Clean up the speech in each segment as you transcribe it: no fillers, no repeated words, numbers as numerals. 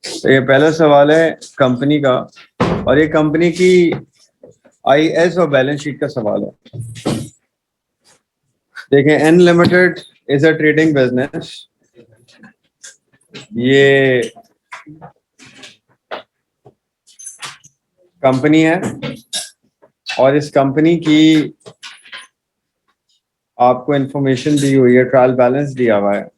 तो ये पहला सवाल है कंपनी का, और ये कंपनी की आईएस और बैलेंस शीट का सवाल है। देखें, N limited is a trading business. ये कंपनी है और इस कंपनी की आपको इंफॉर्मेशन दी हुई है, ट्रायल बैलेंस दिया हुआ है।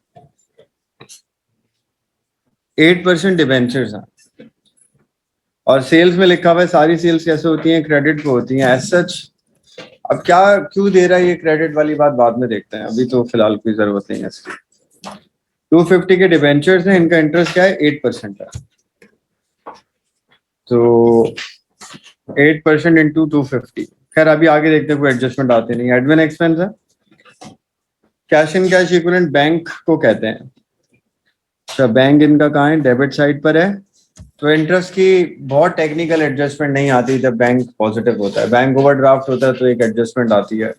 8% डिबेंचर्स हैं और सेल्स में लिखा हुआ है सारी सेल्स कैसे होती हैं, क्रेडिट पे होती हैं एज सच। अब क्या क्यों दे रहा है ये क्रेडिट वाली बात बाद में देखते हैं, अभी तो फिलहाल कोई जरूरत नहीं है इसकी। 250 के डिबेंचर्स हैं, इनका इंटरेस्ट क्या है, 8% है। तो 8% इंटू 250। खैर अभी आगे देखते हैं, कोई एडजस्टमेंट आते नहीं। एडमिन एक्सपेंस है, cash in cash equivalent bank को कहते हैं। अच्छा, बैंक इनका कहाँ है, डेबिट साइड पर है। तो इंटरेस्ट की बहुत टेक्निकल एडजस्टमेंट नहीं आती जब बैंक पॉजिटिव होता है। बैंक ओवरड्राफ्ट होता है तो एक एडजस्टमेंट आती है।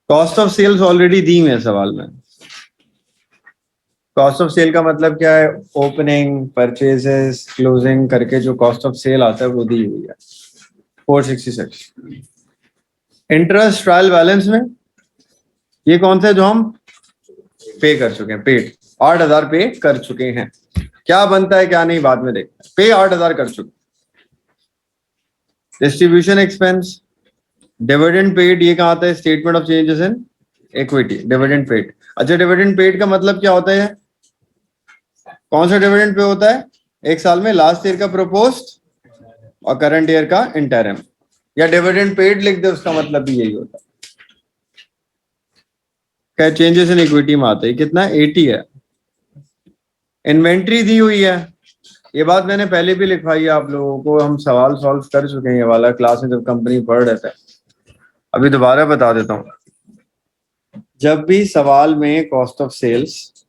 कॉस्ट ऑफ सेल्स ऑलरेडी दी हुई है सवाल में। कॉस्ट ऑफ सेल का मतलब क्या है, ओपनिंग, परचेजेस, क्लोजिंग करके जो कॉस्ट ऑफ सेल आता है वो दी हुई है 466। इंटरेस्ट ट्रायल बैलेंस में ये कौन सा है जो हम पे कर चुके हैं, पेड 8,000 पे कर चुके हैं। क्या बनता है क्या नहीं बाद में देखते हैं। पे 8,000 कर चुके। डिस्ट्रीब्यूशन एक्सपेंस, डिविडेंड पेड, ये कहाँ आता है, statement of changes in equity, dividend paid. अच्छा, डिविडेंड पेड का मतलब क्या होता है, कौन सा डिविडेंड पे होता है, एक साल में लास्ट ईयर का प्रोपोज्ड और करंट ईयर का इंटरिम, या डिविडेंड पेड लिख दे, उसका मतलब भी यही होता है। क्या चेंजेस इन इक्विटी में आता है, कितना 80 है। इन्वेंट्री दी हुई है, ये बात मैंने पहले भी लिखवाई है आप लोगों को, हम सवाल सॉल्व कर चुके हैं ये वाला क्लास में जब कंपनी पढ़ रहे थे। अभी दोबारा बता देता हूँ। जब भी सवाल में कॉस्ट ऑफ सेल्स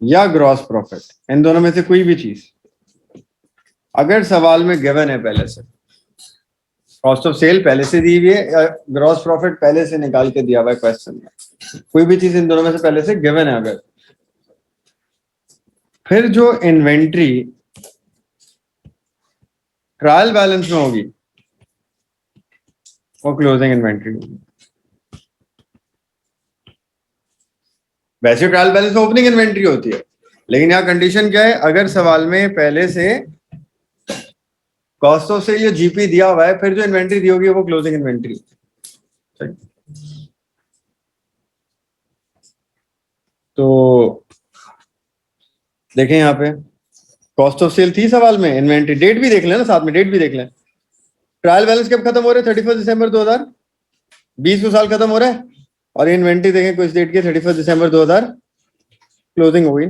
या ग्रॉस प्रॉफिट, इन दोनों में से कोई भी चीज अगर सवाल में गिवन है, पहले से कॉस्ट ऑफ सेल पहले से दी हुई है या ग्रॉस प्रॉफिट पहले से निकाल के दिया हुआ है क्वेश्चन में, कोई भी चीज इन दोनों में से पहले से गिवन है अगर, फिर जो इन्वेंट्री ट्रायल बैलेंस में होगी वो क्लोजिंग इन्वेंट्री होगी। वैसे ट्रायल बैलेंस में ओपनिंग इन्वेंट्री होती है, लेकिन यहाँ कंडीशन क्या है, अगर सवाल में पहले से कॉस्ट ऑफ सेल या जीपी दिया हुआ है, फिर जो इन्वेंट्री दी होगी वो क्लोजिंग इन्वेंट्री। तो देखें यहाँ पे कॉस्ट ऑफ सेल थी सवाल में, इन्वेंट्री, डेट भी देख लें ना साथ में, डेट भी देख लें। ट्रायल बैलेंस कब खत्म हो रहे हैं, 31 दिसंबर 2020 को साल खत्म हो रहा है, और इन्वेंट्री देखें कुछ डेट के 31 दिसंबर 2000 क्लोजिंग हो गई।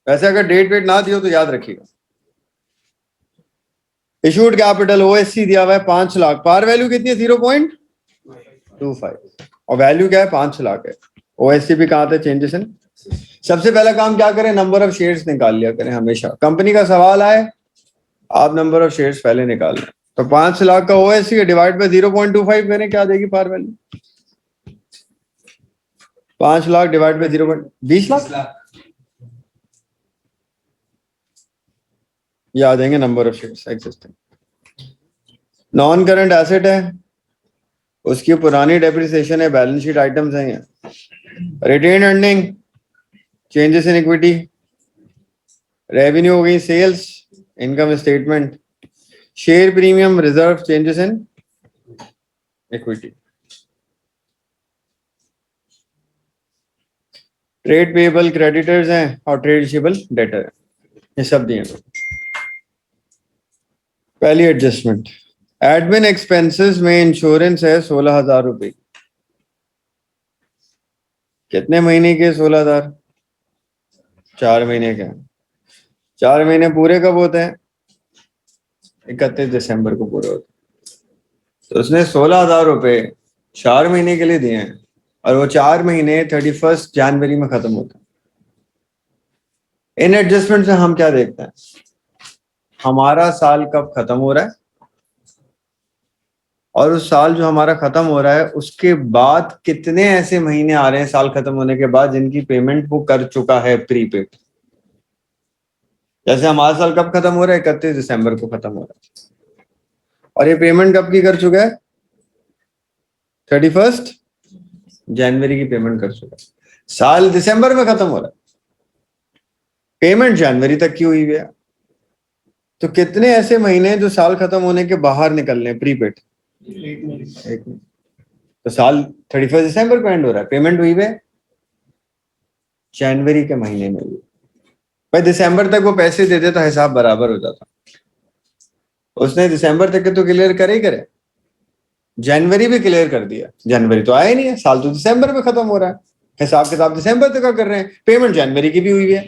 वैसे अगर डेट वेट ना दियो तो याद रखिएगा। इशूड कैपिटल ओएससी दिया हुआ है 5 लाख, पार वैल्यू कितनी है 0.25, और वैल्यू क्या है 5 लाख है। ओएससी भी कहाँ था, चेंजेस इन। सबसे पहला काम क्या करें, नंबर ऑफ शेयर्स निकाल लिया करें हमेशा। कंपनी का सवाल आए आप नंबर ऑफ शेयर्स पहले निकाल लें। तो 5 लाख का ओएससी डिवाइड बाय 0.25 करें, क्या देगी par value, 5 lakh divide by 0.20 lakh, ये आ जाएंगे number of shares existing. Non current asset है, उसकी पुरानी डेप्रिसिएशन है, बैलेंस शीट आइटम्स हैं। Retain earning, changes in equity, revenue हो गई, sales, income statement, share premium, reserve, changes in equity, trade payable, creditors हैं, और ट्रेड रिसीवेबल डेटर है, ये सब दिए। पहली एडजस्टमेंट, एडमिन एक्सपेंसेस में इंश्योरेंस है 16,000 रुपए। कितने महीने के 16,000, 4 महीने के। 4 महीने पूरे कब होते हैं, 31 दिसंबर को पूरे होते हैं। तो उसने 16,000 रुपए 4 महीने के लिए दिए हैं, और वो 4 महीने 31 जनवरी में खत्म होते हैं। इन एडजस्टमेंट से हम क्या देखते हैं, हमारा साल कब खत्म हो रहा है, और उस साल जो हमारा खत्म हो रहा है उसके बाद कितने ऐसे महीने आ रहे हैं साल खत्म होने के बाद जिनकी पेमेंट वो कर चुका है प्रीपेड। जैसे हमारा साल कब खत्म हो रहा है, 31 दिसंबर को खत्म हो रहा है, और ये पेमेंट कब की कर चुका है, 31 जनवरी की पेमेंट कर चुका है। साल दिसंबर में खत्म हो रहा है, पेमेंट जनवरी तक की हुई है। तो कितने ऐसे महीने हैं जो साल खत्म होने के बाहर निकल रहे हैं प्रीपेड? एक महीने। तो साल 31 दिसंबर को एंड हो रहा है, पेमेंट हुई है जनवरी के महीने में हुई। भाई दिसंबर तक वो पैसे दे देता, हिसाब बराबर हो जाता। उसने दिसंबर तक के तो क्लियर करे ही करे, जनवरी भी क्लियर कर दिया, जनवरी तो आया ही नहीं है, साल तो दिसंबर में खत्म हो रहा है, हिसाब किताब दिसंबर तक का कर रहे हैं, पेमेंट जनवरी की भी हुई है।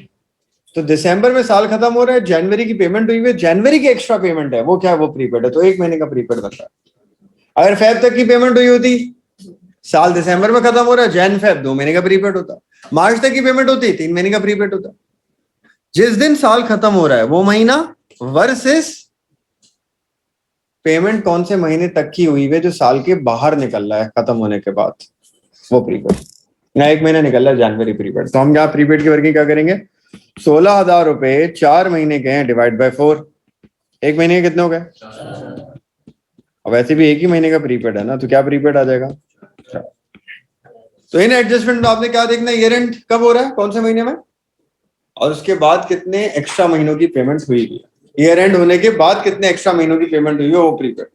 तो दिसंबर में साल खत्म हो रहा है, जनवरी की पेमेंट हुई है, जनवरी की एक्स्ट्रा पेमेंट है, वो क्या है, वो प्रीपेड है, तो एक महीने का प्रीपेड बनता है। अगर फेब तक की पेमेंट हुई होती, साल दिसंबर में खत्म हो रहा है, जैन फेब 2 महीने का प्रीपेड होता, मार्च तक की पेमेंट होती 3 महीने का प्रीपेड होता। जिस दिन साल खत्म हो रहा है वो महीना वर्सेस पेमेंट कौन से महीने तक की हुई है जो साल के बाहर निकल रहा है खत्म होने के बाद, वो प्रीपेड। ना एक महीना निकल रहा है जनवरी प्रीपेड, तो हम यहाँ प्रीपेड की वर्किंग क्या करेंगे, 16,000 रुपए 4 महीने के हैं, डिवाइड बाय 4, एक महीने के कितने हो गए, अब वैसे भी एक ही महीने का प्रीपेड है ना, तो क्या प्रीपेड आ जाएगा। तो इन एडजस्टमेंट में आपने क्या देखना है, ईयर एंड कब हो रहा है, कौन से महीने में, और उसके बाद कितने एक्स्ट्रा महीनों की पेमेंट हुई है, ईयर एंड होने के बाद कितने एक्स्ट्रा महीनों की पेमेंट हुई है, वो प्रीपेड।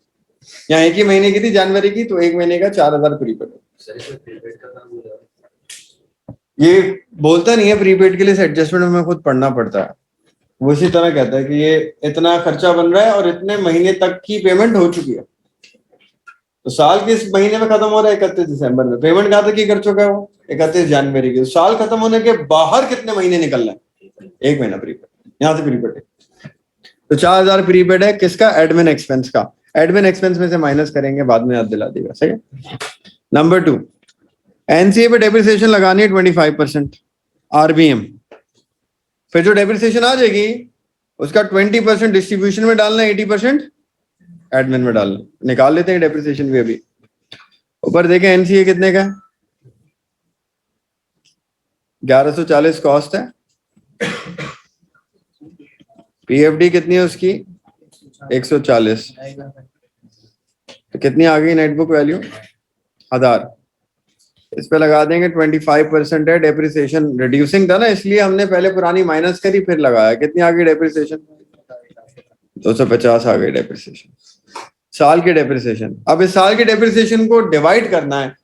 यहाँ एक ही महीने की थी जनवरी की, तो एक महीने का 4,000 प्रीपेड। ये बोलता नहीं है प्रीपेड के लिए, एडजस्टमेंट में खुद पढ़ना पड़ता है। वो इसी तरह कहता है कि ये इतना खर्चा बन रहा है और इतने महीने तक की पेमेंट हो चुकी है। तो साल किस महीने में खत्म हो रहा है, 31 दिसंबर में, पेमेंट कहाँ तक की कर चुका है वो, 31 जनवरी की। साल खत्म होने के बाहर कितने महीने निकल रहे हैं, एक महीना प्रीपेड, यहाँ से प्रीपेड है। तो 4,000 प्रीपेड है, किसका, एडमिन एक्सपेंस का। एडमिन एक्सपेंस में से माइनस करेंगे, बाद में याद दिला देगा, सही है। नंबर 2, एनसीए पे डेप्रिसिएशन लगानी है 25%, आरबीएम। फिर जो डेप्रिसिएशन आ जाएगी उसका 20% डिस्ट्रीब्यूशन में डालना है, 80% एडमिन में डालना। निकाल लेते हैं डेप्रिसिएशन भी अभी। ऊपर देखें एनसीए कितने का, 1140 कॉस्ट है, पीएफडी कितनी है उसकी, 140, तो कितनी आ गई नेटबुक वैल्यू, 1000। इस पे लगा देंगे 25% है, डेप्रिसिएशन रिड्यूसिंग था ना, इसलिए हमने पहले पुरानी माइनस करी फिर लगाया। कितनी आ गई डेप्रिसिएशन, 250 आ गई डेप्रिसिएशन, साल की डेप्रिसिएशन। अब इस साल की डेप्रिसिएशन को डिवाइड करना है,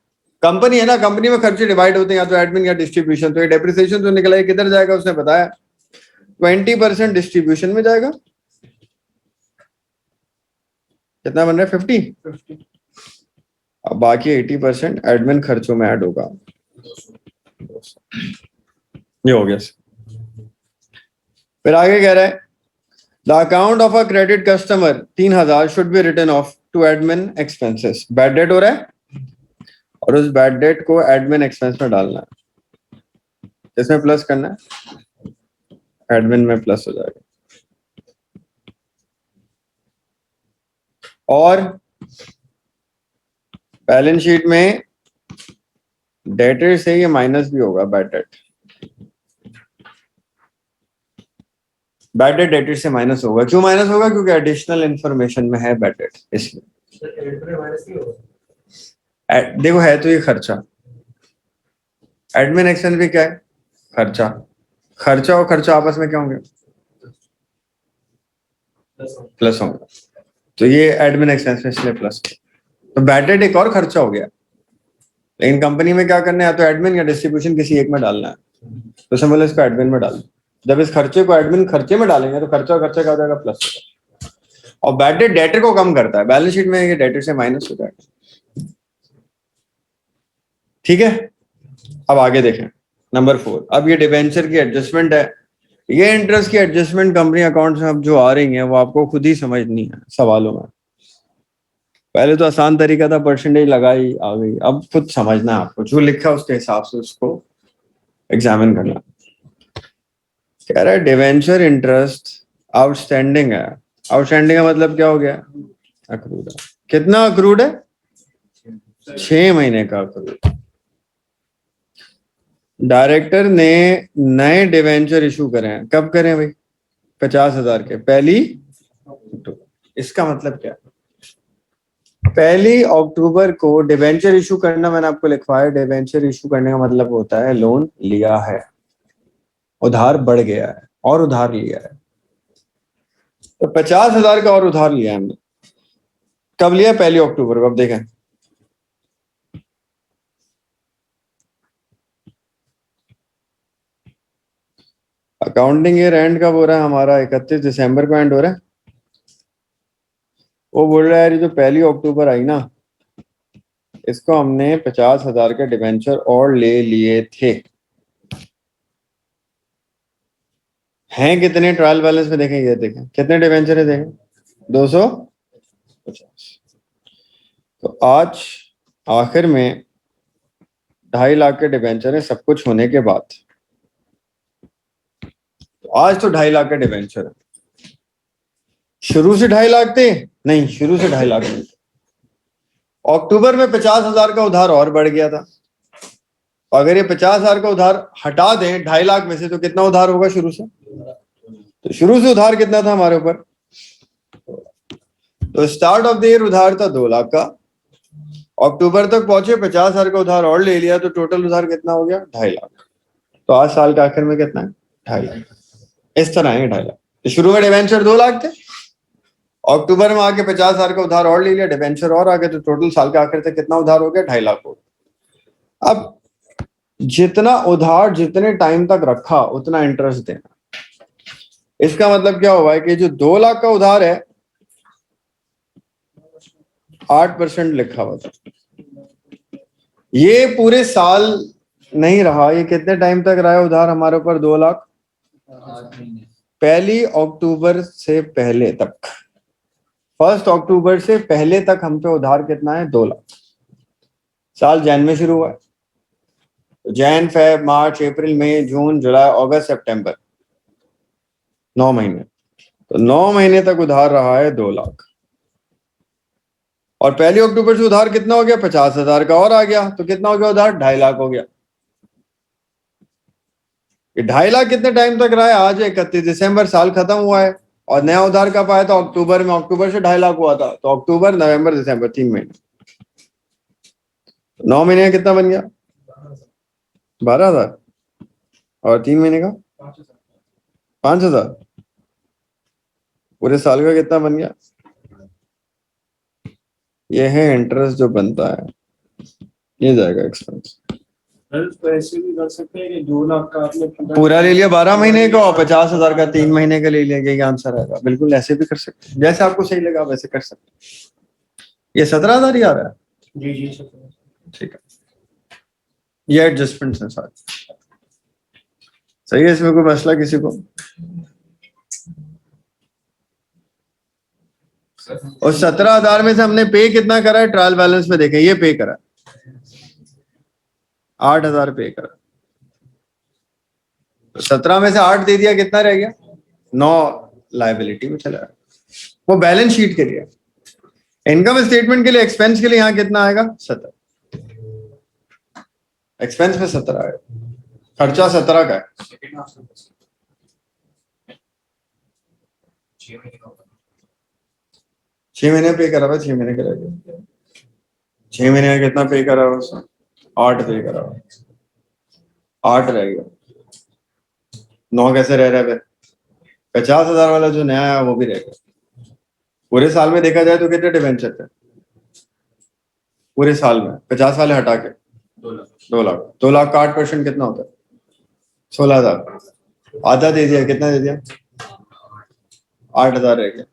कंपनी है ना, कंपनी में खर्चे डिवाइड होते हैं, या तो एडमिन या डिस्ट्रीब्यूशन। तो ये डेप्रिसिएशन जो निकला है किधर जाएगा, उसने बताया 20% डिस्ट्रीब्यूशन में जाएगा, कितना बन रहा है 50, अब बाकी 80% एडमिन खर्चों में ऐड होगा। ये हो गया। फिर आगे कह रहा है the account of a credit customer 3,000 should be written off to admin expenses. Bad debt हो रहा है और उस बैड डेट को एडमिन एक्सपेंस में डालना है, इसमें प्लस करना है, एडमिन में प्लस हो जाएगा। और बैलेंस शीट में डेटर से ये माइनस भी होगा, bad debt, bad debt debtor से माइनस होगा। क्यों माइनस होगा, क्योंकि एडिशनल इंफॉर्मेशन में है बैड डेट, इसलिए। देखो है तो ये खर्चा, एडमिन एक्सपेंस भी क्या है, खर्चा। खर्चा और खर्चा आपस में क्या होंगे, प्लस होंगे, तो ये एडमिन एक्सपेंस में इसलिए प्लस। तो बैड डेट एक और खर्चा हो गया, लेकिन कंपनी में क्या करना है, या तो एडमिन या डिस्ट्रीब्यूशन किसी एक में डालना है, तो समझ लो इसको एडमिन में डालना। जब इस खर्चे को एडमिन खर्चे में डालेंगे तो खर्चा और खर्चा क्या हो जाएगा, प्लस। और बैड डेट डेटर को कम करता है, बैलेंस शीट में ये डेटर से माइनस हो जाएगा। ठीक है, अब आगे देखें नंबर 4। अब ये डिबेंचर की एडजस्टमेंट है, ये इंटरेस्ट की एडजस्टमेंट कंपनी अकाउंट में अब जो आ रही है वो आपको खुद ही समझनी है सवालों में। पहले तो आसान तरीका था, परसेंटेज लगाई आ गई, अब खुद समझना है आपको, जो लिखा उसके हिसाब से उसको एग्जामिन करना। कह रहा है डिवेंचर इंटरेस्ट आउटस्टैंडिंग है। आउटस्टैंडिंग का मतलब क्या हो गया, अक्रूड। कितना अक्रूड है, 6 महीने का अक्रूड। डायरेक्टर ने नए डिवेंचर इशू करे हैं, कब करें भाई, 50,000 के पहली अक्टूबर। इसका मतलब क्या? पहली अक्टूबर को डिबेंचर इशू करना, मैंने आपको लिखवाया, डिबेंचर इशू करने का मतलब होता है लोन लिया है, उधार बढ़ गया है और उधार लिया है। तो 50,000 का और उधार लिया है हमने। कब लिया? पहली अक्टूबर को। अब देखें, अकाउंटिंग ईयर एंड कब हो रहा है हमारा? 31 दिसंबर को एंड हो रहा है। वो बोल रहा है यार, ये जो पहली अक्टूबर आई ना, इसको हमने 50,000 के डिबेंचर और ले लिए थे। हैं कितने ट्रायल बैलेंस में? देखें, ये देखें कितने डिबेंचर है, देखें 250। तो आज आखिर में 2.5 लाख के डिबेंचर है सब कुछ होने के बाद। तो आज तो 2.5 लाख के डिबेंचर है। शुरू से 2.5 लाख थे? नहीं, शुरू से 2.5 लाख नहीं थे। अक्टूबर में 50,000 का उधार और बढ़ गया था। अगर ये 50,000 का उधार हटा दें 2.5 लाख में से, तो कितना उधार होगा शुरू से? तो शुरू से उधार कितना था हमारे ऊपर? तो स्टार्ट ऑफ द ईयर उधार था 2 लाख का, अक्टूबर तक पहुंचे 50,000 का उधार और ले लिया, तो टोटल उधार कितना हो गया? 2.5 लाख। तो आज साल के आखिर में कितना है? 2.5 लाख। इस तरह है 2.5 लाख। तो शुरू में डिबेंचर 2 लाख थे, अक्टूबर में आके 50,000 का उधार और ले लिया, डिबेंचर और आगे, तो टोटल साल के आखिर तक कितना उधार हो गया? 2.5 लाख हो गया। अब जितना उधार जितने टाइम तक रखा उतना इंटरेस्ट देना। इसका मतलब क्या हुआ है कि जो 2 लाख का उधार है 8% लिखा हुआ था, ये पूरे साल नहीं रहा। ये कितने टाइम तक रहा है उधार हमारे ऊपर? 2 लाख पहली अक्टूबर से पहले तक। 1 अक्टूबर से पहले तक हम पे उधार कितना है? 2 लाख। साल जैन में शुरू हुआ है, जैन, फेब, मार्च, अप्रैल, मई, जून, जुलाई, अगस्त, सितंबर, 9 महीने। तो 9 महीने तक उधार रहा है 2 लाख। और पहली अक्टूबर से उधार कितना हो गया? 50,000 का और आ गया, तो कितना हो गया उधार? 2.5 लाख हो गया। ये 2.5 लाख कितने टाइम तक रहा है? आज 31 दिसंबर, साल खत्म हुआ है। और नया उधार कब आया था? अक्टूबर में। अक्टूबर से 2.5 लाख हुआ था, तो अक्टूबर, नवंबर, दिसंबर, 3 महीने। 9 महीने का कितना बन गया? 12,000। और 3 महीने का 5,000। पूरे साल का कितना बन गया? ये है इंटरेस्ट जो बनता है, ये जाएगा एक्सपेंस। तो ऐसे भी कर सकते हैं कि 2 लाख का आपने पूरा ले लिया 12 महीने का, और 50,000 का 3 महीने का ले लिया, ये आंसर आएगा। बिल्कुल ऐसे भी कर सकते हैं, जैसे आपको सही लगा वैसे कर सकते हैं। ये 17,000 ही आ रहा है। जी जी ठीक है, ये एडजस्टमेंट है सारे। सही है, इसमें कोई मसला किसी को? और 17,000 में से हमने पे कितना करा है? ट्रायल बैलेंस में देखें, ये पे करा 8,000 पे करा। तो 17 में से 8 दे दिया, कितना रह गया? 9 लायबिलिटी में चला गया। वो बैलेंस शीट के लिए। इनकम स्टेटमेंट के लिए, एक्सपेंस के लिए यहाँ कितना आएगा? 17। एक्सपेंस में 17 आएगा, खर्चा 17 का है। 6 महीने पे करा हुआ, 6 महीने का रह गया। 6 महीने का कितना पे करा हुआ उसने? 8 पे करा हुआ, 8 रह गया। 9 कैसे रह रहा है फिर? 50,000 वाला जो नया आया वो भी रह गया। पूरे साल में देखा जाए तो कितने डिवेंचर थे पूरे साल में? 50 वाले हटा के 2 लाख। 2 लाख का 8% कितना होता है? 16,000। आधा दे दिया, कितना दे दिया? 8,000 रह गया।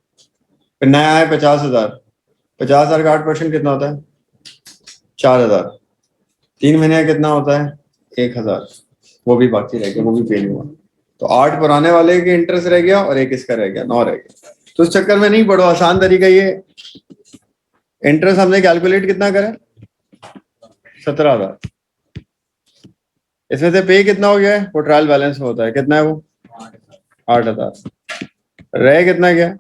फिर नया है 50,000। 50,000 का 8% कितना होता है? 4,000। 3 महीने का कितना होता है? 1,000। वो भी बाकी रह गया, वो भी पे नहीं हुआ। तो 8 पुराने वाले के इंटरेस्ट रह गया और 1 इसका रह गया, 9 रह गया। तो उस चक्कर में नहीं पढ़ो, आसान तरीका ये। इंटरेस्ट हमने कैलकुलेट कितना करा? 17,000। इसमें से पे कितना हो गया है? वो ट्रायल बैलेंस में होता है, कितना है वो? 8,000। रह कितना गया?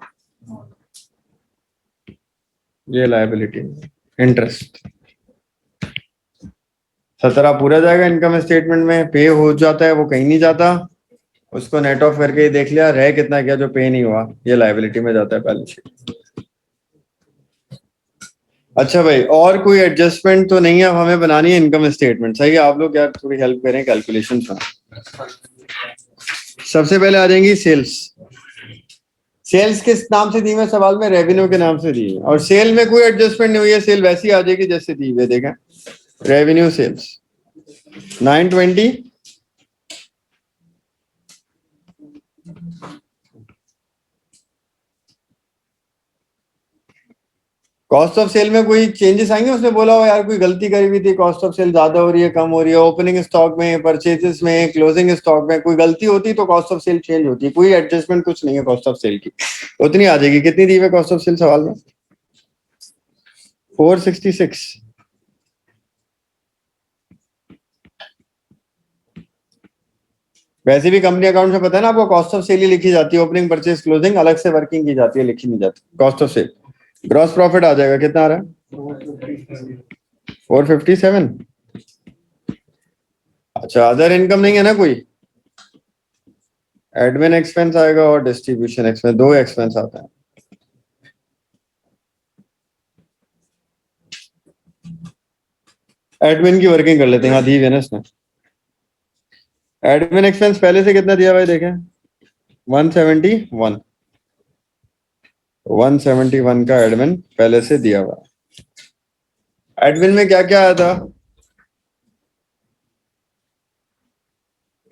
ये लायबिलिटी इंटरेस्ट 17 पूरा जाएगा इनकम स्टेटमेंट में, पे हो जाता है, वो कहीं नहीं जाता। उसको नेट ऑफ करके ही देख लिया, रह कितना गया जो पे नहीं हुआ, ये लायबिलिटी में जाता है बैलेंस शीट। अच्छा भाई, और कोई एडजस्टमेंट तो नहीं है, अब हमें बनानी है इनकम स्टेटमेंट। सही है, आप लोग यार थोड़ी हेल्प करें कैलकुलेशन में। सबसे पहले आ जाएंगी सेल्स। सेल्स किस नाम से दी है सवाल में? रेवेन्यू के नाम से दी है, और सेल में कोई एडजस्टमेंट नहीं हुई है, सेल वैसी आ जाएगी जैसे दी हुई। देखें revenue sales 920, cost of sale में कोई चेंजेस आएंगे? उसने बोला हो यार कोई गलती करी हुई थी, कॉस्ट ऑफ सेल ज्यादा हो रही है, कम हो रही है, ओपनिंग स्टॉक में, परचेजेस में, क्लोजिंग स्टॉक में कोई गलती होती तो कॉस्ट ऑफ सेल चेंज होती है। कोई एडजस्टमेंट कुछ नहीं है कॉस्ट ऑफ सेल की, उतनी आ जाएगी। कितनी दी है कॉस्ट ऑफ सेल सवाल में? 466। वैसे भी कंपनी अकाउंट में पता है ना आपको, कॉस्ट ऑफ सेल ही लिखी जाती है, ओपनिंग परचेज क्लोजिंग अलग से वर्किंग की जाती है, लिखी नहीं जाती cost of sale. Gross profit आ जाएगा, कितना आ रहा है? 457। अच्छा, अदर इनकम नहीं है ना कोई? एडमिन एक्सपेंस आएगा और डिस्ट्रीब्यूशन एक्सपेंस, दो एक्सपेंस आते हैं। एडमिन की वर्किंग कर लेते हैं, हाँ दी है ना इसने। एडमिन एक्सपेंस पहले से कितना दिया भाई देखें? 171। 171 का एडमिन पहले से दिया हुआ। एडमिन में क्या क्या आया था?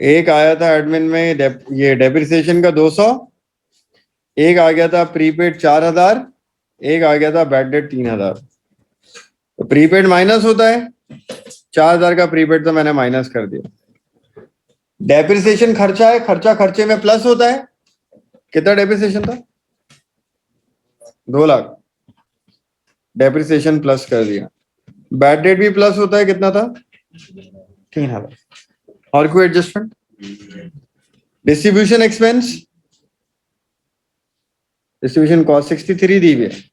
एक आया था एडमिन में ये डेप्रिसिएशन का 200, एक आ गया था प्रीपेड 4000, एक आ गया था बैड डेट 3000। तो प्रीपेड माइनस होता है, 4000 का प्रीपेड तो मैंने माइनस कर दिया। डेप्रिसिएशन खर्चा है, खर्चा खर्चे में प्लस होता है। कितना डेप्रिसिएशन था? 2 लाख, डेप्रिसिएशन प्लस कर दिया। बैड डेट भी प्लस होता है, कितना था? 3000। और कोई adjustment? Distribution expense, distribution cost 63 दी हुई है।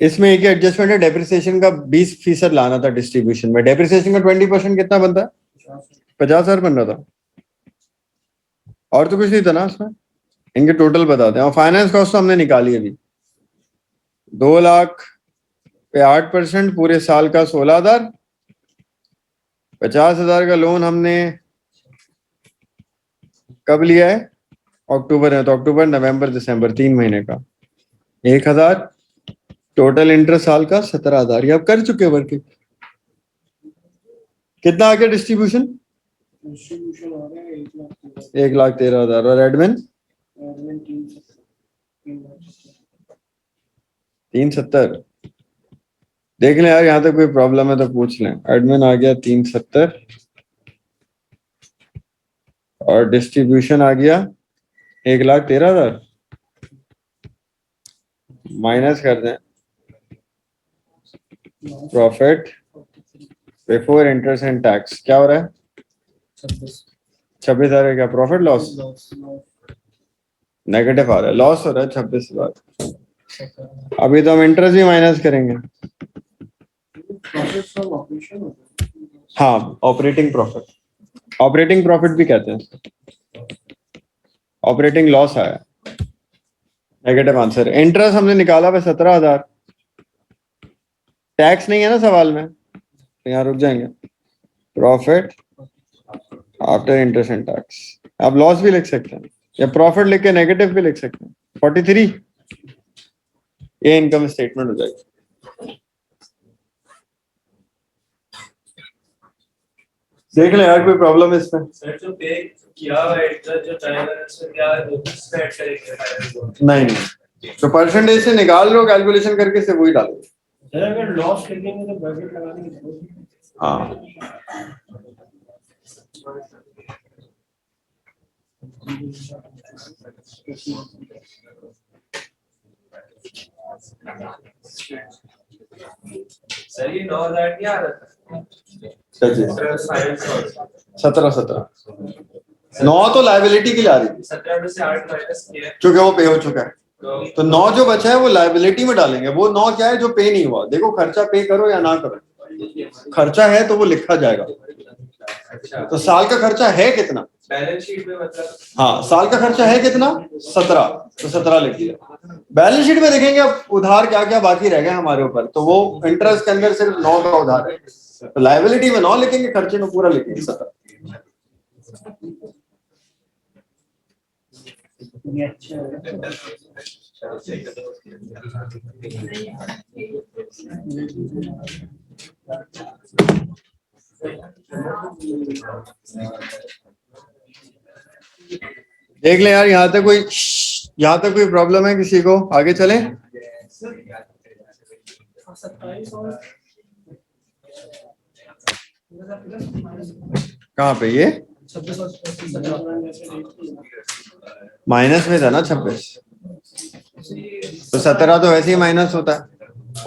इसमें एक एडजस्टमेंट है, डेप्रिसिएशन का 20% लाना था डिस्ट्रीब्यूशन में। डेप्रिसिएशन का 20% कितना बनता है? 50,000 बन रहा था। और तो कुछ नहीं था ना उसमें। इनके टोटल बताते हैं। और फाइनेंस कॉस्ट तो हमने निकाली अभी, 2 लाख पे 8%, पूरे साल का 16,000। 50,000 का लोन हमने कब लिया है? अक्टूबर है, तो अक्टूबर नवंबर दिसंबर 3 महीने का 1,000। टोटल इंटरेस्ट साल का 17,000। ये आप कर चुके हैं वर्किंग। कितना आ गया डिस्ट्रीब्यूशन? डिस्ट्रीब्यूशन आ गया 1,13,000। और एडमिन 370। देख लें यार, यहाँ तक कोई प्रॉब्लम है तो पूछ लें। एडमिन आ गया 370 और डिस्ट्रीब्यूशन आ गया 1,13,000। माइनस कर दें profit before interest and tax, क्या हो रहा है? 26,000 क्या प्रॉफिट लॉस? नेगेटिव आ रहा है, लॉस हो रहा है 26,000। अभी तो हम इंटरेस्ट भी माइनस करेंगे। हाँ, ऑपरेटिंग प्रॉफिट, ऑपरेटिंग प्रॉफिट भी कहते हैं। ऑपरेटिंग लॉस आया, नेगेटिव आंसर। इंटरेस्ट हमने निकाला है 17,000। टैक्स नहीं है ना सवाल में, तो यहाँ रुक जाएंगे। Profit after interest and tax, आप लॉस भी लिख सकते हैं या प्रॉफिट लिख के नेगेटिव भी लिख सकते हैं। 43 ये इनकम स्टेटमेंट हो जाएगी। देख ले यार कोई प्रॉब्लम है इसमें? सर जो पे किया हुआ इंटरेस्ट जो चाहेगा इसमें क्या उसमें ऐड करेंगे? नहीं, तो परसेंटेज से निकाल लो, कैलकुलेशन करके से वही डालो। सर अगर लॉस लिखेंगे तो ब्रैकेट लगाने की जरूरत नहीं। हाँ, सर ये 9,000 नहीं आ रहा था? 17 9 तो लाइबिलिटी के लिए आ रही थी, 17 में से 8 माइनस किया क्योंकि वो पे हो चुका है। तो 9 जो बचा है वो लाइबिलिटी में डालेंगे। वो 9 क्या है जो पे नहीं हुआ। देखो खर्चा पे करो या ना करो, खर्चा है तो वो लिखा जाएगा। तो साल का खर्चा है कितना? बैलेंस शीट में मतलब हाँ, साल का खर्चा है कितना? 17, तो 17 लिख दिया। बैलेंस शीट में देखेंगे अब उधार क्या क्या बाकी रह गया हमारे ऊपर, तो वो इंटरेस्ट के अंदर सिर्फ 9 का उधार है, तो लायबिलिटी में 9 लिखेंगे, खर्चे में पूरा लिखेंगे 17। देख ले यार, यहाँ तक कोई प्रॉब्लम है किसी को? आगे चले। कहाँ पे ये माइनस में था ना 26, तो 17 तो वैसे ही माइनस होता है,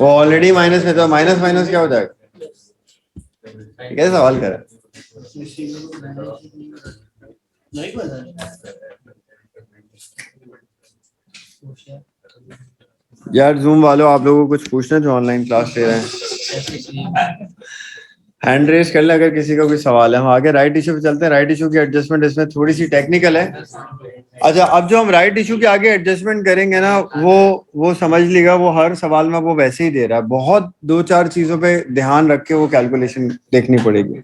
वो ऑलरेडी माइनस में था, माइनस माइनस क्या हो जाएगा? कैसे सवाल करा? यार जूम वालों, आप लोगों को कुछ पूछना जो ऑनलाइन क्लास ले रहे हैं? हैंड रेस कर ले अगर किसी का कोई सवाल है। हम आगे राइट इशू पे चलते हैं। राइट इशू की एडजस्टमेंट इसमें थोड़ी सी टेक्निकल है। अच्छा, अब जो हम राइट इशू के आगे एडजस्टमेंट करेंगे ना, वो समझ लीजिएगा, वो हर सवाल में वो वैसे ही दे रहा है। बहुत 2-4 चीजों पे ध्यान रख के वो कैलकुलेशन देखनी पड़ेगी।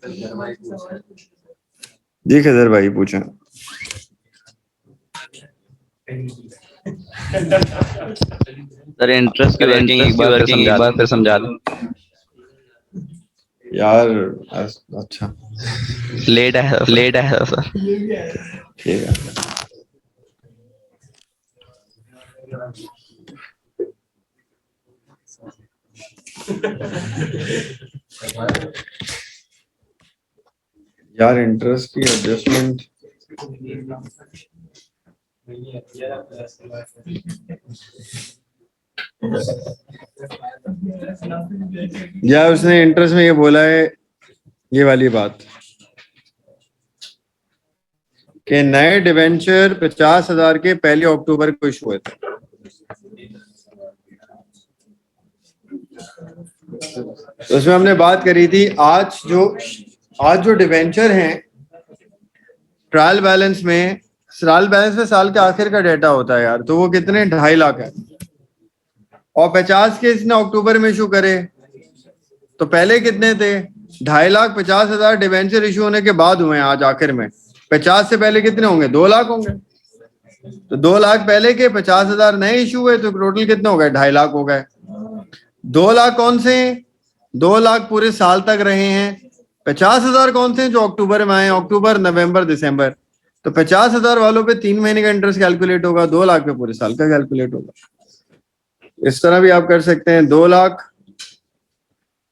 जी खजर भाई पूछे। सर इंटरेस्ट की वर्किंग एक बार फिर समझा दो यार। अच्छा, लेट है सर। ठीक है। यार इंटरेस्ट की एडजस्टमेंट यार, उसने इंटरेस्ट में ये बोला है, ये वाली बात कि नए डिवेंचर 50,000 के 1 अक्टूबर को इशू हुए थे। तो उसमें हमने बात करी थी, आज जो डिवेंचर हैं ट्रायल बैलेंस में साल के आखिर का डेटा होता है यार, तो वो कितने 2.5 लाख है, और 50 के इसने अक्टूबर में इशू करे, तो पहले कितने थे? 2.5 लाख। 50,000 डिवेंचर इशू होने के बाद हुए हैं आज आखिर में। 50 से पहले कितने होंगे? 2 लाख होंगे। तो 2 लाख पहले के, 50,000 नए इशू हुए, तो टोटल कितने हो गए? 2.5 लाख हो गए। 2 लाख कौन से हैं? 2 लाख पूरे साल तक रहे हैं। 50,000 कौन से हैं? जो अक्टूबर में आए, अक्टूबर, नवंबर, दिसंबर। तो 50,000 वालों पे 3 महीने का इंटरेस्ट कैलकुलेट होगा, 2 लाख पे पूरे साल का कैलकुलेट होगा। इस तरह भी आप कर सकते हैं। 2 लाख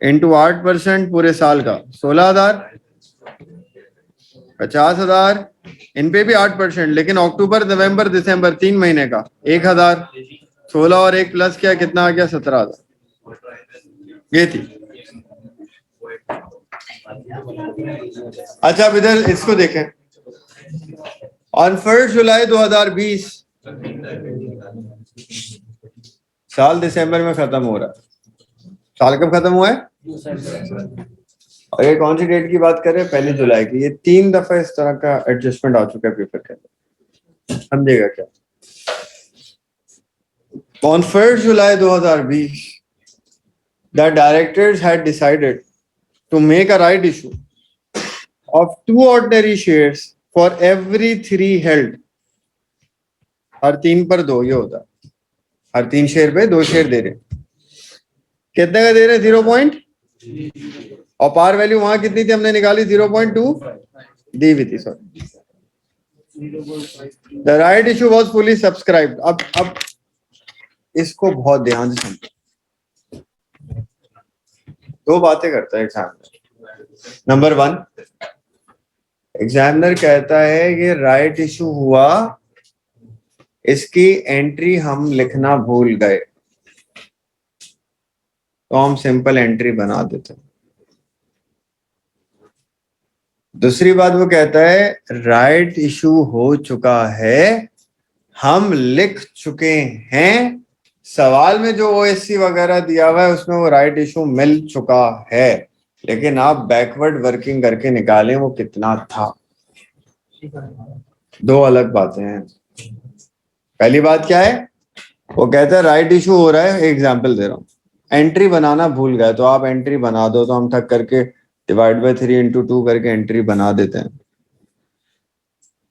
इंटू 8% पूरे साल का 16,000। 50,000 इन पे भी 8%, लेकिन अक्टूबर, नवंबर, दिसंबर 3 महीने का 1,000। 16 और 1 प्लस क्या, कितना आ गया? 17,000। ये थी। अच्छा, अब इधर इसको देखें। ऑन 1 जुलाई 2020 साल दिसंबर में खत्म हो रहा है। साल कब खत्म हुआ है? और ये कौन सी डेट की बात कर रहे हैं? 1 जुलाई की। ये 3 दफा इस तरह का एडजस्टमेंट आ चुका है पेपर के अंदर, समझेगा क्या? On 1 July 2020, the directors had decided to make a right issue of 2 ordinary shares for every 3 held. हर 3 पर 2 ये होता है। हर 3 शेयर पे 2 शेयर दे रहे। कितने का दे रहे? 0. और पार वैल्यू वहां कितनी थी? हमने निकाली 0.2 दी हुई थी। Sorry, the right issue was fully subscribed. अब इसको बहुत ध्यान से समझो। 2 बातें करता है एग्जामिनर। नंबर 1, एग्जामिनर कहता है कि राइट इशू हुआ, इसकी एंट्री हम लिखना भूल गए, तो हम सिंपल एंट्री बना देते हैं। दूसरी बात वो कहता है राइट इशू हो चुका है, हम लिख चुके हैं, सवाल में जो ओएससी वगैरह दिया हुआ है उसमें वो राइट इशू मिल चुका है, लेकिन आप बैकवर्ड वर्किंग करके निकालें वो कितना था, दो अलग बातें हैं। पहली बात क्या है, वो कहता है राइट इशू हो रहा है, एग्जाम्पल दे रहा हूं, एंट्री बनाना भूल गए तो आप एंट्री बना दो, तो हम थक करके डिवाइड बाय 3 × 2 करके एंट्री बना देते हैं।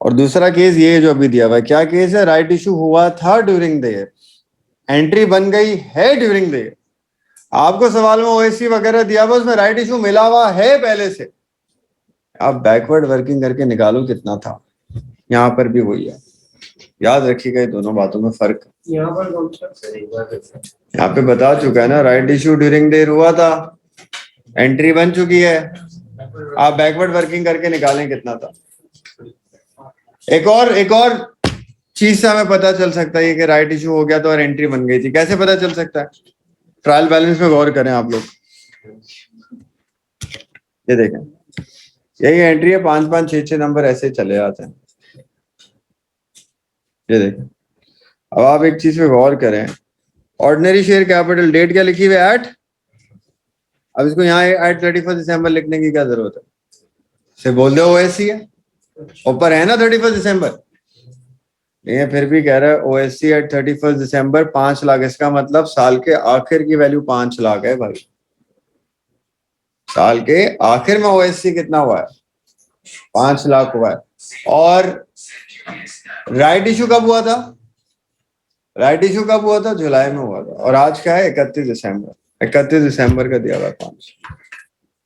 और दूसरा केस ये जो अभी दिया हुआ है, क्या केस है, राइट इशू हुआ था ड्यूरिंग द ईयर, एंट्री बन गई है ड्यूरिंग द ईयर। आपको सवाल में ओएससी वगैरह दिया हुआ, उसमें राइट इशू मिला हुआ है पहले से, आप बैकवर्ड वर्किंग करके निकालो कितना था। यहाँ पर भी वही है, याद रखिएगा ये दोनों बातों में फर्क। यहाँ पर कौन सा सर एक बार यहाँ पे बता चुका है ना, right issue during the year हुआ था, एंट्री बन चुकी है, आप बैकवर्ड वर्किंग करके निकालें कितना था। एक और चीज से हमें पता चल सकता है कि राइट इशू हो गया तो और एंट्री बन गई थी, कैसे पता चल सकता है, ट्रायल बैलेंस में गौर करें आप लोग। ये देखें, यही एंट्री है, 5 5 6 6 नंबर ऐसे चले जाते हैं। ये देखें, अब आप एक चीज पे गौर करें, ऑर्डिनरी शेयर कैपिटल डेट क्या लिखी हुई है, एट, अब इसको यहाँ एट 31 दिसंबर लिखने की क्या जरूरत है, से बोल दो ओएससी है, ऊपर है ना 31 दिसंबर, ये फिर भी कह रहा है ओएससी एट 31 दिसंबर 5 लाख, इसका मतलब साल के आखिर की वैल्यू 5 लाख है भाई। साल के आखिर में ओएससी कितना हुआ है, 5 लाख हुआ है। और राइट इशू कब हुआ था, राइट इशू कब हुआ था, जुलाई में हुआ था, और आज क्या है 31 दिसंबर, 31 दिसंबर का दिया हुआ 5।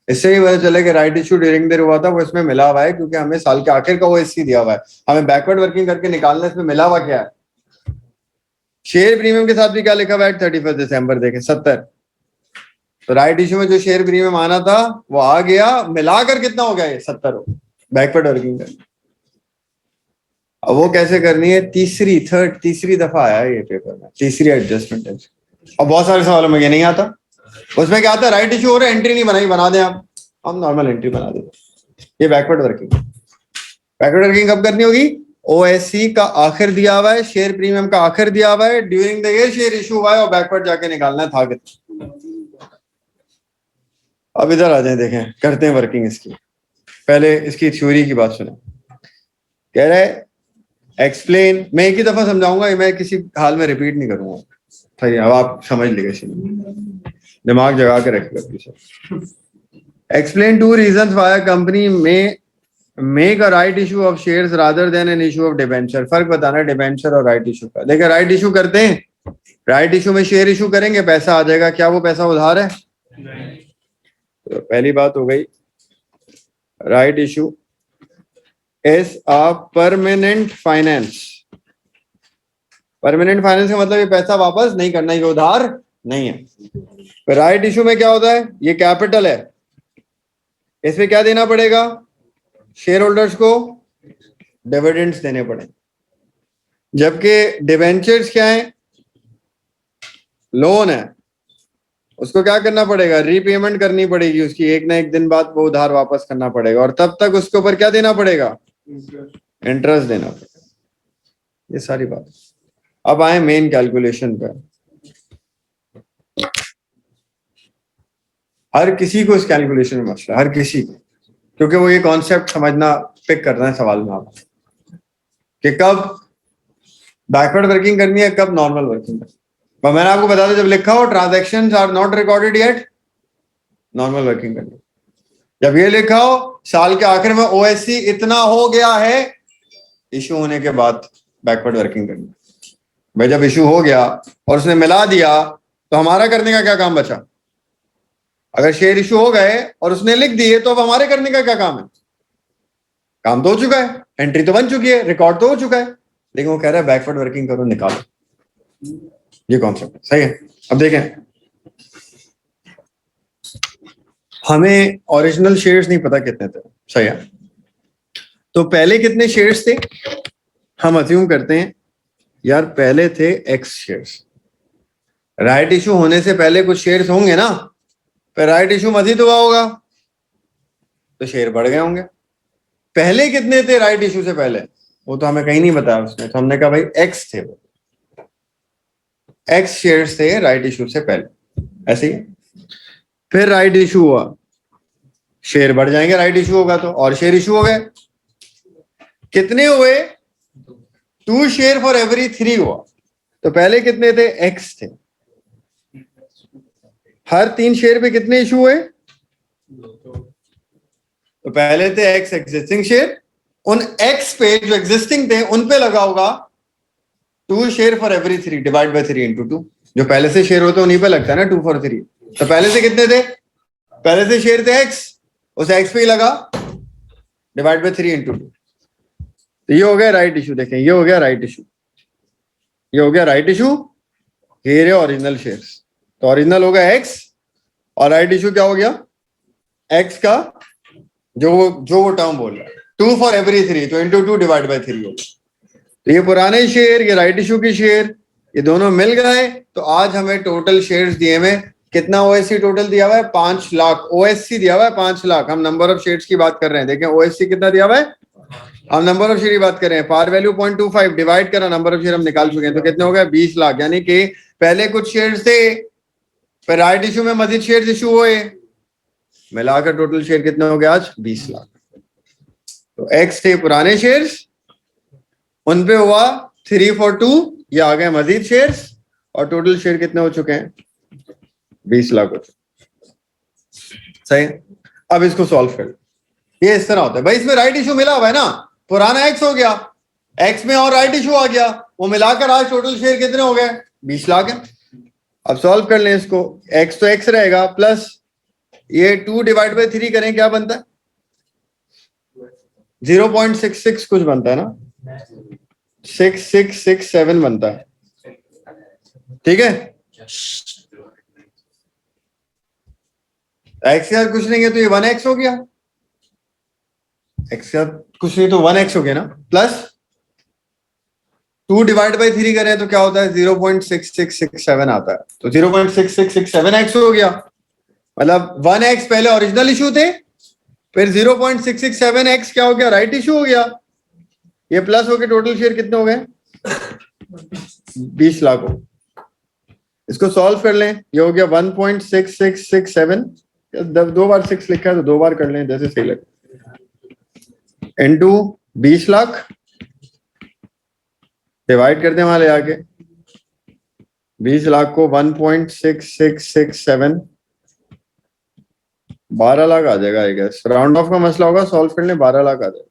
इससे ही पता चले कि right issue during the year हुआ था, वो इसमें मिला हुआ है, क्योंकि हमें साल के आखिर का ओएससी दिया हुआ है, हमें बैकवर्ड वर्किंग करके निकालना, इसमें मिला हुआ क्या है। शेयर प्रीमियम के साथ भी क्या लिखा हुआ है, 31 दिसंबर देखें 70, तो राइट इशू में जो शेयर प्रीमियम आना था वो आ गया, मिलाकर कितना हो गया ये 70 हो, बैकवर्ड वर्किंग करनी। अब वो कैसे करनी है, तीसरी दफा आया है ये पेपर में, तीसरी एडजस्टमेंट है। और बहुत सारे सवालों में ये नहीं आता, उसमें क्या आता है, राइट इशू हो रहा है, एंट्री नहीं बनाई, बना दें आप, हम नॉर्मल एंट्री बना देते। ये बैकवर्ड वर्किंग, बैकवर्ड वर्किंग कब करनी होगी, ओएससी का आखिर दिया हुआ है, शेयर प्रीमियम का आखिर दिया हुआ है, during the year share issue हुआ है, और बैकवर्ड जाके निकालना था कितना। अब इधर आ जाए, देखें करते हैं वर्किंग इसकी। पहले इसकी थ्योरी की बात सुने, कह रहे एक्सप्लेन, मैं एक ही दफा समझाऊंगा, मैं किसी हाल में रिपीट नहीं करूंगा, सही है, अब आप समझ लीजिए, दिमाग जगा के रखिएगा पीछे। एक्सप्लेन 2 रीजंस व्हाई कंपनी में make a right issue of shares rather than an issue of debenture. फर्क बताना है डिबेंचर और राइट इशू का। देखिए राइट इशू करते हैं, राइट इशू में शेयर इशू करेंगे, पैसा आ जाएगा, क्या वो पैसा उधार है, तो पहली बात हो गई, right issue is a permanent finance. Permanent finance का मतलब ये पैसा वापस नहीं करना, ये उधार नहीं है। राइट इशू में क्या होता है, ये कैपिटल है, इसमें क्या देना पड़ेगा, शेयर होल्डर्स को डिविडेंड्स देने पड़े, जबकि डिवेंचर्स क्या है, लोन है, उसको क्या करना पड़ेगा, रीपेमेंट करनी पड़ेगी उसकी, एक ना एक दिन बाद वो उधार वापस करना पड़ेगा, और तब तक उसके ऊपर क्या देना पड़ेगा, इंटरेस्ट देना पड़ेगा। ये सारी बात। अब आए मेन कैलकुलेशन पे, हर किसी को इस कैलकुलेशन में मसला, हर किसी को, क्योंकि वो ये कॉन्सेप्ट समझना पिक करना है सवाल में आप, कि कब बैकवर्ड वर्किंग करनी है, कब नॉर्मल वर्किंग करनी है। मैंने आपको बता दिया, जब लिखा हो transactions are not recorded yet, normal working करनी है। जब ये लिखा हो साल के आखिर में ओएससी इतना हो गया है, इशू होने के बाद बैकवर्ड वर्किंग करनी है। भाई जब इशू हो गया और उसने मिला दिया, तो हमारा करने का क्या काम बचा। अगर शेयर इशू हो गए और उसने लिख दिए, तो अब हमारे करने का क्या काम है, काम तो हो चुका है, एंट्री तो बन चुकी है, रिकॉर्ड तो हो चुका है, लेकिन वो कह रहा है बैकवर्ड वर्किंग करो, निकालो। ये कॉन्सेप्ट है, सही है। अब देखें, हमें ओरिजिनल शेयर्स नहीं पता कितने थे, सही है, तो पहले कितने शेयर्स थे, हम अज्यूम करते हैं यार पहले थे एक्स शेयर्स, राइट इशू होने से पहले कुछ शेयर्स होंगे ना, फिर राइट इशू मजीद हुआ होगा तो शेयर बढ़ गए होंगे। पहले कितने थे राइट इशू से पहले, वो तो हमें कहीं नहीं बताया उसने, तो हमने कहा भाई एक्स थे, वो एक्स शेयर्स थे राइट इशू से पहले, ऐसे ही। फिर राइट इशू हुआ, शेयर बढ़ जाएंगे, राइट इशू होगा तो, और शेयर इशू हो गए। कितने हुए? 2 शेयर फॉर एवरी 3 हुआ। तो पहले कितने थे? एक्स थे। हर 3 शेयर पे कितने इशू हुए? तो पहले थे एक्स एग्जिस्टिंग शेयर, उन एक्स पे जो एग्जिस्टिंग थे उन पे लगा होगा 2 share for every 3 divide by 3 into 2। जो पहले से शेयर होते हैं उन्हीं पे लगता है ना 2 फॉर 3। तो पहले से कितने थे? पहले से शेयर थे एक्स, उस एक्स पे ही लगा डिवाइड बाय 3 इंटू 2। तो ये हो गया राइट इशू। देखें ये हो गया राइट इशू, ये हो गया राइट इशू। ये रहे ओरिजिनल शेयर्स। तो ओरिजिनल होगा एक्स और राइट इशू क्या हो गया? एक्स का जो वो टर्म बोल रहा है 2 फॉर एवरी 3, तो इंटू 2 डिवाइड बाय 3 होगा। तो ये पुराने शेयर, ये राइट इशू के शेयर, ये दोनों मिल गए। तो आज हमें टोटल शेयर्स दिए में कितना ओएससी टोटल दिया हुआ है? 5 लाख ओएससी दिया हुआ है, 5 लाख। हम नंबर ऑफ शेयर्स की बात कर रहे हैं। देखें ओएससी कितना दिया हुआ है, हम नंबर ऑफ शेयर की बात कर रहे हैं। पार वैल्यू 0.25 डिवाइड करा नंबर ऑफ शेयर हम निकाल चुके हैं। तो कितने हो गए? 20 लाख। यानी कि पहले कुछ शेयर्स थे, फिर राइट इशू में मजीद शेयर्स इशू हुए, मिलाकर टोटल शेयर कितने हो गए आज? 20 लाख। तो एक्स थे पुराने शेयर्स, उन पे हुआ 3 for 2, ये आ गए मजीद शेयर्स, और टोटल शेयर कितने हो चुके हैं? 20 लाख हो चुके। सही। अब इसको सॉल्व कर, ये इस तरह होता है भाई। इसमें राइट इशू मिला हुआ है ना, पुराना एक्स हो गया, एक्स में और राइट इशू आ गया, वो मिलाकर आज टोटल शेयर कितने हो गए? 20 लाख है। अब सॉल्व कर लें इसको। एक्स तो एक्स रहेगा, प्लस ये 2 डिवाइड बाय 3 करें, क्या बनता है? 0.66 कुछ बनता है ना, 6667 बनता है। ठीक है, एक्स यार कुछ नहीं है तो ये 1x हो गया, एक्स यार कुछ नहीं तो 1x हो गया ना, प्लस 2 डिवाइड बाई 3 करें तो क्या होता है? 0.6667 आता है। तो 0.6667x हो गया। मतलब 1x पहले ओरिजिनल इशू थे, फिर 0.667x क्या हो गया? राइट इशू हो गया। ये प्लस हो गए, टोटल शेयर कितने हो गए? 20 लाख हो। इसको सॉल्व कर लें, ये हो गया 1.6667, 2 बार 6 लिखा है तो 2 बार कर लें जैसे सही लगे, इनटू 20 लाख, डिवाइड करते हैं वहां ले आके। 20 लाख को 1.6667, 12 लाख आ जाएगा। आई गेस राउंड ऑफ का मसला होगा, सॉल्व कर लें, 12 लाख आ जाएगा।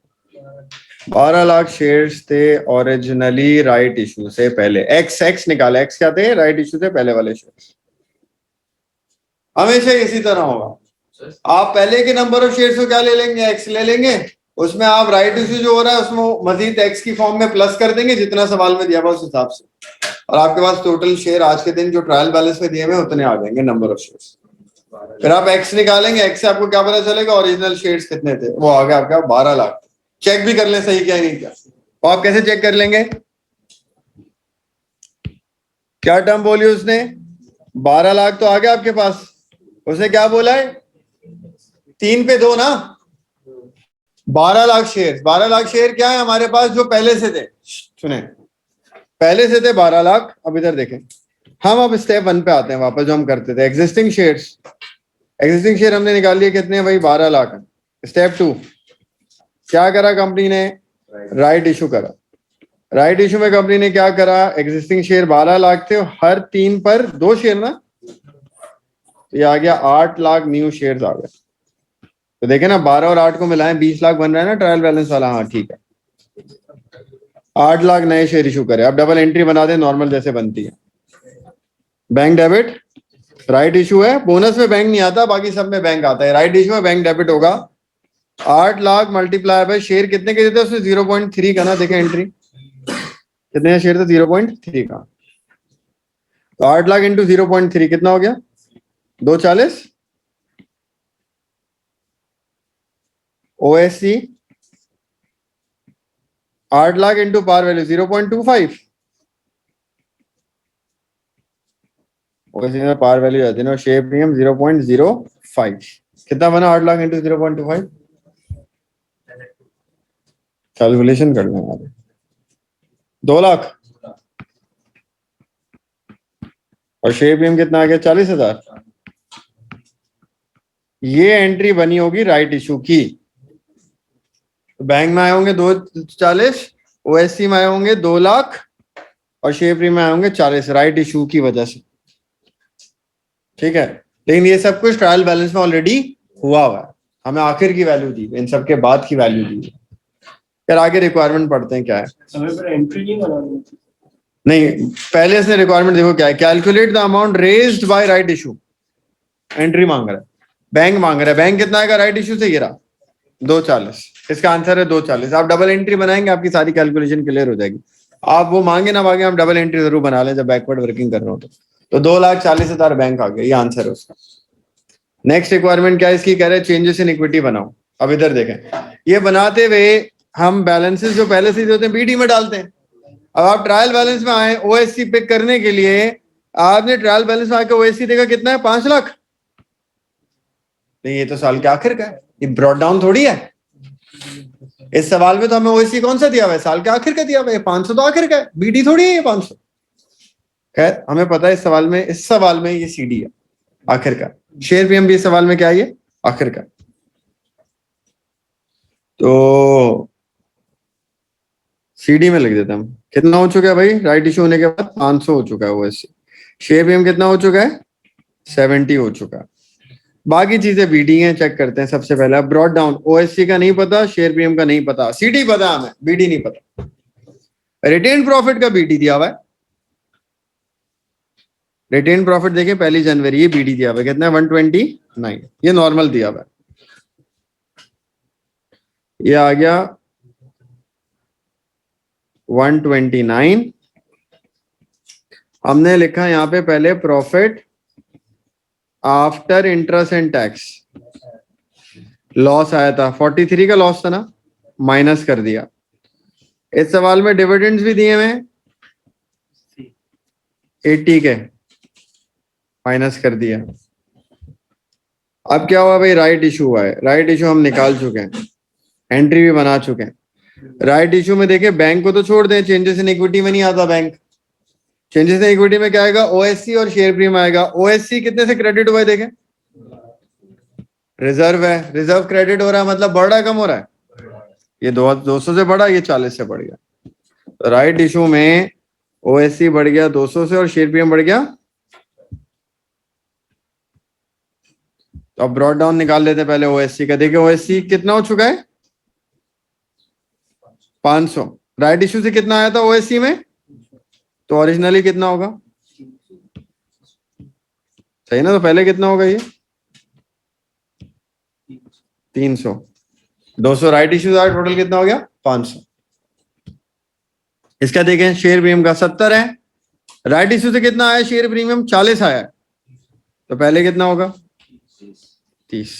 12 लाख शेयर्स थे ओरिजिनली राइट इशू से पहले। एक्स निकाला, एक्स क्या थे? राइट इशू से पहले वाले शेयर्स। हमेशा इसी तरह होगा, आप पहले के नंबर ऑफ शेयर्स को क्या ले लेंगे? एक्स ले लेंगे, उसमें आप राइट इशू जो हो रहा है उसमें मजीद एक्स की फॉर्म में प्लस कर देंगे जितना सवाल में दिया हुआ उस हिसाब से, और आपके पास टोटल शेयर आज के दिन जो ट्रायल बैलेंस में दिए हुए उतने आ जाएंगे नंबर ऑफ शेयर्स। फिर आप एक्स निकालेंगे, एक्स से आपको क्या पता चलेगा? ओरिजिनल शेयर्स कितने थे, वो आ गया आपका 12 लाख। चेक भी कर लें सही क्या नहीं क्या। तो आप कैसे चेक कर लेंगे? क्या टर्म बोली उसने? 12 लाख तो आ गया आपके पास, उसने क्या बोला है? 3 पे 2 ना, 12 लाख शेयर। 12 लाख शेयर क्या है हमारे पास जो पहले से थे? सुने, पहले से थे 12 लाख। अब इधर देखें, हम अब स्टेप 1 पे आते हैं वापस, जो हम करते थे एग्जिस्टिंग शेयर्स। एग्जिस्टिंग शेयर हमने निकाल लिए, कितने हैं भाई? 12 लाख है। स्टेप 2 क्या करा कंपनी ने? राइट इशू करा। राइट इशू में कंपनी ने क्या करा? एग्जिस्टिंग शेयर 12 लाख थे, हर 3 पर 2 शेयर ना, तो ये आ गया 8 लाख न्यू शेयर्स आ गए। तो देखे ना, 12 और 8 को मिलाएं 20 लाख बन रहा है ना ट्रायल बैलेंस वाला। हाँ ठीक है, 8 लाख नए शेयर इशू करे। अब डबल एंट्री बना दे नॉर्मल जैसे बनती है। बैंक डेबिट, राइट इशू है, बोनस में बैंक नहीं आता, बाकी सब में बैंक आता है। राइट इशू है, बैंक डेबिट होगा। 8 लाख मल्टीप्लाई बाय शेयर कितने के देते? उसमें 0.3 का ना, देखें एंट्री कितने शेयर थे? 0.3 का। तो 8 लाख इंटू 0.3 कितना हो गया? 240। OSC 8 lakh into par value 0.25। OSC में पार वैल्यू आती है ना, शेयर प्रीमियम 0.05। कितना बना 8 लाख इंटू 0.25? कैलकुलेशन कर लें हमारे, 2 लाख। और शेयर प्रीमियम कितना आ गया? 40,000। ये एंट्री बनी होगी राइट इशू की। बैंक में आए होंगे 240, ओएससी में आए होंगे 2 लाख और शेयर प्रीमियम में आए होंगे 40 राइट इशू की वजह से। ठीक है, लेकिन ये सब कुछ ट्रायल बैलेंस में ऑलरेडी हुआ है, हमें आखिर की वैल्यू दी, इन सब के बाद की वैल्यू दी। फिर आगे रिक्वायरमेंट पढ़ते हैं क्या है। हमें फिर एंट्री नहीं बनानी थी। नहीं, पहले इसने रिक्वायरमेंट देखो क्या है, calculate the amount raised bye right issue. Entry मांग रहा है, बैंक मांग रहा है, बैंक कितना आएगा राइट इशू से, ये रहा 240, इसका आंसर है 240। आप डबल एंट्री बनाएंगे, आपकी सारी कैलकुलेशन क्लियर हो जाएगी। आप वो मांगे ना मांगे, आप डबल एंट्री जरूर बना लें जब बैकवर्ड वर्किंग कर रहे हो तो 2,40,000 बैंक आ गया, ये आंसर है उसका। नेक्स्ट रिक्वायरमेंट क्या है इसकी, कह रहे हैं चेंजेस इन इक्विटी बनाओ। अब इधर देखें, ये बनाते हुए हम बैलेंसेस जो पहले से होते हैं बीडी में डालते हैं। अब आप ट्रायल बैलेंस में आए ओएससी पिक करने के लिए, आपने ट्रायल बैलेंस में आके ओएससी देखा कितना है, 5 लाख। नहीं, ये तो साल के आखिर का है, ये ब्रॉड डाउन थोड़ी है। इस सवाल में तो हमें ओएससी कौन सा दिया हुआ है, साल के आखिर का दिया हुआ है। 500 तो आखिर का है, बीडी थोड़ी है ये 500। खैर हमें पता है इस सवाल में ये सीडी है आखिर का। शेयर प्रीमियम भी इस सवाल में क्या है, ये आखिर का। तो सीडी में लिख देते हम, कितना हो चुका है भाई राइट इशू होने के बाद, 500 हो चुका है ओएससी। शेयर प्रीमियम कितना हो चुका है, 70 हो चुका है। बाकी चीजें बीडी हैं, चेक करते हैं। सबसे पहले ब्रॉड डाउन, ओएससी का नहीं पता, शेयर प्रीमियम का नहीं पता, सीडी पता हमें, बीडी नहीं पता। रिटेन प्रॉफिट का बीडी दिया हुआ है, रिटेन प्रॉफिट देखिए 1 जनवरी, ये बीडी दिया हुआ है कितना है, 129, ये नॉर्मल दिया हुआ है। ये आ गया 129। हमने लिखा यहाँ पे पहले profit after interest and tax, loss आया था 43 का लॉस था ना, माइनस कर दिया। इस सवाल में डिविडेंड्स भी दिए हुए 80 के, माइनस कर दिया। अब क्या हुआ भाई, राइट इशू हुआ है। राइट इशू हम निकाल चुके हैं, एंट्री भी बना चुके हैं। राइट इशू में देखिए बैंक को तो छोड़ दें, चेंजेस इन इक्विटी में नहीं आता बैंक। चेंजेस इन इक्विटी में क्या आएगा, ओएससी और शेयर प्रीमियम आएगा। ओएससी कितने से क्रेडिट हुआ है देखें, रिजर्व है, रिजर्व क्रेडिट हो रहा है, मतलब बढ़ रहा है कम हो रहा है, ये 200 से बढ़ा, ये 40 से बढ़ गया। राइट इशू में ओएससी बढ़ गया 200 से और शेयर प्रीमियम बढ़ गया। तो अब ब्रॉड डाउन निकाल लेते हैं पहले ओएससी का। देखिए ओएससी कितना हो चुका है, 500। राइट इशू से कितना आया था ओएससी में, तो ओरिजिनली कितना होगा, सही ना, तो पहले कितना होगा ये 300, 200 राइट इशू था, टोटल कितना हो गया 500। इसका देखें शेयर प्रीमियम का 70 है, राइट इशू से कितना आया, शेयर प्रीमियम 40 आया है, तो पहले कितना होगा 30।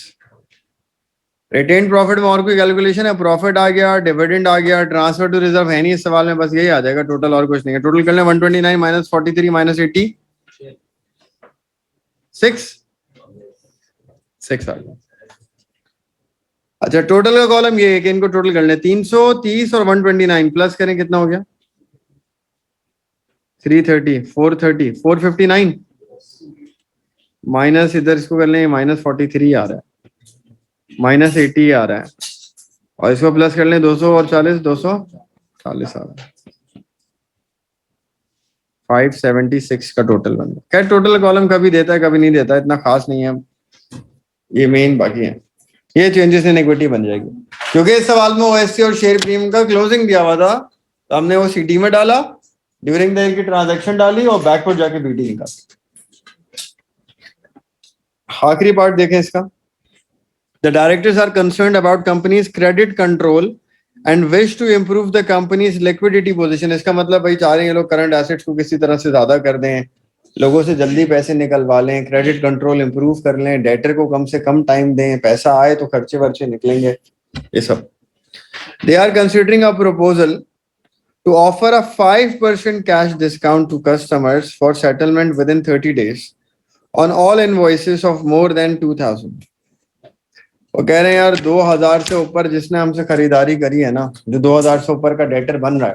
रिटेन प्रॉफिट में और कोई कैलकुलेशन है, प्रॉफिट आ गया, डिविडेंड आ गया, ट्रांसफर टू रिजर्व है नहीं इस सवाल में, बस यही आ जाएगा टोटल, और कुछ नहीं है। टोटल कर लें 129 माइनस 43 माइनस 80, 6 आ गया। अच्छा टोटल का कॉलम ये है कि इनको टोटल कर लें, 330 और 129 प्लस करें कितना हो गया, 330, 430, 459 माइनस इधर इसको कर लें, माइनस 43 आ रहा है, माइनस 80 आ रहा है, और इसको प्लस कर लें 200 और 40, 240 आ रहा है, 576 का टोटल बन गया। खैर टोटल कॉलम कभी देता है कभी नहीं देता है, इतना खास नहीं है, ये मेन बाकी है। ये चेंजेस इन इक्विटी बन जाएगी, क्योंकि इस सवाल में ओएससी और शेयर प्रीमियम का क्लोजिंग दिया हुआ था, तो हमने वो सीडी में डाला, ड्यूरिंग द ईयर की ट्रांजैक्शन डाली और बैकवर्ड जाके बीडी निकाली। आखिरी पार्ट देखें इसका, the directors are concerned about company's credit control and wish to improve the company's liquidity position. इसका मतलब भाई चाह रहे हैं ये लोग करंट एसेट्स को किसी तरह से ज्यादा कर दें, लोगों से जल्दी पैसे निकलवा लें, क्रेडिट कंट्रोल इंप्रूव कर लें, डेटर को कम से कम टाइम दें, पैसा आए तो खर्चे वर्चे निकलेंगे, ये सब। They are considering a proposal to offer a 5% cash discount to customers for settlement with in 30 days on all invoices of more than 2000। वो कह रहे हैं यार 2000 से ऊपर जिसने हमसे खरीदारी करी है ना, जो 2000 से ऊपर का डेटर बन रहा है,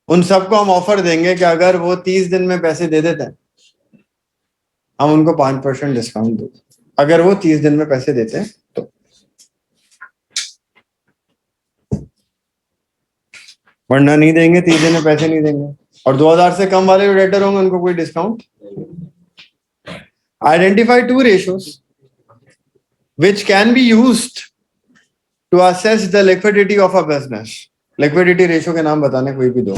उन सबको हम ऑफर देंगे कि अगर वो 30 दिन में पैसे दे देते हैं, हम उनको 5% डिस्काउंट देते। अगर वो 30 दिन में पैसे देते हैं तो। वरना नहीं देंगे, 30 दिन में पैसे नहीं देंगे। और 2000 से कम वाले जो डेटर होंगे उनको कोई discount. Identify 2 ratios which can be used to assess the liquidity of a business. Liquidity ratio के नाम बताने कोई भी दो।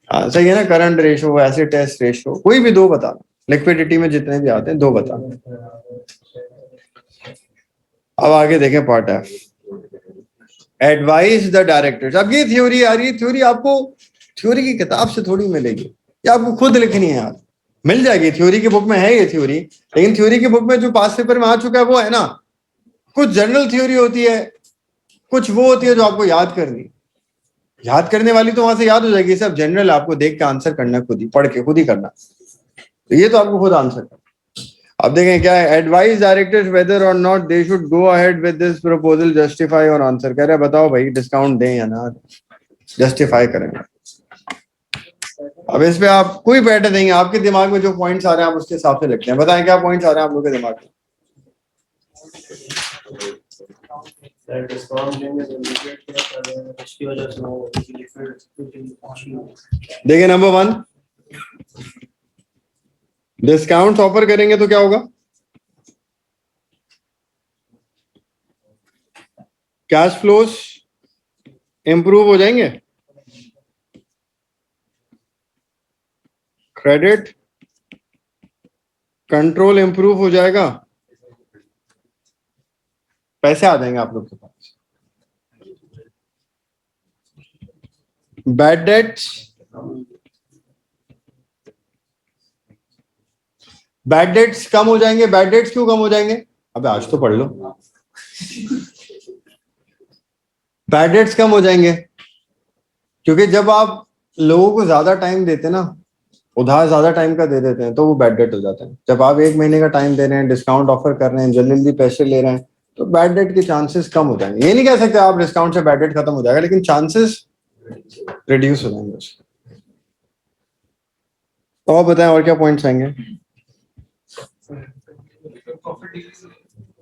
हाँ सही है ना, current ratio, acid test ratio, कोई भी दो बताना। लिक्विडिटी में जितने भी आते हैं दो बताना। अब आगे देखें part F, advice the directors. अब ये थ्योरी आ रही है, थ्योरी आपको थ्योरी की किताब से थोड़ी मिलेगी, ये आपको खुद लिखनी है यार। मिल जाएगी, थ्योरी की बुक में है ये थ्योरी, लेकिन थ्योरी की बुक में जो पास पेपर में आ चुका है वो है ना। कुछ जनरल थ्योरी होती है, कुछ वो होती है जो आपको याद करनी। याद करने वाली तो वहां से याद हो जाएगी, सब जनरल आपको देख के आंसर करना, खुद ही पढ़ के खुद ही करना। तो ये तो आपको खुद आंसर करना। अब देखें क्या है, एडवाइस डायरेक्टर्स वेदर और not they should go ahead with this proposal, justify और आंसर। कह रहे बताओ भाई डिस्काउंट दें या ना, जस्टिफाई करेंगे। अब इस पे आप कोई पैटर्न देंगे, आपके दिमाग में जो पॉइंट्स आ रहे हैं आप उसके हिसाब से लिखते हैं। बताएं क्या पॉइंट्स आ रहे हैं आप लोगों के दिमाग में? देखिए नंबर 1, डिस्काउंट ऑफर करेंगे तो क्या होगा? कैश फ्लोस इंप्रूव हो जाएंगे, क्रेडिट कंट्रोल इंप्रूव हो जाएगा, पैसे आ जाएंगे आप लोग के पास। बैड डेट्स, बैड डेट्स कम हो जाएंगे। बैड डेट्स क्यों कम हो जाएंगे? अबे आज तो पढ़ लो। बैड डेट्स कम हो जाएंगे क्योंकि जब आप लोगों को ज्यादा टाइम देते ना, उधार ज्यादा टाइम का दे देते हैं तो वो बैड डेट हो जाता है। जब आप 1 महीने का टाइम दे रहे हैं, डिस्काउंट ऑफर कर रहे हैं, जल्दी जल्दी पैसे ले रहे हैं, तो बैड डेट के चांसेस कम हो जाएंगे। ये नहीं कह सकते आप डिस्काउंट से बैड डेट खत्म हो जाएगा, लेकिन चांसेस रिड्यूस हो जाएंगे उसके। तो आप बताएं और क्या पॉइंट्स आएंगे?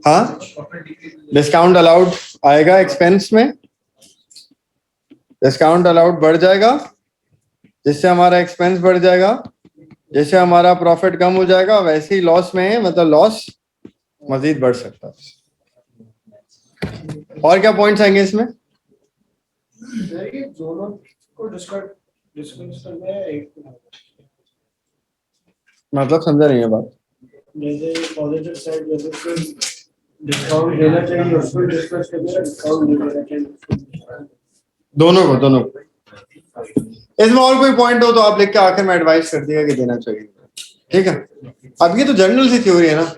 हाँ, डिस्काउंट अलाउड आएगा एक्सपेंस में, डिस्काउंट अलाउड बढ़ जाएगा जिससे हमारा एक्सपेंस बढ़ जाएगा, जैसे हमारा प्रॉफिट कम हो जाएगा वैसे ही लॉस में है, मतलब लॉस मजीद बढ़ सकता है। और क्या पॉइंट्स आएंगे इसमें? मतलब समझा नहीं है बात। पॉजिटिव साइड डिस्काउंट देना चाहिए, उसको डिस्कस करना, डिस्काउंट नहीं देना चाहिए, दोनों को। इसमें और कोई पॉइंट हो तो आप लिख के आखिर में एडवाइस कर दिया कि देना चाहिए, ठीक है। अब ये तो जनरल सी थ्योरी है ना,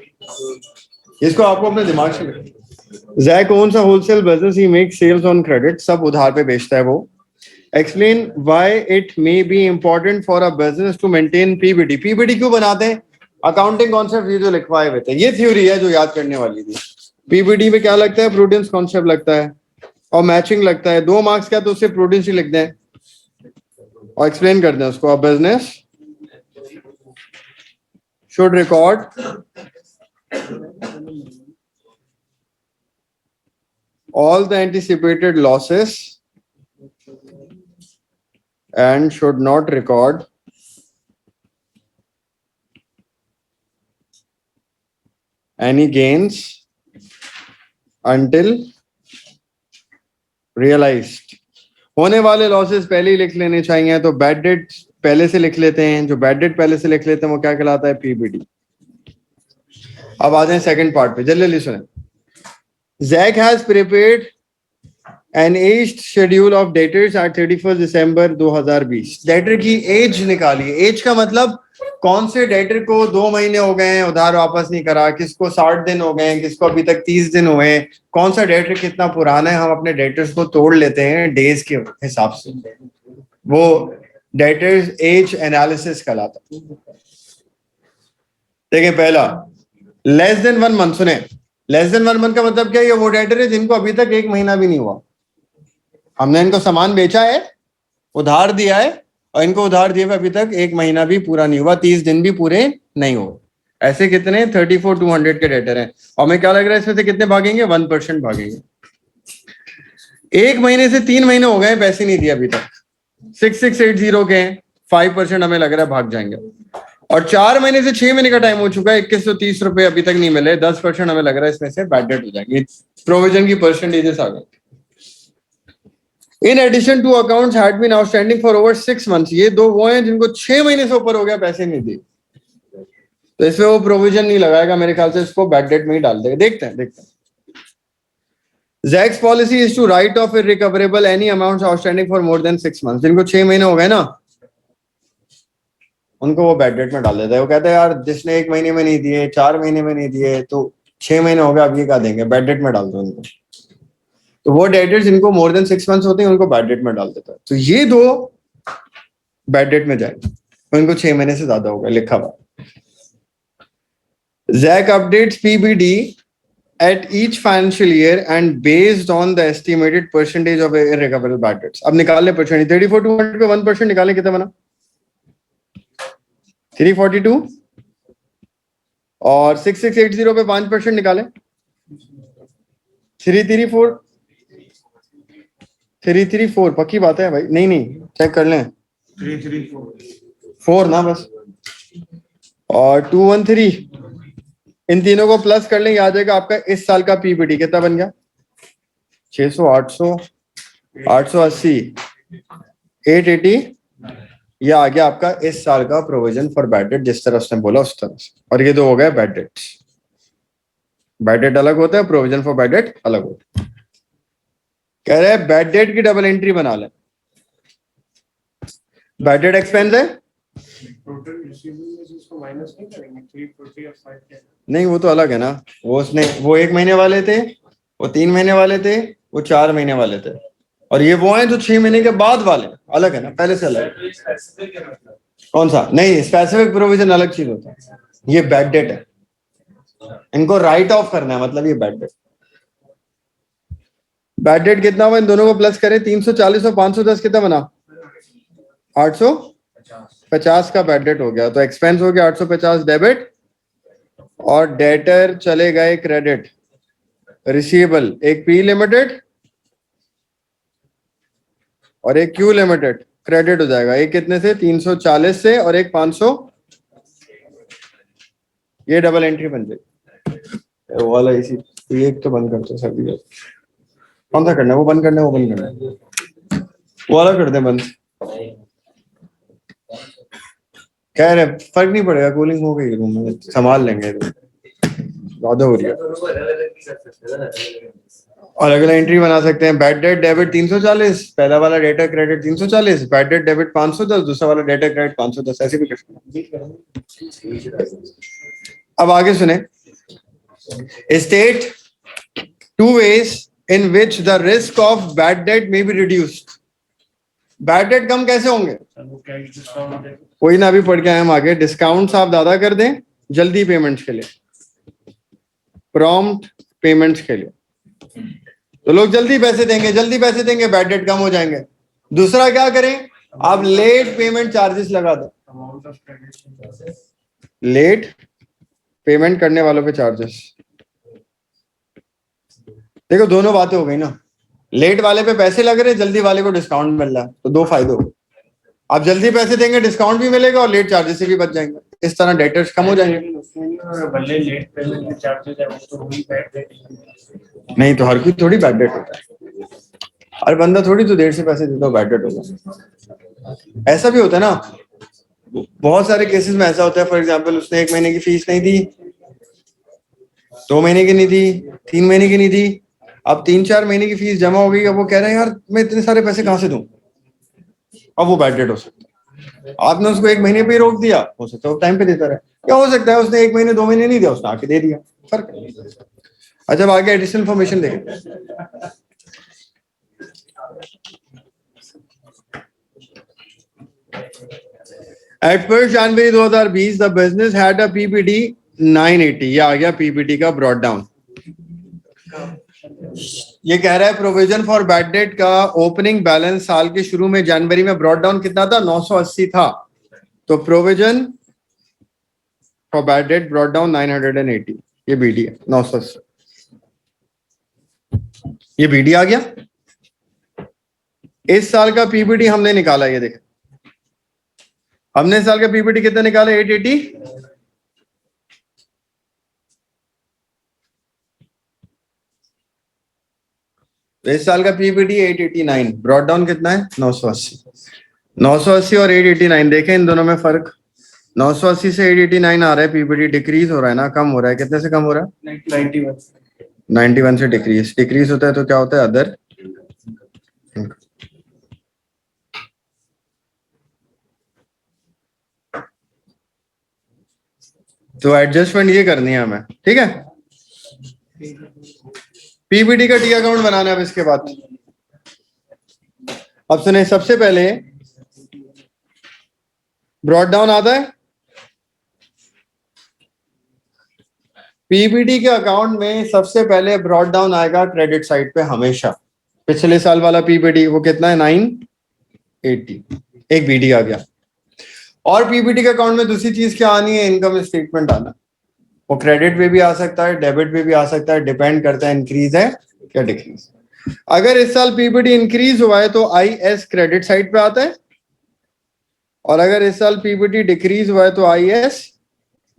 इसको आपको अपने दिमाग से लिखना। Jack owns a wholesale business, he makes sales on credit, सब उधार पे बेचता है वो। Explain why it may be important for a business to maintain PBT. PBT क्यों बनाते हैं? अकाउंटिंग कॉन्सेप्ट ये जो लिखवाए हुए थे, ये थ्योरी है जो याद करने वाली थी। पीबीटी में क्या लगता है? प्रूडेंस कॉन्सेप्ट लगता है और मैचिंग लगता है। 2 मार्क्स का तो उससे प्रूडेंस ही लिखते हैं और एक्सप्लेन करते हैं उसको। A business should record all the anticipated losses and should not record any gains until realized। होने वाले लॉसेस पहले ही लिख लेने चाहिए। तो बैड डेट पहले से लिख लेते हैं, जो बैड डेट पहले से लिख लेते हैं वो क्या कहलाता है? पीबीडी। अब आ जाए सेकंड पार्ट पे, जल्दी सुने। Zach has prepared an aged schedule of debtors at 31st December 2020। Debtor की एज निकालिए। एज का मतलब कौन से डेटर को 2 महीने हो गए हैं उधार वापस नहीं करा, किसको 60 दिन हो गए हैं, किसको अभी तक 30 दिन हुए हैं, कौन सा डेटर कितना पुराना है। हम अपने डेटर्स को तोड़ लेते हैं डेज के हिसाब से, वो डेटर्स एज एनालिसिस कहलाता है। देखिए पहला, लेस देन 1 मंथ। सुने, लेस देन 1 मंथ का मतलब क्या है? ये वो डेटर है जिनको अभी तक 1 महीना भी नहीं हुआ। हमने इनको सामान बेचा है, उधार दिया है, और इनको उधार दिए हुए अभी तक 1 महीना भी पूरा नहीं हुआ, 30 दिन भी पूरे नहीं हुए। ऐसे कितने 34,200 के डेटर हैं और हमें क्या लग रहा है इसमें से कितने भागेंगे 1% भागेंगे। 1 महीने से 3 महीने हो गए पैसे नहीं दिए अभी तक, 6680 के हैं, 5% हमें लग रहा है भाग जाएंगे। और 4 महीने से 6 महीने का टाइम हो चुका है, 2130 रुपए अभी तक नहीं मिले, 10% हमें लग रहा है इसमें से बैड डेट हो जाएंगे। प्रोविजन की परसेंटेजेस आ गए। In addition to accounts had been outstanding for over 6 months, ये दो वो हैं जिनको 6 महीने से ऊपर हो गया पैसे नहीं दिए, तो इसमें वो प्रोविजन नहीं लगाएगा मेरे ख्याल से, इसको बैड डेट में ही डाल देगा। देखते हैं। Zach's policy is to write off irrecoverable any amounts outstanding for more than 6 months, जिनको 6 महीने हो गए ना उनको वो बैड डेट में डाल देता है। वो कहता है यार जिसने 1 महीने में नहीं दिए, 4 महीने में नहीं दिए, तो 6 महीने हो गए, अब ये क्या देंगे, बैड डेट में डाल दो उनको। तो वो डेटर्स जिनको मोर देन 6 मंथ्स होते हैं उनको बैड डेट में डाल देता है। तो ये दो बैड डेट में जाएंगे, उनको 6 महीने से ज्यादा होगा लिखा हुआ। Zach updates PBD at each financial year and based on the estimated percentage of irrecoverable bad debts. अब निकाल ले परसेंट, 34,200 पे 1% निकाले कितना बना 342 और 6680 पे 5% निकाले 334 पक्की बात है भाई, नहीं चेक कर लें 334 ना बस, और 213 इन तीनों को प्लस कर लेंगे, आ जाएगा आपका इस साल का पीबीडी कितना बन गया 600 800 880 880, ये आ गया आपका इस साल का प्रोविजन फॉर बैड डेट, जिस तरह उसने बोला उस तरह से। और ये दो हो गए बैड डेट। बैड डेट अलग होता है, प्रोविजन फॉर बैड डेट अलग होता है। कह रहे हैं बैड डेट की डबल एंट्री बना ले। बैड डेट एक्सपेंस है, टोटल रिसीवेबल्स इसको माइनस नहीं करेंगे 340 और 5 के, नहीं वो तो अलग है ना, वो उसने वो 1 महीने वाले थे, वो 3 महीने वाले थे, वो 4 महीने वाले थे, और ये वो हैं जो 6 महीने के बाद वाले, अलग है ना, पहले से अलग। कौन सा, नहीं स्पेसिफिक प्रोविजन अलग चीज होता है, ये बैड डेट है, इनको राइट ऑफ करना है, मतलब ये बैड डेट। बैड डेट कितना हुआ, इन दोनों को प्लस करें 340 और 510 कितना बना 850 का बैड डेट हो गया। तो एक्सपेंस हो गया 850 डेबिट और डेटर चले गए क्रेडिट। रिसीवेबल एक पी लिमिटेड और एक क्यू लिमिटेड क्रेडिट हो जाएगा, एक कितने से 340 से और एक 500, ये डबल एंट्री बन जाएगी। वो वाला इसी एक तो बंद करते सभी, कौन सा करना है, वो बंद करना है, वो बंद करना है, वो वाला कर दे बंद। कह रहे फर्क नहीं पड़ेगा, कूलिंग हो गई रूम में, संभाल लेंगे, ज्यादा हो रही है। और अगला एंट्री बना सकते हैं, बैड डेट डेबिट 340, पहला वाला data credit 340, bad debt debit 510, दूसरा वाला डेटा क्रेडिट 510, ऐसे भी कर सकते हैं। अब आगे सुने, state 2 ways in which the risk of bad debt may be reduced. Bad debt कम कैसे होंगे, कोई ना, अभी पढ़ के आए हम आगे। डिस्काउंट्स आप ज्यादा कर दें जल्दी पेमेंट्स के लिए, प्रॉम्प्ट पेमेंट्स के लिए, तो लोग जल्दी पैसे देंगे, बैड डेट कम हो जाएंगे। दूसरा क्या करें, आप लेट पेमेंट चार्जेस लगा दो, लेट पेमेंट करने वालों पे चार्जेस। देखो दोनों बातें हो गई ना, लेट वाले पे पैसे लग रहे, जल्दी वाले को डिस्काउंट मिल रहा है, तो दो फायदे हो गए। आप जल्दी पैसे देंगे डिस्काउंट भी मिलेगा और लेट चार्जेस से भी बच जाएंगे, इस तरह डेटर्स कम हो जाएंगे। भले लेट पेमेंट के चार्जेस है वो तो वही बैड डेट नहीं तो हर कोई थोड़ी बैड डेट होता है, हर बंदा थोड़ी तो देर से पैसे देता हो बैड डेट होगा। ऐसा भी होता है ना, बहुत सारे केसेस में ऐसा होता है, फॉर एग्जांपल उसने 1 महीने की फीस नहीं दी, 2 महीने की नहीं दी, 3 महीने की नहीं दी, अब 3-4 महीने की फीस जमा हो गई, अब वो कह रहे हैं यार मैं इतने सारे पैसे कहां से दूं, अब वो बैड डेट हो सकता है। आपने उसको 1 महीने पे रोक दिया, हो सकता है वो टाइम पे देता रहे, क्या हो सकता है उसने 1 महीने 2 महीने नहीं दिया, उसने आके दे दिया, फर्क है। अच्छा आगे एडिशनल इन्फॉर्मेशन देखें। At 1st January 2020 the business had a PBT 980, ये आ गया PBT का ब्रॉड डाउन। ये कह रहा है प्रोविजन फॉर बैड डेट का ओपनिंग बैलेंस साल के शुरू में जनवरी में ब्रॉड डाउन कितना था 980 था, तो provision for bad debt brought down 980, ये बीडी है 980, ये बीडी आ गया। इस साल का पीबीटी हमने निकाला, ये देखें हमने इस साल का पीबीटी कितना निकाला 880, इस साल का पीबीटी 889, ब्रॉट डाउन कितना है 980, 980 और 889 देखें इन दोनों में फर्क, 980 से 889 आ रहा है, पीबीटी डिक्रीज हो रहा है ना, कम हो रहा है, कितने से कम हो रहा है 91 से डिक्रीज होता है तो क्या होता है अदर। तो एडजस्टमेंट ये करनी है हमें, ठीक है। पीबीटी का टी अकाउंट बनाना है अब इसके बाद। अब सुने, सबसे पहले ब्रॉट डाउन आता है, पीबीटी के अकाउंट में सबसे पहले ब्रॉट डाउन आएगा क्रेडिट साइड पे हमेशा। पिछले साल वाला पीबीटी वो कितना है 980, एक बीडी आ गया। और पीबीटी के अकाउंट में दूसरी चीज क्या आनी है, इनकम स्टेटमेंट आना। वो क्रेडिट पे भी आ सकता है, डेबिट पे भी आ सकता है, डिपेंड करता है इंक्रीज है क्या डिक्रीज। अगर इस साल पीबीटी इंक्रीज हुआ है तो आईएस क्रेडिट साइड पे आता है, और अगर इस साल पीबीटी डिक्रीज हुआ है तो आईएस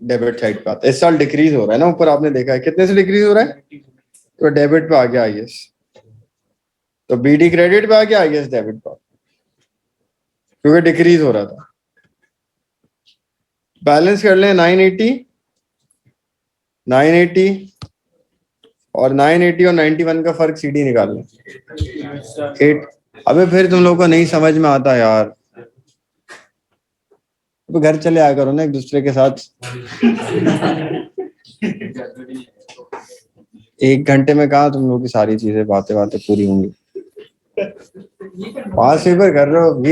डेबिट साइड पे आता है। इस साल डिक्रीज हो रहा है ना, ऊपर आपने देखा है कितने से डिक्रीज हो रहा है, तो डेबिट पे आ गया आईएस, तो बीडी क्रेडिट पे आ गया, आईएस डेबिट पे, क्योंकि डिक्रीज हो रहा था। बैलेंस कर लें 980 और 980 और 91 का फर्क सीडी निकाल लें 8। अबे फिर तुम लोगों को नहीं समझ में आता यार, तो घर चले आया करो ना एक दूसरे के साथ। 1 घंटे में कहा तुम लोग की सारी चीजें बातें पूरी होंगी। 5 पेपर कर रहे हो,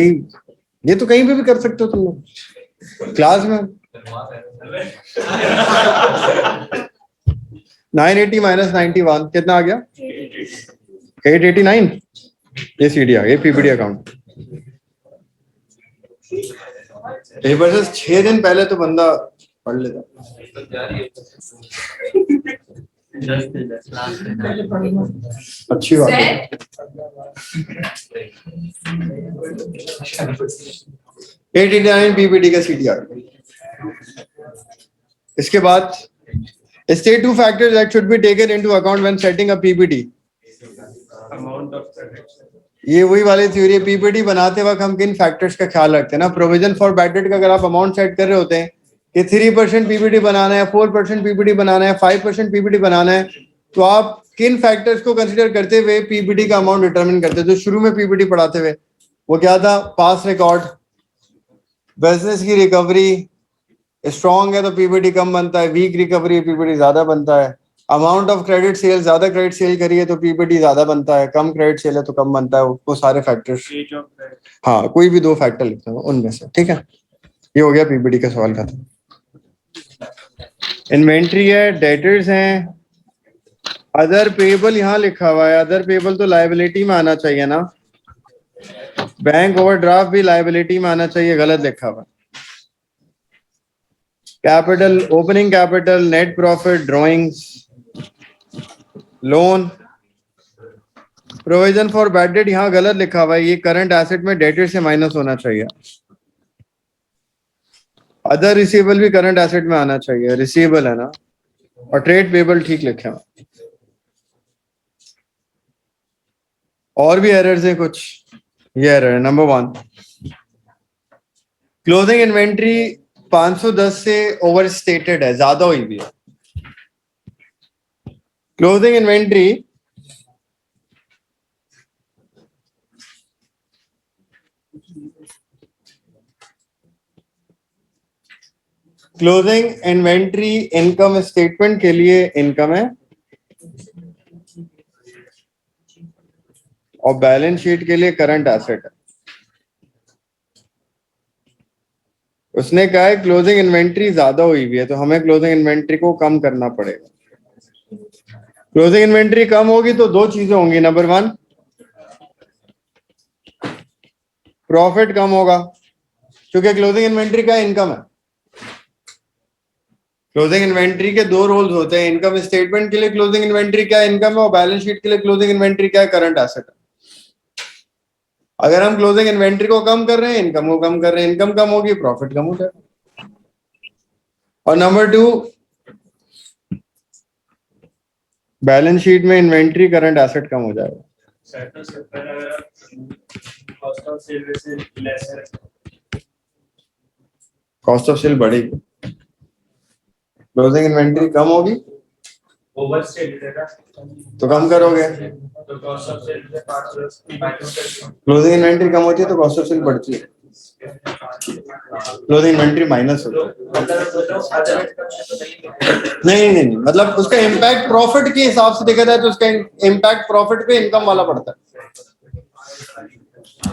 ये तो कहीं पे भी कर सकते हो तुम लोग क्लास में। 980 माइनस 91 कितना आ गया 889, ये सीडी आ गई पीबीटी अकाउंट। पेपर से 6 दिन पहले तो बंदा पढ़ लेता। अच्छी बात है। 889 पीबीटी का सीडी आ गया। इसके बाद state 2 factors that should be taken into account when setting a PPT. ये वही वाली थ्योरी है, पीपीटी बनाते वक्त हम किन फैक्टर्स का ख्याल रखते हैं ना। प्रोविजन फॉर बैड डेट का अगर आप अमाउंट सेट कर रहे होते हैं कि 3% पीपीटी बनाना है, 4% पीपीटी बनाना है, 5% पीपीटी बनाना है, तो आप किन फैक्टर्स को कंसीडर करते हुए पीपीटी का अमाउंट डिटरमिन करते हैं। जो शुरू में पीपीटी पढ़ाते हुए वो क्या था, पास रिकॉर्ड, बिजनेस की रिकवरी स्ट्रॉन्ग है तो पीपीटी कम बनता है, वीक रिकवरी पीपीटी ज्यादा बनता है, अमाउंट ऑफ क्रेडिट सेल, ज्यादा क्रेडिट सेल करिए तो पीपीटी ज्यादा बनता है, कम क्रेडिट सेल है तो कम बनता है। वो सारे फैक्टर्स, हाँ कोई भी 2 फैक्टर लिखते हैं उनमें से, ठीक है। ये हो गया पीपीटी का सवाल खत्म। इन्वेंट्री है, डेटर्स हैं, अदर पेबल यहाँ लिखा हुआ है, अदर पेबल तो लायबिलिटी में आना चाहिए ना, बैंक ओवरड्राफ्ट भी लायबिलिटी में आना चाहिए, गलत लिखा हुआ है। Capital, opening capital, net profit, drawings, loan, provision for bad debt यहाँ गलत लिखा हुआ है, ये करंट एसेट में डेटर से माइनस होना चाहिए। अदर रिसीवेबल भी करंट एसेट में आना चाहिए, रिसीवेबल है ना, और ट्रेड पेबल ठीक लिखे हैं। और भी एरर्स हैं कुछ, ये एरर है नंबर 1, क्लोजिंग इन्वेंट्री 510 से ओवर स्टेटेड है, ज्यादा हुई भी है। क्लोजिंग इन्वेंट्री इनकम स्टेटमेंट के लिए इनकम है और बैलेंस शीट के लिए करंट एसेट है। उसने कहा है क्लोजिंग इन्वेंट्री ज्यादा हुई हुई है तो हमें क्लोजिंग इन्वेंट्री को कम करना पड़ेगा। क्लोजिंग इन्वेंट्री कम होगी तो 2 चीजें होंगी, नंबर 1 प्रॉफिट कम होगा क्योंकि क्लोजिंग इन्वेंट्री का इनकम है, क्लोजिंग इन्वेंट्री के दो रोल्स होते हैं, इनकम स्टेटमेंट के लिए क्लोजिंग इन्वेंट्री क्या इनकम है, और बैलेंस शीट के लिए क्लोजिंग इन्वेंट्री क्या है, करंट एसेट है। अगर हम क्लोजिंग इन्वेंट्री को कम कर रहे हैं, इनकम को कम कर रहे हैं, इनकम कम होगी, प्रॉफिट कम हो जाएगा। और नंबर 2, बैलेंस शीट में इन्वेंट्री करंट एसेट कम हो जाएगा। कॉस्ट ऑफ सेल बढ़ेगी, क्लोजिंग इन्वेंट्री कम होगी तो कम करोगे, क्लोजिंग इन्वेंट्री कम होती है तो कॉस्ट ऑफ सेल बढ़ती है, क्लोजिंग इन्वेंट्री माइनस होता है। नहीं, मतलब उसका इम्पैक्ट प्रॉफिट के हिसाब से देखा जाए तो उसका इम्पैक्ट प्रॉफिट पे इनकम वाला पड़ता है।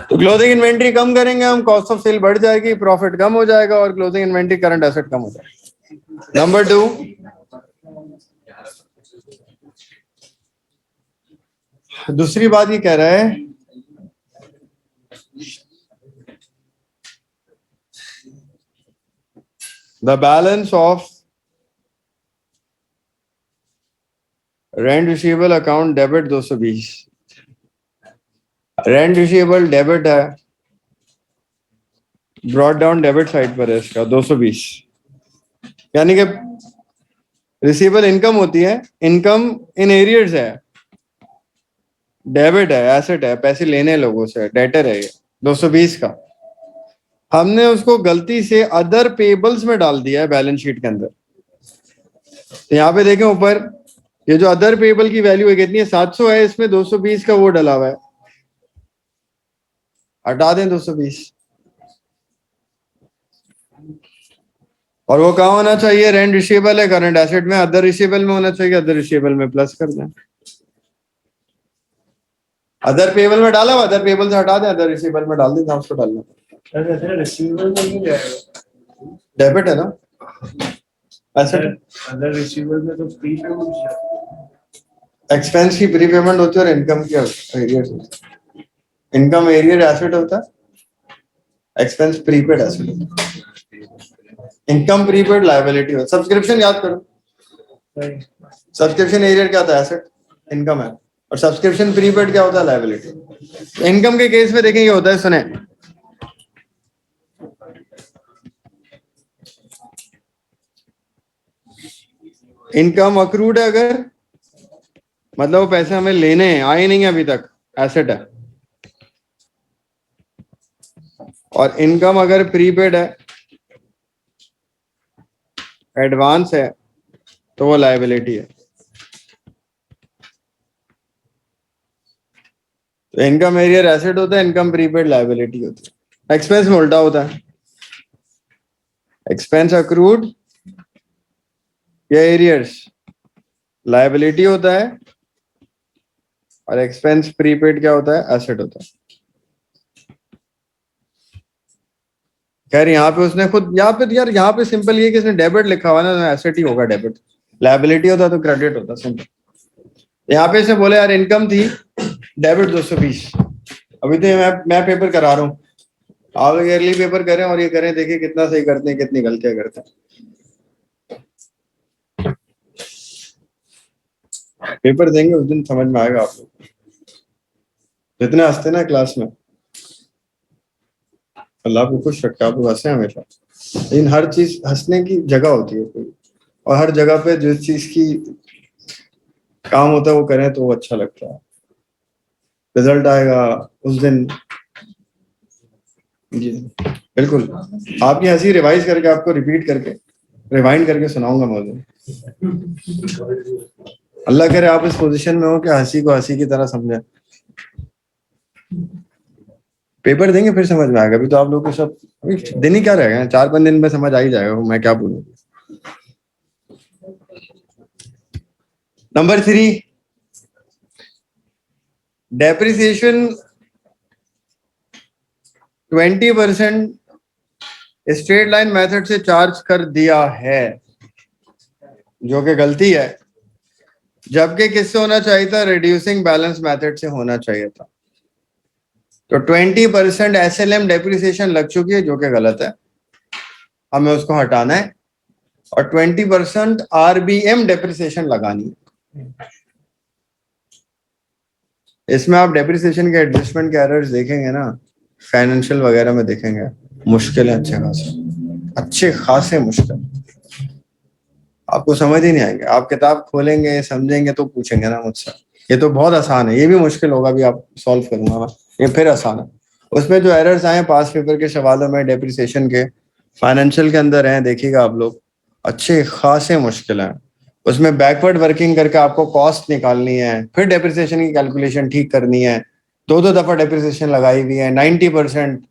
तो क्लोजिंग इन्वेंट्री कम करेंगे हम, कॉस्ट ऑफ सेल बढ़ जाएगी, प्रॉफिट कम हो जाएगा, और क्लोजिंग इन्वेंट्री करंट एसेट कम हो जाएगा। नंबर 2, दूसरी बात ये कह रहा है the balance of rent receivable account debit 220, rent receivable debit है, ब्रॉट डाउन डेबिट साइड पर है इसका 220, यानी कि रिसीवेबल इनकम होती है, इनकम इन एरियर्स है, डेबिट है, एसेट है, पैसे लेने लोगों से, डेटर है ये 220 का। हमने उसको गलती से अदर पेबल्स में डाल दिया है बैलेंस शीट के अंदर। तो यहाँ पे देखें ऊपर, ये जो अदर पेबल की वैल्यू है कितनी है, 700 है, इसमें 220 का वो डला हुआ है, हटा दें 220। और वो कहाँ होना चाहिए, रेंट रिसीवेबल है, करंट एसेट में, अदर रिसीवेबल में होना चाहिए, अदर रिसीवेबल में प्लस कर दें। अदर पेबल में डाला हुआ, अदर पेबल से हटा दें, अदर रिसीवेबल में डाल दें, जहां उसको डालना डेबिट है ना, एसेट। अदर रिसीवेबल में तो प्रीपेमेंट, एक्सपेंस की प्रीपेमेंट होती है और इनकम की एरियर होती है। इनकम एरियर एसेट होता है, एक्सपेंस प्रीपेड एसेट होता है। इनकम प्रीपेड लायबिलिटी होता है। सब्सक्रिप्शन याद करो, सब्सक्रिप्शन एरियर क्या होता है, एसेट, इनकम है, और सब्सक्रिप्शन प्रीपेड क्या होता है, लायबिलिटी। इनकम के केस में देखें ये होता है, सुने, इनकम अक्रूड है अगर, मतलब वो पैसे हमें लेने हैं, आए नहीं है अभी तक, एसेट है। और इनकम अगर प्रीपेड है, एडवांस है, तो वो लायबिलिटी है। तो इनकम एरियर एसेट होता है, इनकम प्रीपेड लायबिलिटी होती है। एक्सपेंस में उल्टा होता है, एक्सपेंस अक्रूड या एरियर्स लायबिलिटी होता है, और एक्सपेंस प्रीपेड क्या होता है, एसेट होता है। खैर यहाँ पे उसने खुद, यहाँ पे यार, यहाँ पे सिंपल ये कि इसने डेबिट लिखा हुआ ना, एसेट ही होगा, डेबिट। लायबिलिटी होता तो क्रेडिट होता, सिंपल। यहाँ पे इसने बोले यार इनकम थी, डेबिट 220। अभी तो मैं पेपर करा रहा हूँ, आप ईयरली पेपर करें और ये करें, देखिए कितना सही करते हैं, कितनी गलतियां करते हैं। पेपर देंगे उस दिन समझ में आएगा आप लोग, जितने हंसते ना क्लास में, अल्लाह को खुश रखे, आप लोग हंसे हमेशा। लेकिन हर चीज हंसने की जगह होती है कोई, और हर जगह पे जिस चीज की काम होता है वो करें तो वो अच्छा लगता है। रिजल्ट आएगा उस दिन, जी बिल्कुल। आपकी हंसी रिवाइज करके, आपको रिपीट करके, रिवाइंड करके सुनाऊंगा मैं उस दिन। अल्लाह करे आप इस पोजीशन में हो कि हंसी को हंसी की तरह समझे। पेपर देंगे फिर समझ में आएगा। अभी तो आप लोग को सब दिन ही क्या रहेगा, 4-5 दिन में समझ आ ही जाएगा, मैं क्या बोलूँ। Number 3, depreciation 20% straight line method से चार्ज कर दिया है, जो कि गलती है, जबकि किससे होना चाहिए था, रिड्यूसिंग बैलेंस मेथड से होना चाहिए था। तो 20% SLM डेप्रिसिएशन लग चुकी है, जो कि गलत है, हमें उसको हटाना है। और 20% RBM डेप्रिसिएशन लगानी है। इसमें आप डेप्रिसिएशन के एडजस्टमेंट के एरर्स देखेंगे ना, फाइनेंशियल वगैरह में देखेंगे, मुश्किल है अच्छे खासे मुश्किल, आपको समझ ही नहीं आएंगे। आप किताब खोलेंगे समझेंगे तो पूछेंगे ना मुझसे, ये तो बहुत आसान है, ये भी मुश्किल होगा भी आप सॉल्व करूंगा मैं, ये फिर आसान है। उसमें जो एरर्स आए पास पेपर के सवालों में डेप्रिसिएशन के, फाइनेंशियल के अंदर हैं, देखिएगा आप लोग, अच्छे खासे मुश्किल है। उसमें बैकवर्ड वर्किंग करके आपको कॉस्ट निकालनी है, फिर डेप्रिसिएशन की कैलकुलेशन ठीक करनी है, दो दफा डेप्रिसिएशन लगाई हुई है, 90%,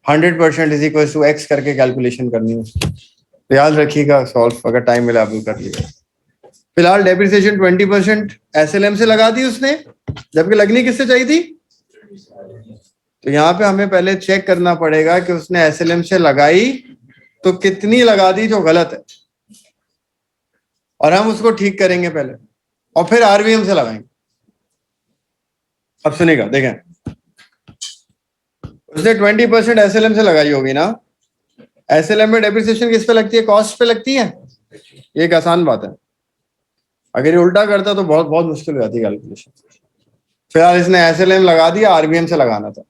100% इज इक्वल टू एक्स करके कैलकुलेशन करनी है। तो याद रखिएगा, सॉल्व अगर टाइम मिला आप कर लीजिए। फिलहाल डेप्रिसिएशन 20% SLM से लगा दी उसने, जबकि लगनी किससे चाहिए थी। तो यहाँ पे हमें पहले चेक करना पड़ेगा कि उसने SLM से लगाई तो कितनी लगा दी जो गलत है, और हम उसको ठीक करेंगे पहले, और फिर RBM से लगाएंगे। अब सुनेगा, देखें, उसने 20% SLM से लगाई होगी ना, SLM में डेप्रिसिएशन किस पे लगती है, कॉस्ट पे लगती है। ये एक आसान बात है, अगर ये उल्टा करता तो बहुत बहुत मुश्किल हो जाती कैलकुलेशन। फिलहाल इसने SLM लगा दिया, RBM से लगाना था,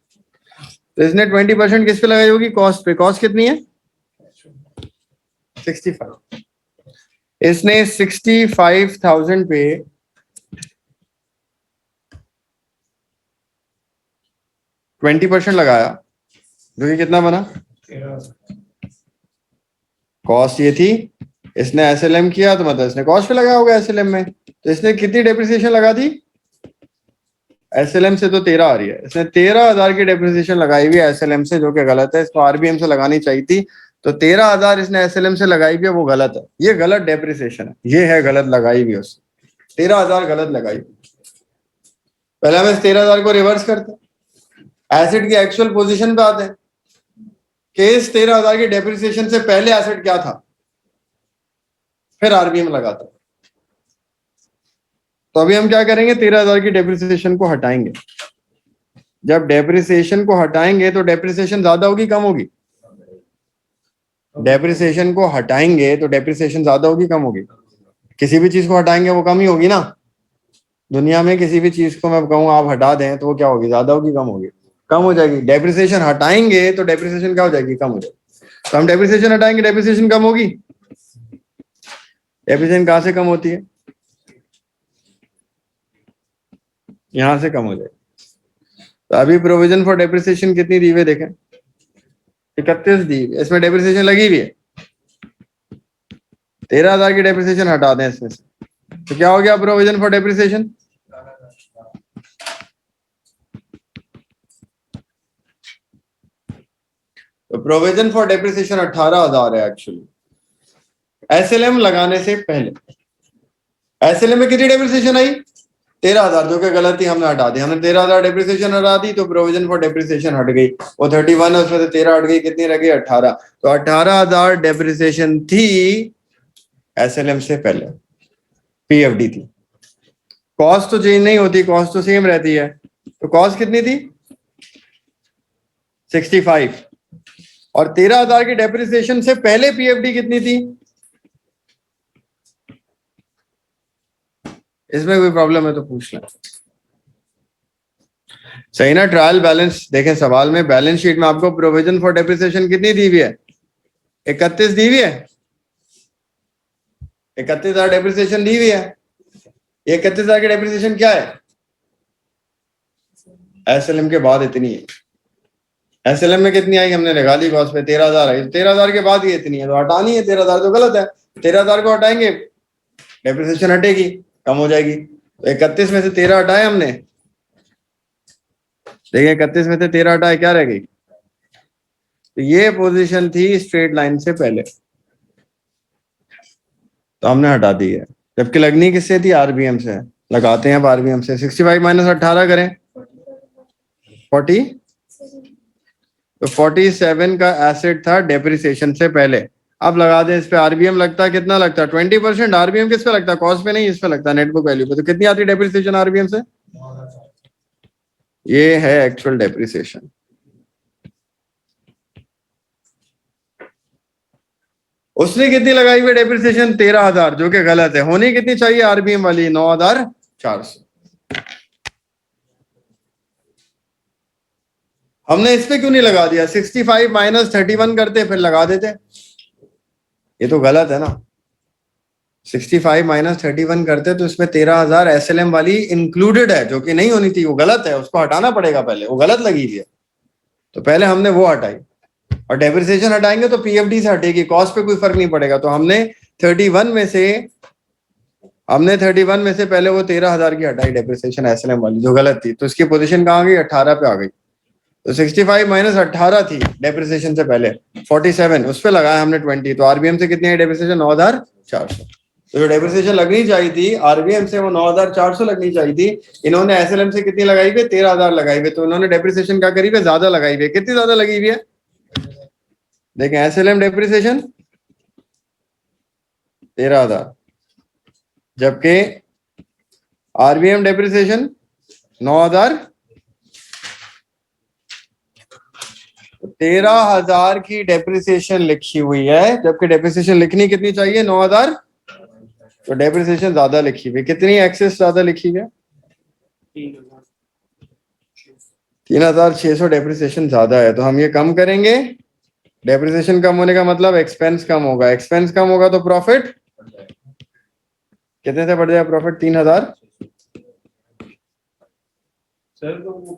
तो इसने 20% किस पे लगाई होगी, कॉस्ट पे। कॉस्ट कितनी है, 65। इसने 65,000 पे 20% लगाया, जो कि कितना बना, कॉस्ट ये थी, इसने SLM किया तो मतलब इसने कॉस्ट पे लगाया होगा SLM में। तो इसने कितनी डेप्रिसिएशन लगा दी, SLM से तो 13 आ रही है, इसने 13,000 की डेप्रिसिएशन लगाई हुई है SLM से, जो कि गलत है, इसको RBM से लगानी चाहिए थी। तो 13,000 इसने SLM से लगाई हुई है, वो गलत है, ये गलत डेप्रिसिएशन है, ये है गलत लगाई हुई, उसने 13,000 गलत लगाई। पहले हम इस 13,000 को रिवर्स करते हैं, एसेट की एक्चुअल पोजीशन पे आते हैं कि इस 13,000 की डेप्रिसिएशन से पहले एसेट क्या था, फिर RBM लगाते हैं। तो अभी हम क्या करेंगे, 13,000 की डेप्रिसिएशन को हटाएंगे। जब डेप्रिसिएशन को हटाएंगे तो डेप्रिसिएशन ज्यादा होगी कम होगी, डेप्रिसिएशन को हटाएंगे तो डेप्रिसिएशन ज्यादा होगी कम होगी, किसी भी चीज को हटाएंगे वो कम ही होगी ना। दुनिया में किसी भी चीज को मैं कहूँ आप हटा दें तो वो क्या होगी, ज्यादा होगी कम होगी, कम हो जाएगी। डेप्रिसिएशन हटाएंगे तो डेप्रिसिएशन क्या हो जाएगी, कम हो जाएगी। तो हम डेप्रिसिएशन हटाएंगे, डेप्रिसिएशन कम होगी। डेप्रिसिएशन कहाँ से कम होती है, यहां से कम हो जाएगी। तो अभी प्रोविजन फॉर डेप्रिसिएशन कितनी दी हुई है, देखें 31 दी, इसमें डेप्रिसिएशन लगी हुई है। 13,000 की डेप्रिसिएशन हटा दें इसमें से, तो क्या हो गया प्रोविजन फॉर डेप्रिसिएशन, तो प्रोविजन फॉर डेप्रिसिएशन 18,000 है एक्चुअली, SLM लगाने से पहले। SLM में कितनी डेप्रिसिएशन आई, 13,000, जो कि गलत थी, हमने हटा दी। हमने 13,000 डेप्रिसिएशन हटा दी तो प्रोविजन फॉर डेप्रिसिएशन हट गई, वो 31 है, उसमें से 13 हट गई, कितनी रह गई 18। तो 18,000 डेप्रिसिएशन थी SLM से पहले, PFD थी। कॉस्ट तो चेंज नहीं होती, कॉस्ट तो सेम रहती है। तो कॉस्ट कितनी थी 65, और 13,000 की डेप्रिसिएशन से पहले PFD कितनी थी। इसमें कोई प्रॉब्लम है तो पूछ लें, सही ना। ट्रायल बैलेंस देखें, सवाल में बैलेंस शीट में आपको प्रोविजन फॉर डेप्रिसिएशन कितनी दी हुई है, 31 दी हुई है, 31,000 डेप्रिसिएशन दी हुई है। 31,000 की डेप्रिसिएशन क्या है, SLM के बाद इतनी है। SLM में कितनी आई, हमने लगा दी कॉस्ट पे 13,000 आई, 13,000 के बाद ये इतनी है, तो हटानी है 13,000, तो गलत है। 13,000 को हटाएंगे, डेप्रिसिएशन हटेगी, कम हो जाएगी। तो 31 में से 13 हटाए हमने, देखिए 31 में से 13 हटाए, क्या रह गई, तो ये पोजीशन थी स्ट्रेट लाइन से पहले, तो हमने हटा दी है। जबकि लगनी किससे थी, RBM से। लगाते हैं अब RBM से, 65 माइनस 18 करें 40, तो 47 का एसेट था डेप्रिसिएशन से पहले। अब लगा दें इस पे RBM लगता है, कितना लगता है 20%। RBM किस पे लगता है, कॉस्ट पे नहीं, इस पे लगता है, नेट बुक वैल्यू पे। तो कितनी आती है डेप्रिसिएशन RBM से, ये है एक्चुअल डेप्रिसिएशन। उसने कितनी लगाई हुई डेप्रिसिएशन 13,000, जो कि गलत है। होनी कितनी चाहिए आरबीएम वाली 9,400। हमने इस पे क्यों नहीं लगा दिया? 65 माइनस 31 करते फिर लगा देते। ये तो गलत है ना। 65 माइनस 31 करते तो इसमें 13,000 एसएलएम वाली इंक्लूडेड है, जो कि नहीं होनी थी, वो गलत है, उसको हटाना पड़ेगा पहले, वो गलत लगी हुई है। तो पहले हमने वो हटाई, और डेप्रिसिएशन हटाएंगे तो पीएफडी से हटेगी, कॉस्ट पे कोई फर्क नहीं पड़ेगा। तो हमने 31 में से पहले वो 13,000 की हटाई डेप्रिसिएशन एसएलएम वाली, जो गलत थी। तो इसकी पोजीशन कहाँ गई? 18 पे आ गई। तो 65 माइनस 18 थी डेप्रिसिएशन से पहले, 47, उस पे लगाया हमने 20। तो आरबीएम से कितनी है डेप्रिसिएशन? 9,400। तो जो डेप्रिसिएशन लगनी चाहिए थी आरबीएम से, वो 9,400 लगनी चाहिए थी। इन्होंने एसएलएम से कितनी लगाई हुई? 13,000 लगाई हुई। तो इन्होंने डेप्रिसिएशन क्या करी हुई? ज्यादा लगाई हुई। कितनी ज्यादा लगी हुई है? देखें, एसएलएम डेप्रिसिएशन 13,000, जबकि आरबीएम डेप्रिसिएशन 9,000। 13,000 की डेप्रिसिएशन लिखी हुई है, जबकि डेप्रिसिएशन लिखनी कितनी चाहिए? 9,000। तो डेप्रिसिएशन ज्यादा लिखी हुई। कितनी एक्सेस ज्यादा लिखी है? 3,600 डेप्रिसिएशन ज्यादा है। तो हम ये कम करेंगे। डेप्रिसिएशन कम होने का मतलब एक्सपेंस कम होगा, एक्सपेंस कम होगा तो प्रॉफिट कितने से बढ़ जाएगा? प्रॉफिट 3,000। सर तो वो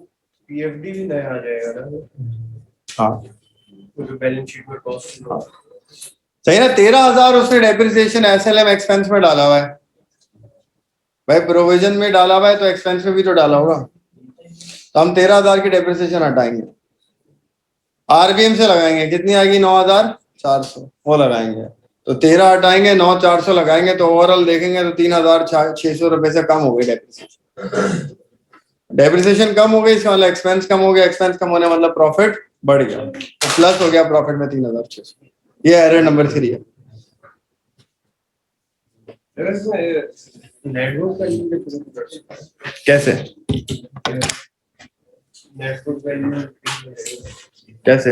पीएफडी भी नया आ जाएगा ना? हाँ, जो बैलेंस शीट में कॉस्ट सही ना। 13,000 उसने डेप्रिसिएशन एसएलएम एक्सपेंस में डाला हुआ है भाई, प्रोविजन में डाला हुआ है तो एक्सपेंस में भी तो डाला होगा। तो हम 13,000 की डेप्रिसिएशन हटाएंगे, आरबीएम से लगाएंगे, कितनी आएगी? 9,400, वो लगाएंगे। तो 13 हटाएंगे, 9,400 लगाएंगे, तो ओवरऑल देखेंगे तो 3,600 रुपए से कम हो गई डेप्रिसिएशन। डेप्रिसिएशन कम हो गई, इसका मतलब एक्सपेंस कम हो गया, एक्सपेंस कम होने मतलब प्रॉफिट बढ़ गया, तो प्लस हो गया प्रॉफिट में 3,600। ये एरर नंबर 3 है। नेटवर्क का कैसे? नेटवर्क वैल्यू कैसे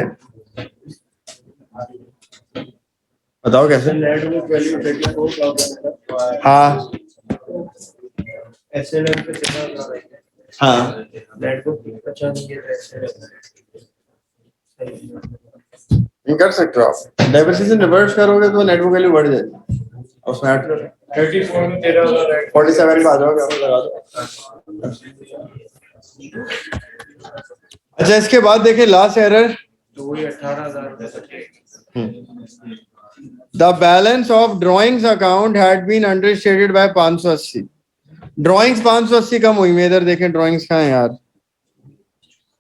बताओ कैसे? नेटवर्क वैल्यू 34,000 हाँ एसएलएम पे कितना है? हाँ, नेटवर्क अच्छा नहीं है एसएलएम। ये कर सकते हो आप। डेप्रिसिएशन रिवर्स करोगे तो नेटवर्क वैल्यू बढ़ जाएगी, उसमें 34 में 13,000 47 का आ जाओगे, आप लगा दो। अच्छा, इसके बाद देखिए लास्ट एरर, तो वही 18,000 the balance of drawings account had been understated by 580। Drawings 580 कम हुई में, इधर देखें ड्रॉइंग्स कहाँ है यार?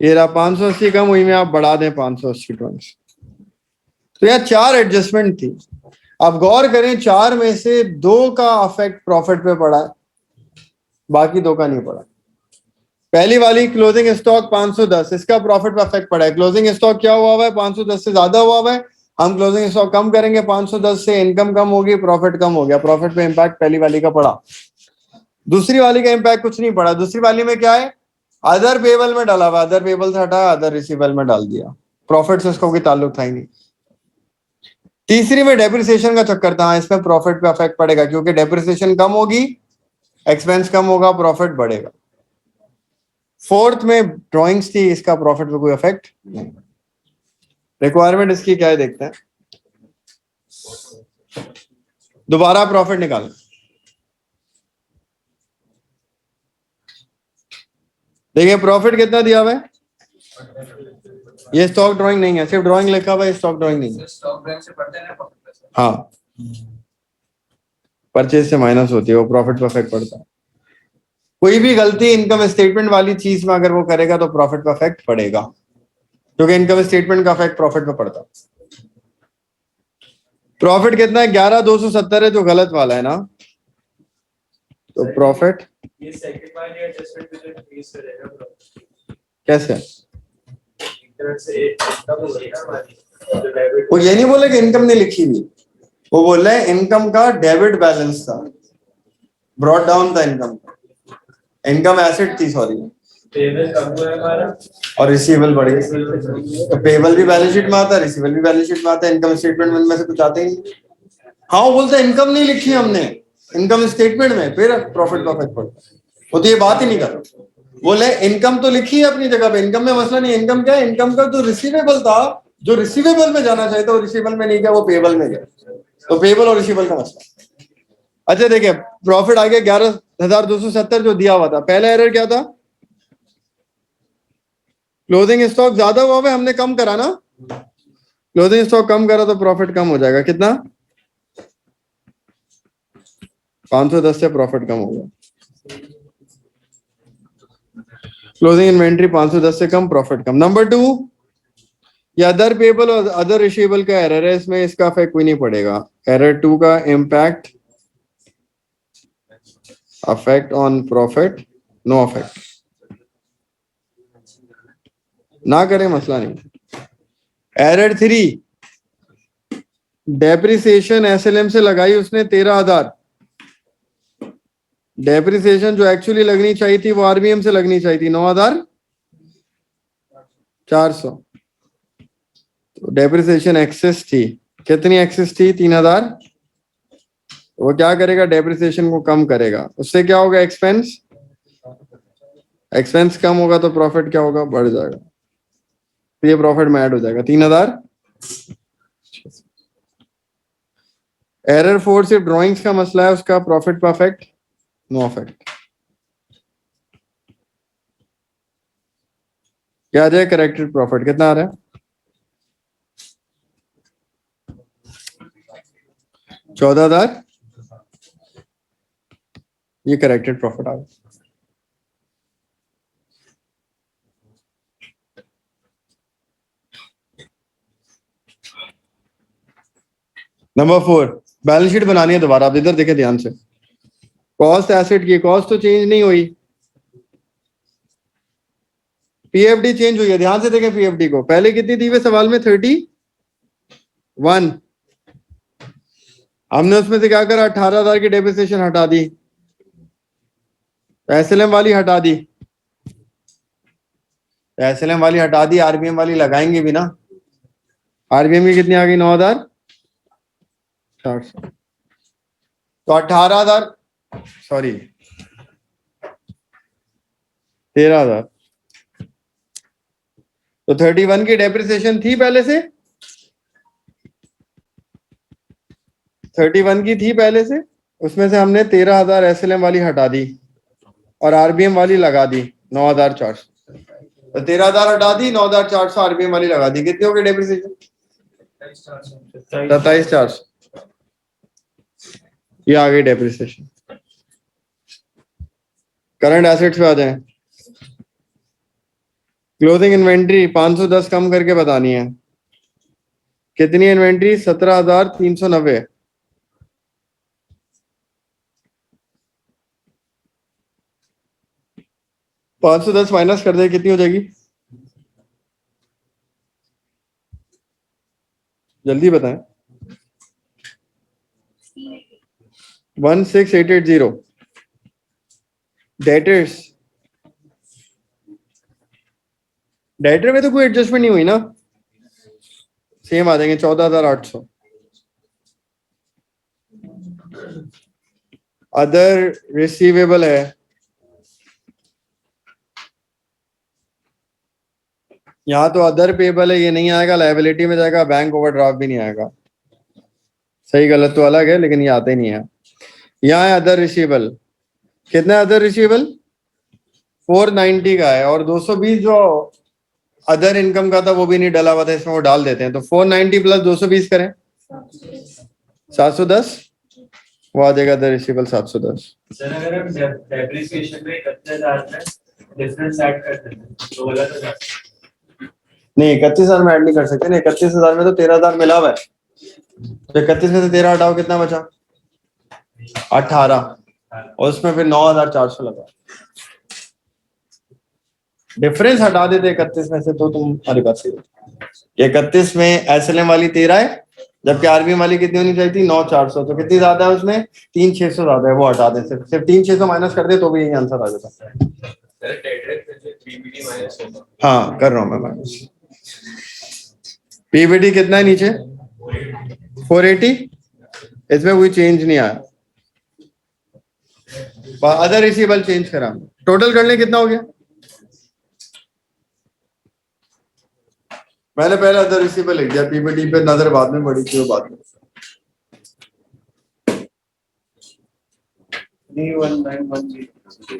ये रहा 580 कम हुई में, आप बढ़ा दें 580 ड्रॉइंग्स। तो यहाँ 4 एडजस्टमेंट थी। आप गौर करें, 4 में से 2 का अफेक्ट प्रॉफिट पे पड़ा है, बाकी 2 का नहीं पड़ा। पहली वाली क्लोजिंग स्टॉक 510, इसका प्रॉफिट पे अफेक्ट पड़ा है। क्लोजिंग स्टॉक क्या हुआ है? 510 से ज्यादा हुआ है। हम क्लोजिंग स्टॉक कम करेंगे, 510 से इनकम कम होगी, प्रॉफिट कम हो गया। प्रॉफिट पे इंपैक्ट पहली वाली का पड़ा। दूसरी वाली का इंपैक्ट कुछ नहीं पड़ा। दूसरी वाली में क्या है? अदर पेबल में डाला हुआ, अदर पेबल से हटाया, अदर रिसीवेबल में डाल दिया, प्रॉफिट से उसका कोई ताल्लुक था ही नहीं। तीसरी में डेप्रिसिएशन का चक्कर था, इसमें प्रॉफिट पे अफेक्ट पड़ेगा, क्योंकि डेप्रिसिएशन कम होगी, एक्सपेंस कम होगा, प्रॉफिट बढ़ेगा। फोर्थ में ड्राइंग्स थी, इसका प्रॉफिट पे कोई अफेक्ट नहीं। रिक्वायरमेंट इसकी क्या है देखते हैं। दोबारा प्रॉफिट निकाल, देखिए प्रॉफिट कितना दिया हुआ है। ये स्टॉक ड्राइंग नहीं है, सिर्फ ड्राइंग लिखा हुआ है, स्टॉक ड्राइंग नहीं है। स्टॉक ड्राइंग से पढ़ते हैं ना? हाँ, परचेज से माइनस होती है, वो प्रॉफिट पे अफेक्ट पड़ता है। कोई भी गलती इनकम स्टेटमेंट वाली चीज में अगर वो करेगा तो प्रॉफिट पे अफेक्ट पड़ेगा, क्योंकि इनकम स्टेटमेंट का अफेक्ट प्रॉफिट पे पड़ता है। प्रॉफिट कितना है? 11,270 है, जो गलत वाला है ना। तो प्रॉफिट ये सेकंड वाली एडजस्टमेंट भी तो फीस करेगा कैसे? एक तरह से इनकम हो रही है हमारी, जो डेबिट। वो ये नहीं बोले कि इनकम नहीं लिखी हुई, वो बोल रहे हैं इनकम का डेबिट बैलेंस था, ब्रॉट डाउन था इनकम, इनकम एसेट थी, सॉरी, पेबल कम हुआ है हमारा और रिसीवेबल बढ़ गई। तो पेबल भी बैलेंस शीट में आता है, रिसीवेबल भी बैलेंस शीट में आता है, इनकम स्टेटमेंट में से कुछ आते ही नहीं। हाँ वो बोलते इनकम नहीं लिखी हमने इनकम स्टेटमेंट में, फिर प्रॉफिट प्रॉफिट पढ़ो, वो तो ये बात ही नहीं कर रहा। बोले इनकम तो लिखी है अपनी जगह पे, इनकम में मसला नहीं। इनकम क्या है? इनकम का जो रिसीवेबल था, जो रिसीवेबल में जाना चाहिए था वो रिसीवेबल में नहीं गया, वो पेबल में गया। तो पेबल और रिसीवेबल का मसला। अच्छा देखिए, प्रॉफिट आ गया 11,270 जो दिया हुआ था। पहला एरर क्या था? क्लोजिंग स्टॉक ज्यादा हुआ है, हमने कम करा ना। क्लोजिंग स्टॉक कम करा तो प्रॉफिट कम हो जाएगा। कितना? 510 से प्रॉफिट कम होगा। क्लोजिंग इन्वेंट्री 510 से कम, प्रॉफिट कम। नंबर 2, ये अदर पेबल और अदर रिसीवेबल का एरर है, इसमें इसका इफेक्ट कोई नहीं पड़ेगा। एरर 2 का impact affect on profit, no affect, ना करें मसला नहीं। एरर 3, डेप्रिसिएशन एसएलएम से लगाई उसने 13,000। डेप्रिसिएशन जो एक्चुअली लगनी चाहिए थी वो आरबीएम से लगनी चाहिए थी 9,400। तो डेप्रिसिएशन एक्सेस थी। कितनी एक्सेस थी? 3,000। वो क्या करेगा? डेप्रिसिएशन को कम करेगा। उससे क्या होगा? एक्सपेंस, एक्सपेंस कम होगा तो प्रॉफिट क्या होगा? बढ़ जाएगा। तो ये प्रॉफिट में ऐड हो जाएगा 3,000। एरर 4 सिर्फ ड्राइंग्स का मसला है, उसका प्रॉफिट पर अफेक्ट, नो अफेक्ट। क्या आ जाए? करेक्टेड प्रॉफिट कितना आ रहा है? 14,000। ये करेक्टेड प्रॉफिट आ गया। नंबर 4, बैलेंस शीट बनानी है दोबारा। आप इधर देखें ध्यान से। कॉस्ट एसेट की कॉस्ट तो चेंज नहीं हुई, पीएफडी चेंज हुई है। ध्यान से देखें पीएफडी को। पहले कितनी थी वे सवाल में? 31। हमने उसमें से क्या करा? 18,000 की डेप्रिसिएशन हटा दी, एसएलएम वाली हटा दी, एसएलएम वाली हटा दी, आरबीएम वाली लगाएंगे भी ना। आरबीएम की कितनी आ गई? 9,400। तो 18,000, सॉरी 13,000। तो 31 की डेप्रिसिएशन थी पहले से, 31 की थी पहले से। उसमें से हमने 13,000 एसएलएम वाली हटा दी और आरबीएम वाली लगा दी 9,400। तो 13,000 हटा दी, 9,400 आरबीएम वाली लगा दी। कितनी हो गई डेप्रिसिएशन? 27,400। ये आ गई डेप्रिसिएशन। करंट एसेट्स पे आ जाए। क्लोजिंग इन्वेंट्री 510 कम करके बतानी है। कितनी इन्वेंट्री? 17,390। 510 माइनस कर दे, कितनी हो जाएगी? जल्दी बताएं। 16,880। डेटर्स, डेटर में तो कोई एडजस्टमेंट नहीं हुई ना, सेम आ जाएंगे 14,800। अदर रिसीवेबल है, यहाँ तो अदर पेबल है, ये नहीं आएगा, लायबिलिटी में जाएगा। बैंक ओवरड्राफ्ट भी नहीं आएगा। सही गलत तो अलग है, लेकिन ये आते नहीं है। यहाँ है अदर रिसीवेबल। कितना है अदर रिसीवेबल? 490 का है, और 220 जो अदर इनकम का था वो भी नहीं डला हुआ था, इसमें वो डाल देते हैं। तो 490 प्लस 220 करें 710, वो आ जाएगा अदर रिसीवेबल 710। सर अगर हम डेप्रिसिएशन में 31,000 में डिफरेंस ऐड कर देते हैं तो गलत हो जाता है? नहीं, 31,000 में ऐड नहीं कर सकते। नहीं, 31,000 में तो 13,000 मिला हुआ है। तो 31 में से 13 हटाओ, कितना बचा? 18, और उसमें फिर 9,400 लगा। डिफरेंस हटा देते 31 में से, तो तुम हमारी बात सही है। 31 में एसएलएम वाली 13 है, जबकि आरबीएम वाली कितनी होनी चाहिए थी? 9,400। तो कितनी ज्यादा है उसमें? 3,600 ज्यादा है, वो हटा दे। सिर्फ 3,600 माइनस कर दे तो भी यही आंसर आ जाता है। हाँ कर रहा हूं मैं माइनस। पीबीटी कितना है नीचे? 480। इसमें कोई चेंज नहीं आया, अदर रिसीवेबल चेंज करा, टोटल कर लें कितना हो गया। मैंने पहले अदर रिसीवेबल लिख दिया, पीपीटी पे नजर बाद में पड़ी थी वो बात में। 31910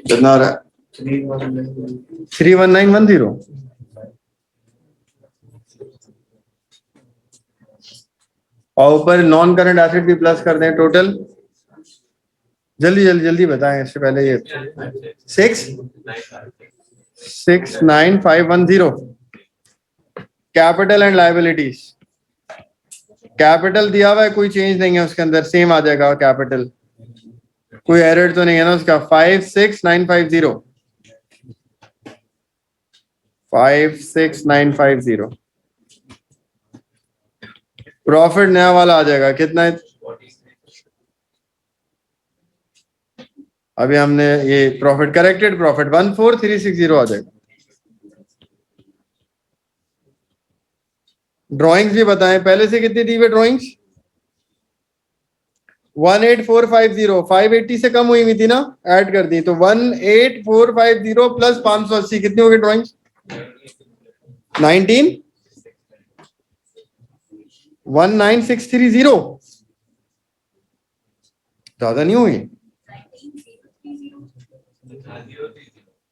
कितना आ रहा है 31910 31910। और ऊपर नॉन करंट एसेट भी प्लस कर दें टोटल, जल्दी जल्दी जल्दी बताएं इससे पहले ये 69510। कैपिटल एंड लायबिलिटीज, कैपिटल दिया हुआ है, कोई चेंज नहीं है उसके अंदर, सेम आ जाएगा कैपिटल, कोई एरर तो नहीं है ना उसका। 56950 56950। प्रॉफिट नया वाला आ जाएगा कितना है, अभी हमने ये प्रॉफिट करेक्टेड प्रॉफिट 14360 आ जाएगा। ड्राइंग्स भी बताएं, पहले से कितनी दी हुई ड्राइंग्स 18450, 580 से कम हुई थी ना, ऐड कर दी तो 18450 प्लस 580 कितनी होगी ड्राइंग्स 19630, ज्यादा नहीं हुई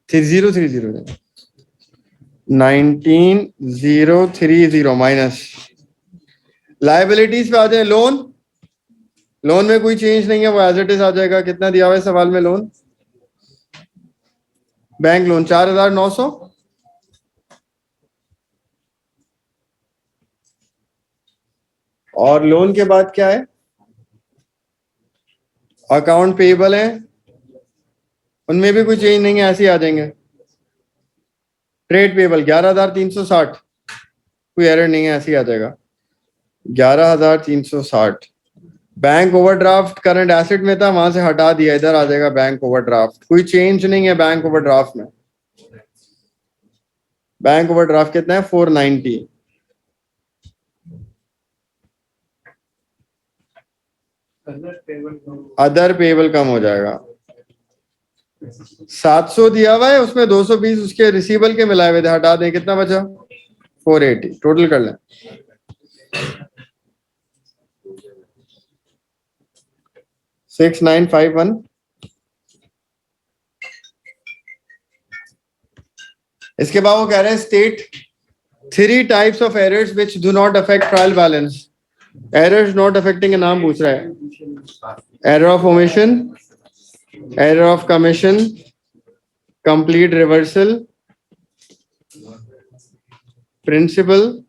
3030 19030 माइनस लायबिलिटीज पे आ जाए। लोन, लोन में कोई चेंज नहीं है, वो एज इट इज आ जाएगा। कितना दिया हुआ है सवाल में लोन, बैंक लोन 4900, और लोन के बाद क्या है, अकाउंट पेएबल है, उनमें भी कोई चेंज नहीं है, ऐसे ही आ जाएंगे। ट्रेड पेएबल 11360, कोई एरर नहीं है, ऐसे ही आ जाएगा 11360। बैंक ओवरड्राफ्ट करंट एसेट में था, वहां से हटा दिया, इधर आ जाएगा बैंक ओवरड्राफ्ट, कोई चेंज नहीं है बैंक ओवरड्राफ्ट में। बैंक ओवरड्राफ्ट कितना है 490। अदर पेएबल कम हो जाएगा, 700 दिया हुआ है, उसमें 220 उसके रिसीवेबल के मिलाए हुए थे, हटा दें, कितना बचा 480। टोटल कर लें 6951। इसके बाद वो कह रहे हैं state 3 types of errors which do not affect trial balance. Errors not affecting का नाम पूछ रहा है, error of omission, error of commission, complete reversal, principle,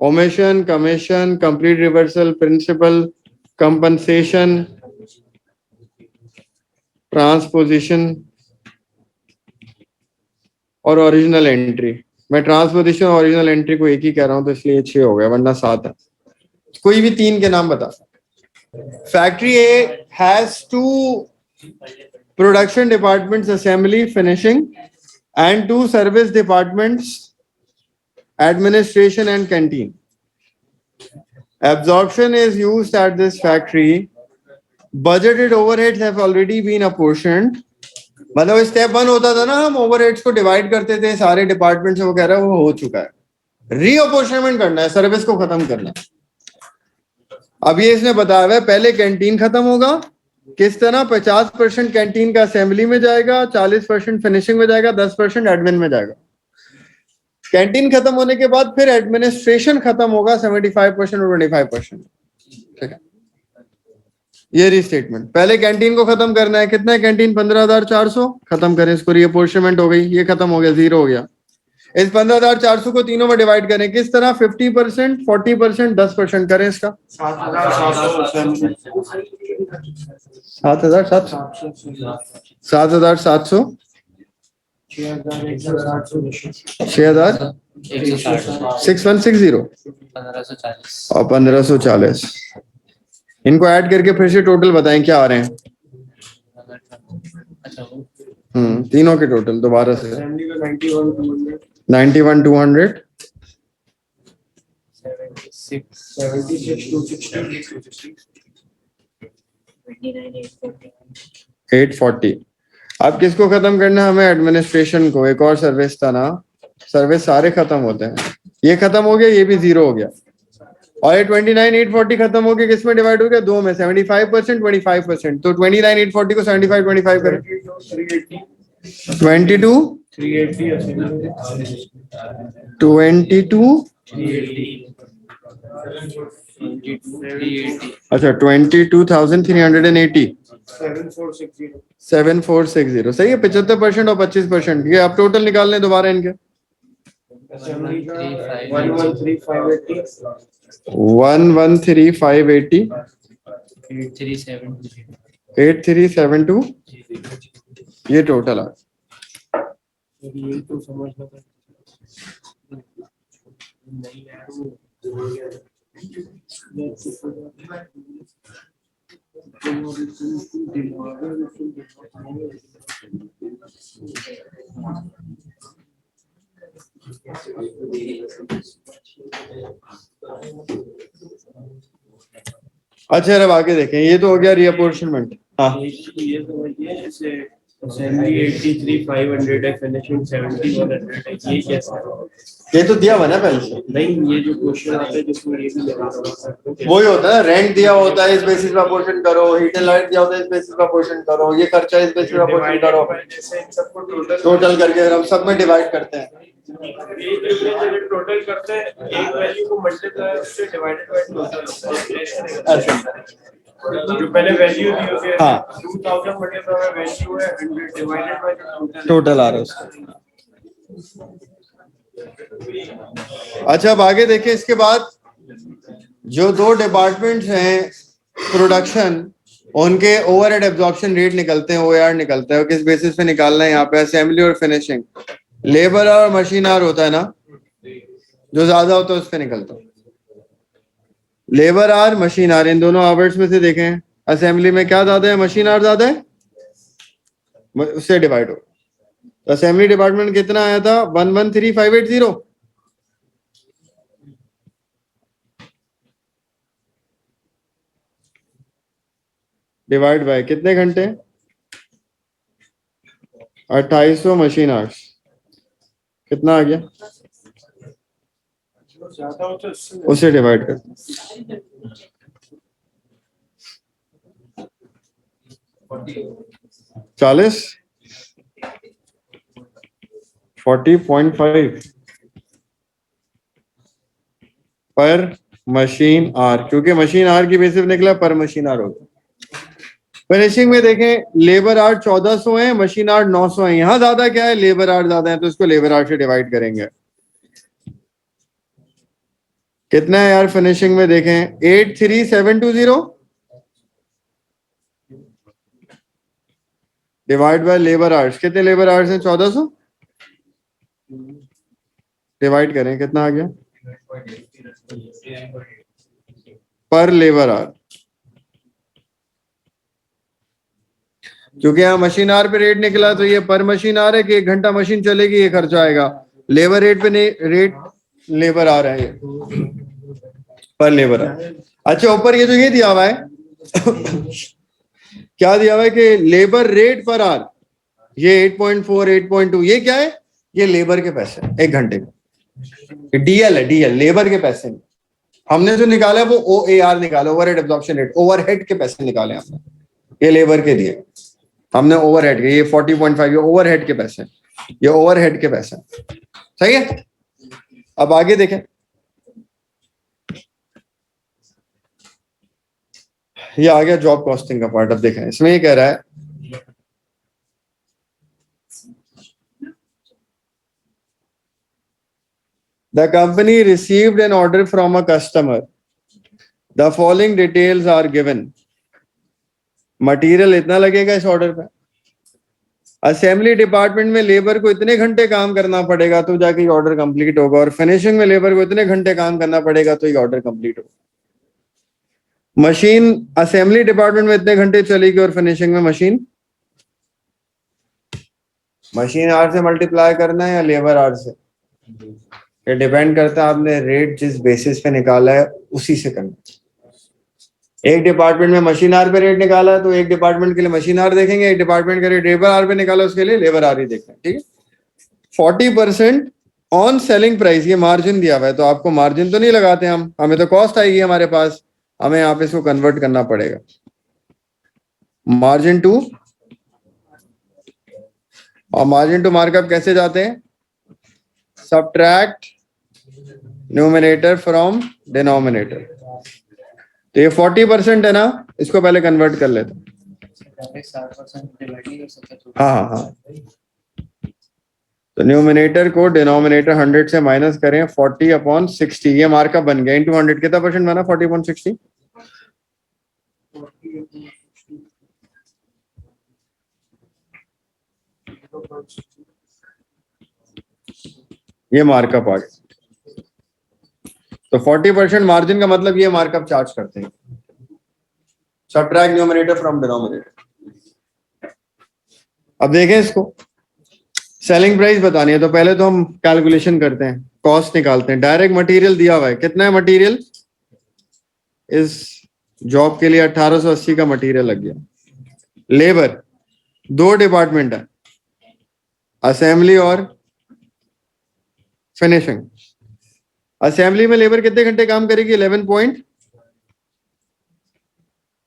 omission, commission, complete reversal, principle, compensation, transposition और ओरिजिनल एंट्री। मैं transposition और original entry को एक ही कह रहा हूं तो इसलिए 6 हो गया, वरना 7 है। कोई भी 3 के नाम बता। Factory A has 2 production departments, assembly, finishing, and 2 service departments, administration and canteen. Absorption is used at this factory. Budgeted overheads have already been apportioned. मतलब स्टेप 1 होता था ना, हम ओवरहेड्स को डिवाइड करते थे सारे डिपार्टमेंट से, वो कह रहा है वो हो चुका है, रीअपोर्शनमेंट करना है, सर्विस को खत्म करना है। अब ये इसने बताया हुआ है, पहले कैंटीन खत्म होगा, किस तरह 50% कैंटीन का असेंबली में जाएगा, 40% फिनिशिंग में जाएगा, 10% एडमिन में जाएगा। कैंटीन खत्म होने के बाद फिर एडमिनिस्ट्रेशन खत्म होगा 75% और 25%। ठीक है, ये रीस्टेटमेंट। पहले कैंटीन को खत्म करना है, कितना है कैंटीन 15400, खत्म करें इसको, रीअपोर्शनमेंट हो गई, ये खत्म हो गया, 0 हो गया। इस 15400 को तीनों में डिवाइड करें, किस तरह 50%, 40%, 10% करें इसका 7700 6160 और 1540। इनको ऐड करके फिर से टोटल बताएं क्या आ रहे हैं। तीनों के टोटल दोबारा से 91,200, 76 260 840। अब किसको खत्म करना है हमें? एडमिनिस्ट्रेशन को। एक और सर्विस था ना, सर्विस सारे खत्म होते हैं। ये खत्म हो गया, ये भी जीरो हो गया, और ये 29 840 खत्म हो गया। किसमें डिवाइड हो गया? दो में, 75% 25%। तो 29 840 को 75 25 करें, 22 380 22 अच्छा 22,380 7460 7460 सही है। 75% और 25%। ये आप टोटल निकाल लें दोबारा इनके। 113,580 113,580 8372 ये टोटल है। यही तो समझना था। नहीं यार अच्छा अब आगे देखें, ये तो हो गया रीअपोर्शनमेंट। हाँ ये समझिए जैसे असेंबली 83,500 है, फिनिशिंग 7,100 है, ये कैसा है? ये तो दिया हुआ ना पहले से। नहीं, ये जो क्वेश्चन आता है जिसमें ये भी लगा होता है वही होता है, रेंट दिया होता है इस बेसिस पे अपोर्शन करो, हीट एंड लाइट दिया होता है इस बेसिस पे अपोर्शन करो, ये खर्चा इस बेसिस पे अपोर्शन करो, जैसे इन सबको टोटल टोटल करके हम सब में डिवाइड करते हैं। टोटल करते हैं, एक वैल्यू को मल्टीप्लाई उससे डिवाइडेड बाय टोटल। ऐसे जो पहले वैल्यू दी होती है, हाँ 2000 मल्टीप्लाई बाय वैल्यू है 100 डिवाइडेड बाय टोटल आ रहा है उसका। अच्छा अब आगे देखें, इसके बाद जो दो डिपार्टमेंट्स हैं प्रोडक्शन, उनके ओवरहेड एब्जॉर्प्शन रेट निकलते हैं, ओएआर निकलता है। किस बेसिस पे निकालना है? यहाँ पे असेंबली और फिनिशिंग, लेबर और मशीन आवर होता है ना, जो ज्यादा होता है उस पे निकलता है। लेबर आवर मशीन आवर, इन दोनों आवर्स में से देखें असेंबली में क्या ज्यादा है? मशीन आवर ज्यादा है, उससे डिवाइड हो। तो असेंबली डिपार्टमेंट कितना आया था? 113,580 डिवाइड बाय कितने घंटे? 2800 मशीन आवर्स। कितना आ गया? ज्यादा हो तो उसे डिवाइड कर 40 40.5 पर मशीन आर, क्योंकि मशीन आर की बेसिस निकला पर मशीन आर होगा। फिनिशिंग में देखें लेबर आर 1400 है, मशीन आर 900 है। यहां ज्यादा क्या है? लेबर आर ज्यादा है, तो इसको लेबर आर से डिवाइड करेंगे। कितना है यार फिनिशिंग में? देखें 83720 डिवाइड बाय लेबर आवर्स। कितने लेबर आवर्स हैं? 1400 डिवाइड करें, कितना आ गया? पर लेबर आवर। क्योंकि यहाँ मशीन आवर पे रेट निकला, तो ये पर मशीन आवर है कि 1 घंटा मशीन चलेगी, ये खर्चा आएगा। लेबर रेट पे नहीं, रेट लेबर आ रहा है, ये पर लेबर आवर। अच्छा ऊपर ये जो ये दिया हुआ है क्या दिया हुआ है कि लेबर रेट पर आवर, ये 8.4 8.2, ये क्या है? ये लेबर के पैसे एक घंटे के। डीएल है, डीएल लेबर के पैसे। हमने जो निकाला है वो ओएआर निकाला, ओवरहेड एब्जॉर्प्शन रेट, ओवरहेड के पैसे निकाले हमने, ये लेबर के दिए हमने ओवरहेड के। ये 40.5 ये ओवरहेड के पैसे, ये ओवरहेड के पैसे। सही है। अब आगे देखें, ये आ गया जॉब कॉस्टिंग का पार्ट। अब देखें इसमें ये कह रहा है the company received an order from a customer, the following details are given। Material इतना लगेगा इस ऑर्डर पे, असेंबली डिपार्टमेंट में लेबर को इतने घंटे काम करना पड़ेगा तो जाके ये ऑर्डर कंप्लीट होगा, और फिनिशिंग में लेबर को इतने घंटे काम करना पड़ेगा तो ये ऑर्डर कंप्लीट होगा। मशीन असेंबली डिपार्टमेंट में इतने घंटे चलेगी और फिनिशिंग में मशीन आवर से मल्टीप्लाई करना है या लेबर आवर से? ये डिपेंड करता है आपने रेट जिस बेसिस पे निकाला है उसी से करना। एक डिपार्टमेंट में मशीन आर पे रेट निकाला है तो एक डिपार्टमेंट के लिए मशीन आर देखेंगे, एक डिपार्टमेंट का रेट लेबर आर पे निकाला उसके लिए लेबर आर ही देखेंगे, ठीक है। 40% ऑन सेलिंग प्राइस, ये मार्जिन दिया हुआ है तो आपको मार्जिन तो नहीं लगाते हम, हमें तो कॉस्ट आएगी हमारे पास, हमें यहाँ पे इसको कन्वर्ट करना पड़ेगा। मार्जिन टू, और मार्जिन टू मार्कअप कैसे जाते हैं? Subtract numerator from denominator. तो ये 40% है ना, इसको पहले कन्वर्ट कर लेते हैं। 60% डिवाइडिंग कर सकते हैं। हाँ हाँ, तो न्यूमिनेटर को डिनोमिनेटर 100 से माइनस करें, 40/60, ये मार्कअप बन गया, इंटू 100 कितना परसेंट बना? 40/60। ये मार्कअप आ गया। तो 40% मार्जिन का मतलब ये मार्कअप चार्ज करते हैं, सब्ट्रैक्ट न्यूमरेटर फ्रॉम डिनोमिनेटर। अब देखें इसको, सेलिंग प्राइस बतानी है तो पहले तो हम कैलकुलेशन करते हैं, कॉस्ट निकालते हैं। डायरेक्ट मटेरियल दिया हुआ है, कितना है मटेरियल? इस जॉब के लिए 1880 का मटेरियल लग गया। लेबर, दो डिपार्टमेंट है, असेंबली और फिनिशिंग। असेंबली में लेबर कितने घंटे काम करेगी? 11 पॉइंट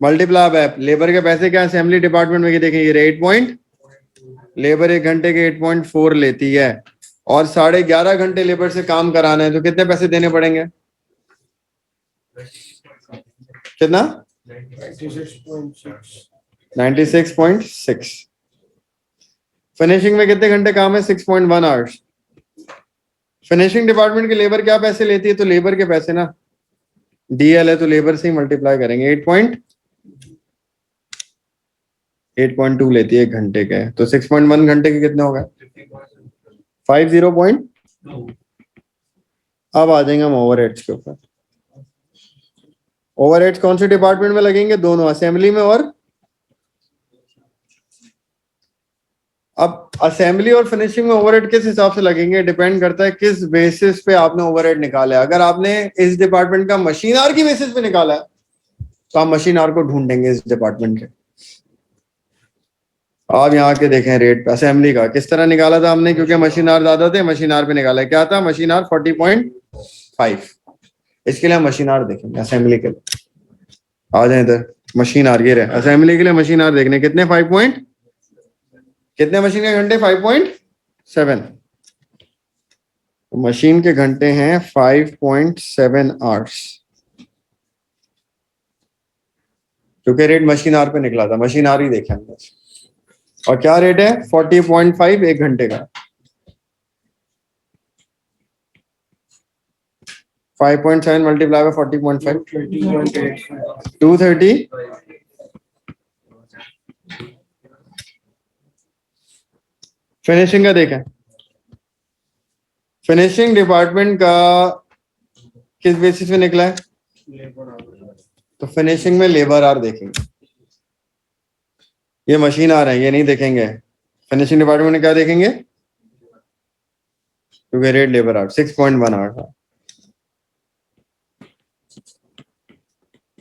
मल्टीप्लाई बाय लेबर के पैसे क्या असेंबली डिपार्टमेंट में देखें, ये 8 पॉइंट, लेबर एक घंटे के 8.4 लेती है और 11.5 घंटे लेबर से काम कराना है तो कितने पैसे देने पड़ेंगे? कितना? 96.6। फिनिशिंग में कितने घंटे काम है? 6.1 आवर्स। फिनिशिंग डिपार्टमेंट की लेबर क्या पैसे लेती है? तो लेबर के पैसे ना, डीएल है तो लेबर से ही मल्टीप्लाई करेंगे। 8.2 लेती है एक घंटे के, तो 6.1 घंटे के कितने हो गए? 50. अब आ जाएंगे हम ओवरहेड्स के ऊपर। ओवरहेड्स कौन से डिपार्टमेंट में लगेंगे? दोनों, असेंबली में और, अब असेंबली और फिनिशिंग में ओवरहेड किस हिसाब से लगेंगे डिपेंड करता है किस बेसिस पे आपने ओवरहेड निकाला है। अगर आपने इस डिपार्टमेंट का मशीन आर की बेसिस पे निकाला है तो आप मशीन आर को ढूंढेंगे इस डिपार्टमेंट के। आप यहाँ के देखें रेट असेंबली का किस तरह निकाला था हमने, क्योंकि मशीन आर ज्यादा थे, मशीन आर पे निकाला है। क्या था? मशीन आर 40.5। इसके लिए हम मशीन आर देखेंगे असेंबली के लिए। आ जाए इधर, मशीन आर ये रहे असेंबली के लिए मशीन आर देखने कितने? 5 पॉइंट, कितने मशीन के घंटे? 5.7। मशीन के घंटे हैं 5.7 आवर्स, क्योंकि रेट मशीन आर पे निकला था, मशीन आर ही देखे हमने। और क्या रेट है? 40.5 एक घंटे का। 5.7 मल्टीप्लाई बाय 40.5, 230। फिनिशिंग का देखें, फिनिशिंग डिपार्टमेंट का किस बेसिस पे निकला है? तो फिनिशिंग में लेबर आर देखेंगे, ये मशीन आर है, ये नहीं देखेंगे। फिनिशिंग डिपार्टमेंट में क्या देखेंगे? क्योंकि रेट लेबर आर 6.1 आवर था,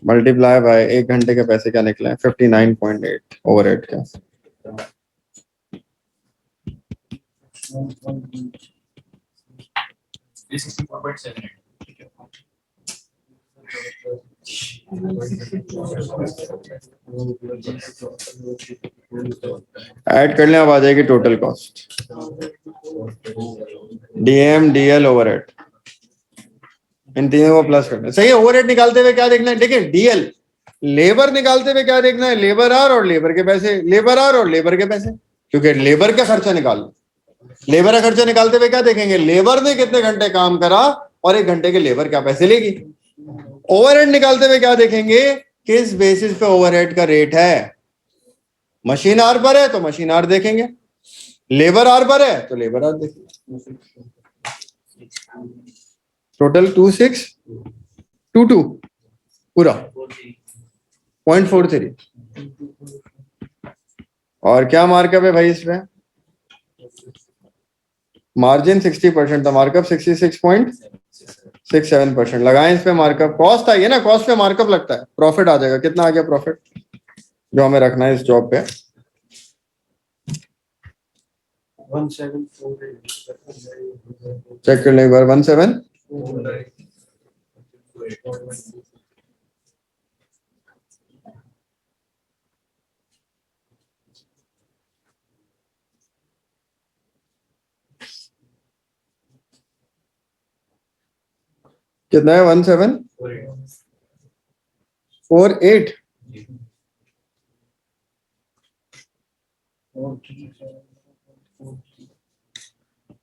मल्टीप्लाई बाय एक घंटे के पैसे क्या निकले हैं? 59.8 ओवरहेड का। ऐड कर लें, अब आ जाएगी total cost, DM DL overhead, इन तीनों को प्लस करना है। सही है। ओवरहेड निकालते हुए क्या देखना है? देखिए डीएल लेबर निकालते हुए क्या देखना है? लेबर आर और लेबर के पैसे, लेबर आर और लेबर के पैसे, क्योंकि लेबर का खर्चा निकाल, लेबर का खर्चा निकालते हुए क्या देखेंगे? लेबर ने कितने घंटे काम करा और एक घंटे के लेबर क्या पैसे लेगी। ओवरहेड निकालते हुए क्या देखेंगे? किस बेसिस पे ओवरहेड का रेट है। मशीन आर पर है तो मशीन आर देखेंगे, लेबर आर पर है तो लेबर आर देखेंगे। टोटल 2622 पूरा 0.43। और क्या मार्कअप है भाई इसमें? मार्जिन 60% था, मार्कअप 66.67% लगाएं इस पे मार्कअप, कॉस्ट आई है ना, कॉस्ट पे मार्कअप लगता है, प्रॉफिट आ जाएगा, कितना आ गया प्रॉफिट जो हमें रखना है इस जॉब पे? 1748 चेक कर लें एक बार, 17 कितना है? 1748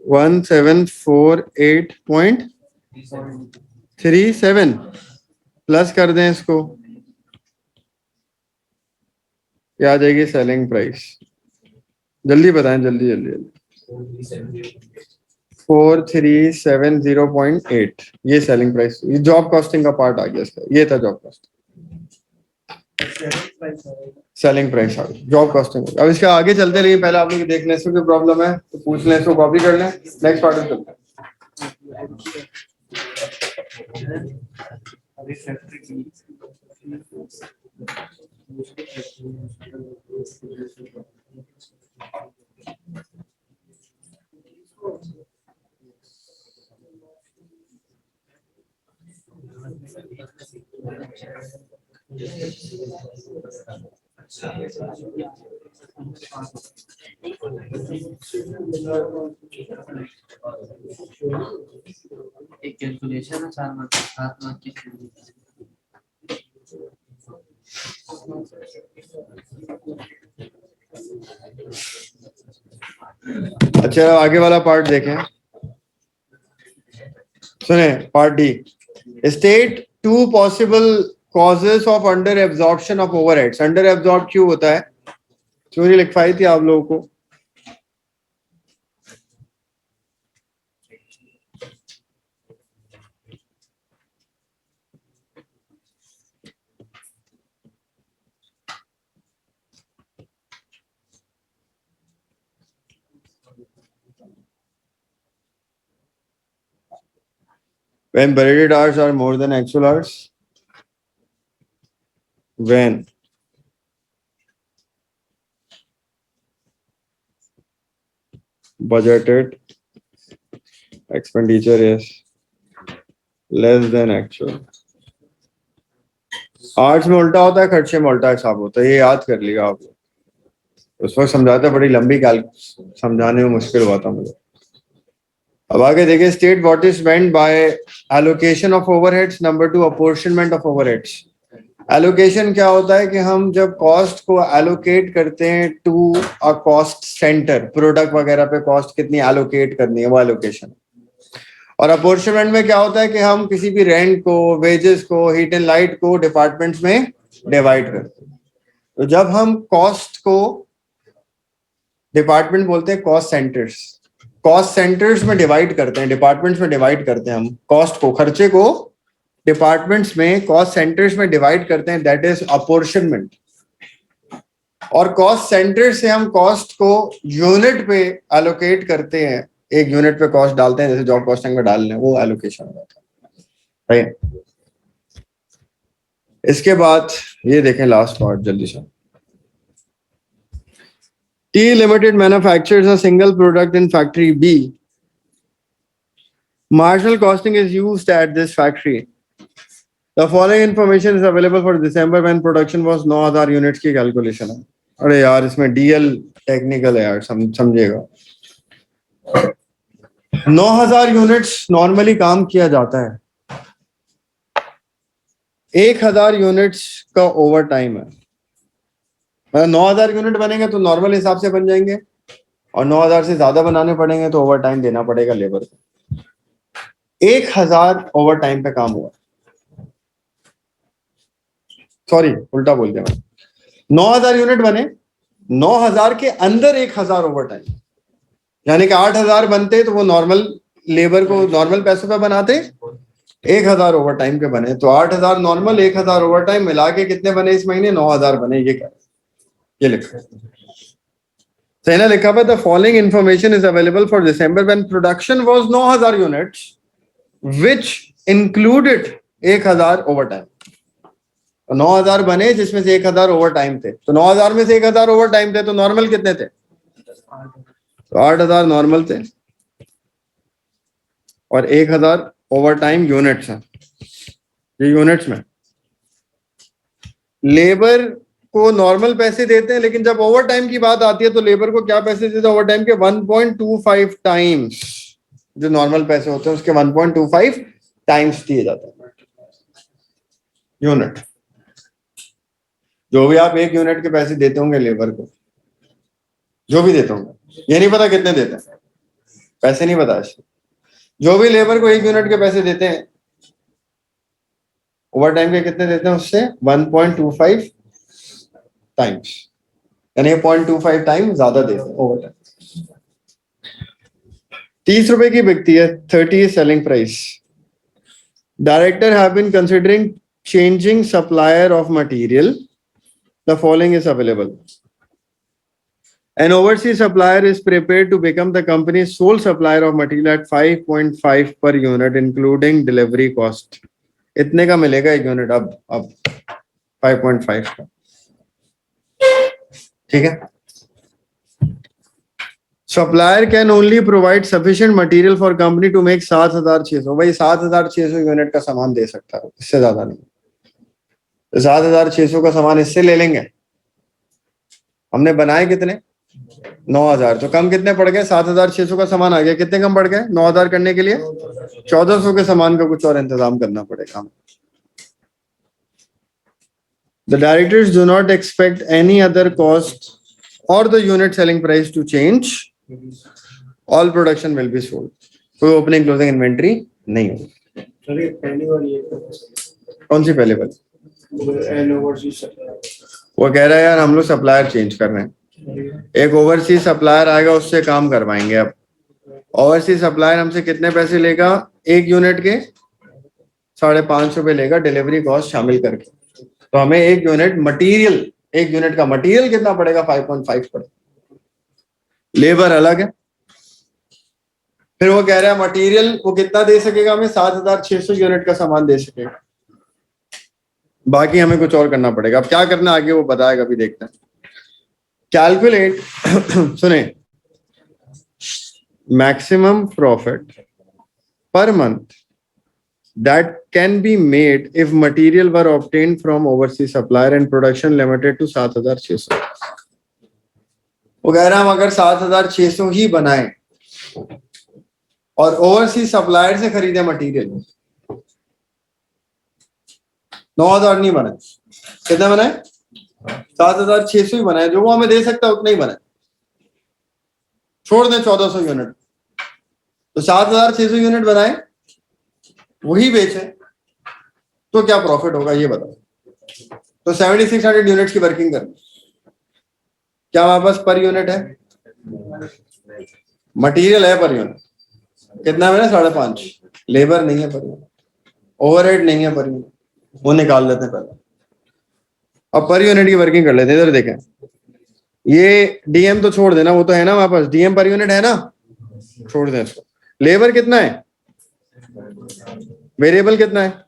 1748.37 प्लस कर दें इसको, क्या आ जाएगी सेलिंग प्राइस? जल्दी बताएं, जल्दी जल्दी जल्दी। 4370.8 ये सेलिंग प्राइस, ये जॉब कॉस्टिंग का पार्ट आ गया इसका, ये था जॉब कॉस्ट, सेलिंग प्राइस आ गई, जॉब कॉस्टिंग। अब इसका आगे चलते रहिए, पहले आप लोग देख लें इसको कोई प्रॉब्लम है तो पूछ लें, इसको कॉपी कर लें, नेक्स्ट पार्ट में चलते हैं। एक कैलकुलेशन है 4 मार्क 7 मार्क की। अच्छा आगे वाला पार्ट देखें, सुने part D, state 2 possible causes of under absorption of overheads. Under absorb क्यों होता है? थ्योरी लिखवाई थी आप लोगों को, when budgeted hours are more than actual hours, when budgeted expenditure is less than actual। Arts में उल्टा होता है, खर्चे में उल्टा हिसाब होता है, ये याद कर लिया आप लोग। उस वक्त समझाते बड़ी लंबी कैल समझाने में मुश्किल हुआ था मुझे। अब आगे देखिए, state what is meant by allocation of overheads. Number 2 apportionment of overheads. Allocation क्या होता है कि हम जब कॉस्ट को एलोकेट करते हैं to a cost centre, product वगैरह पे कॉस्ट कितनी एलोकेट करनी है, वो एलोकेशन। और अपॉर्शनमेंट में क्या होता है कि हम किसी भी रेंट को, वेजेस को, हीट एंड लाइट को डिपार्टमेंट्स में डिवाइड करते हैं। तो जब हम कॉस्ट को, डिपार्टमेंट बोलते हैं कॉस्ट सेंटर्स, कॉस्ट सेंटर्स में डिवाइड करते हैं, डिपार्टमेंट्स में डिवाइड करते हैं हम कॉस्ट को, खर्चे को डिपार्टमेंट्स में, कॉस्ट सेंटर्स में डिवाइड करते हैं, दैट इज अपॉर्शनमेंट। और कॉस्ट सेंटर से हम कॉस्ट को यूनिट पे एलोकेट करते हैं, एक यूनिट पे कॉस्ट डालते हैं, जैसे जॉब कॉस्टिंग में डाल लें, वो एलोकेशन हो जाता है, राइट। इसके बाद ये देखें लास्ट पार्ट जल्दी से। T Limited manufactures a single product in factory B. Marginal costing is used at this factory. The following information is available for December when production was 9000 units की कैलकुलेशन है। अरे यार इसमें DL टेक्निकल है यार, समझिएगा। 9000 यूनिट्स नॉर्मली काम किया जाता है, 1000 यूनिट्स का ओवर टाइम है। 9000 यूनिट बनेंगे तो नॉर्मल हिसाब से बन जाएंगे, और 9000 से ज्यादा बनाने पड़ेंगे तो ओवर टाइम देना पड़ेगा लेबर को। 1000 ओवर टाइम पे काम हुआ, सॉरी उल्टा बोल दिया मैं। 9000 यूनिट बने, 9000 के अंदर 1000 ओवर टाइम, यानी कि 8000 बनते तो वो नॉर्मल लेबर को नॉर्मल पैसों पे बनाते, 1000 ओवर टाइम के बने, तो 8000 नॉर्मल, 1000 ओवर टाइम मिला के कितने बने इस महीने? 9000 बने। ये क्या, ये लिखा है। सही ना लिखा हुआ? The following information is available for December when production was 9000 units which included 1000 over time. 9000 बने जिसमें से 1000 ओवर टाइम थे, तो 9000 में से 1000 ओवर टाइम थे, तो नॉर्मल कितने थे? तो 8000 नॉर्मल थे और 1000 ओवर टाइम यूनिट्स हैं। ये यूनिट्स में लेबर को नॉर्मल पैसे देते हैं, लेकिन जब ओवर टाइम की बात आती है तो लेबर को क्या पैसे देते हैं? ओवर टाइम के 1.25 टाइम्स जो नॉर्मल पैसे होते हैं उसके 1.25 टाइम्स दिए जाते हैं यूनिट। जो भी आप एक यूनिट के पैसे देते होंगे लेबर को, जो भी देते होंगे, ये नहीं पता कितने देते हैं, पैसे नहीं पता, जो भी लेबर को एक यूनिट के पैसे देते हैं ओवर टाइम के कितने देते हैं? उससे 1.25 टाइम्स, यानी 0.25 टाइम ज्यादा देते हैं ओवर टाइम। 30 रुपए की बिकती है, 30 selling price. Director have been considering changing supplier of material, the following is available. An overseas supplier is prepared to become the company's sole supplier of material at 5.5 per unit, including delivery cost. इतने का मिलेगा एक unit अब 5.5 का, ठीक है। Supplier can only provide sufficient material for company to make 7600। भाई 7600 unit का सामान दे सकता है, इससे ज्यादा नहीं। तो 7600 का सामान इससे ले लेंगे, हमने बनाए कितने? 9000, तो कम कितने पड़ गए? 7600 का सामान आ गया, कितने कम पड़ गए? 9000 करने के लिए 1400 के सामान का कुछ और इंतजाम करना पड़ेगा। The directors do not expect any other cost or the unit selling price to change. All production will be sold. कोई ओपनिंग क्लोजिंग इन्वेंट्री नहीं होगी। सर ये पहली बार ये कौन सी पहले बार? वो कह रहा है यार हम लोग सप्लायर चेंज कर रहे हैं, एक ओवरसीज सप्लायर आएगा, उससे काम करवाएंगे। अब ओवरसीज सप्लायर हमसे कितने पैसे लेगा? एक यूनिट के 550 रुपए लेगा, डिलीवरी कॉस्ट शामिल करके। तो हमें एक यूनिट मटेरियल, एक यूनिट का मटेरियल कितना पड़ेगा? 5.5 पड़ेगा। लेबर अलग है। फिर वो कह रहा है मटेरियल वो कितना दे सकेगा? हमें 7600 यूनिट का सामान दे सकेगा, बाकी हमें कुछ और करना पड़ेगा। अब क्या करना आगे वो बताएगा, अभी देखते हैं। कैलकुलेट सुने, maximum profit per month that can be made if material were obtained from overseas supplier and production limited to 7600। वो कह रहा है हम अगर 7600 ही बनाए और ओवरसीज सप्लायर से खरीदे मटेरियल, 9000 नहीं बनाए, कितने बनाए? 7600 ही बनाए, जो वो हमें दे सकता है उतना ही बनाए, छोड़ दें 1400 यूनिट। तो 7600 यूनिट बनाए, वही बेचे, तो क्या प्रॉफिट होगा ये बताओ। तो 7600 यूनिट्स की वर्किंग करनी, क्या हमारे पास पर यूनिट है? मटेरियल है पर यूनिट, कितना है? 5.5। लेबर नहीं है पर यूनिट, ओवरहेड नहीं है पर यूनिट, वो निकाल लेते हैं पहले। अब पर यूनिट की वर्किंग कर लेते हैं। इधर देखें, ये डीएम तो छोड़ देना, वो तो है ना हमारे पास, डीएम पर यूनिट है ना, छोड़ दें इसको। लेबर कितना है? वेरिएबल कितना है?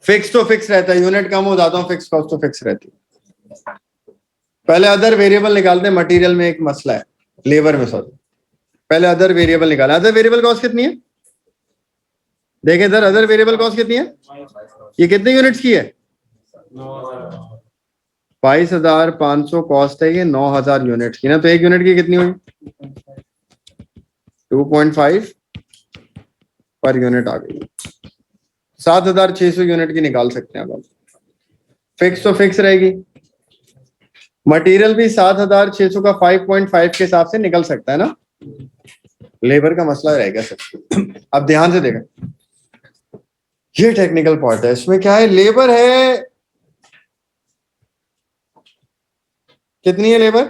फिक्स तो फिक्स रहता है, यूनिट कम हो जाता हूं, फिक्स कॉस्ट तो फिक्स रहती है। पहले अदर वेरिएबल निकालते हैं। मटेरियल में एक मसला है, लेबर में सॉरी, पहले अदर वेरिएबल निकाला। अदर वेरिएबल कॉस्ट कितनी है? देखें इधर, अदर वेरिएबल कॉस्ट कितनी है? ये कितने यूनिट्स की है? 22,500 कॉस्ट है ये 9000 यूनिट्स की ना, तो एक यूनिट की कितनी हुई? 2.5 पर यूनिट आ गई। 7600 यूनिट की निकाल सकते हैं। अब फिक्स तो फिक्स रहेगी, मटेरियल भी 7600 का 5.5 के हिसाब से निकल सकता है ना, लेबर का मसला रहेगा सर। अब ध्यान से देखें, ये टेक्निकल पार्ट है। इसमें क्या है? लेबर है, कितनी है लेबर?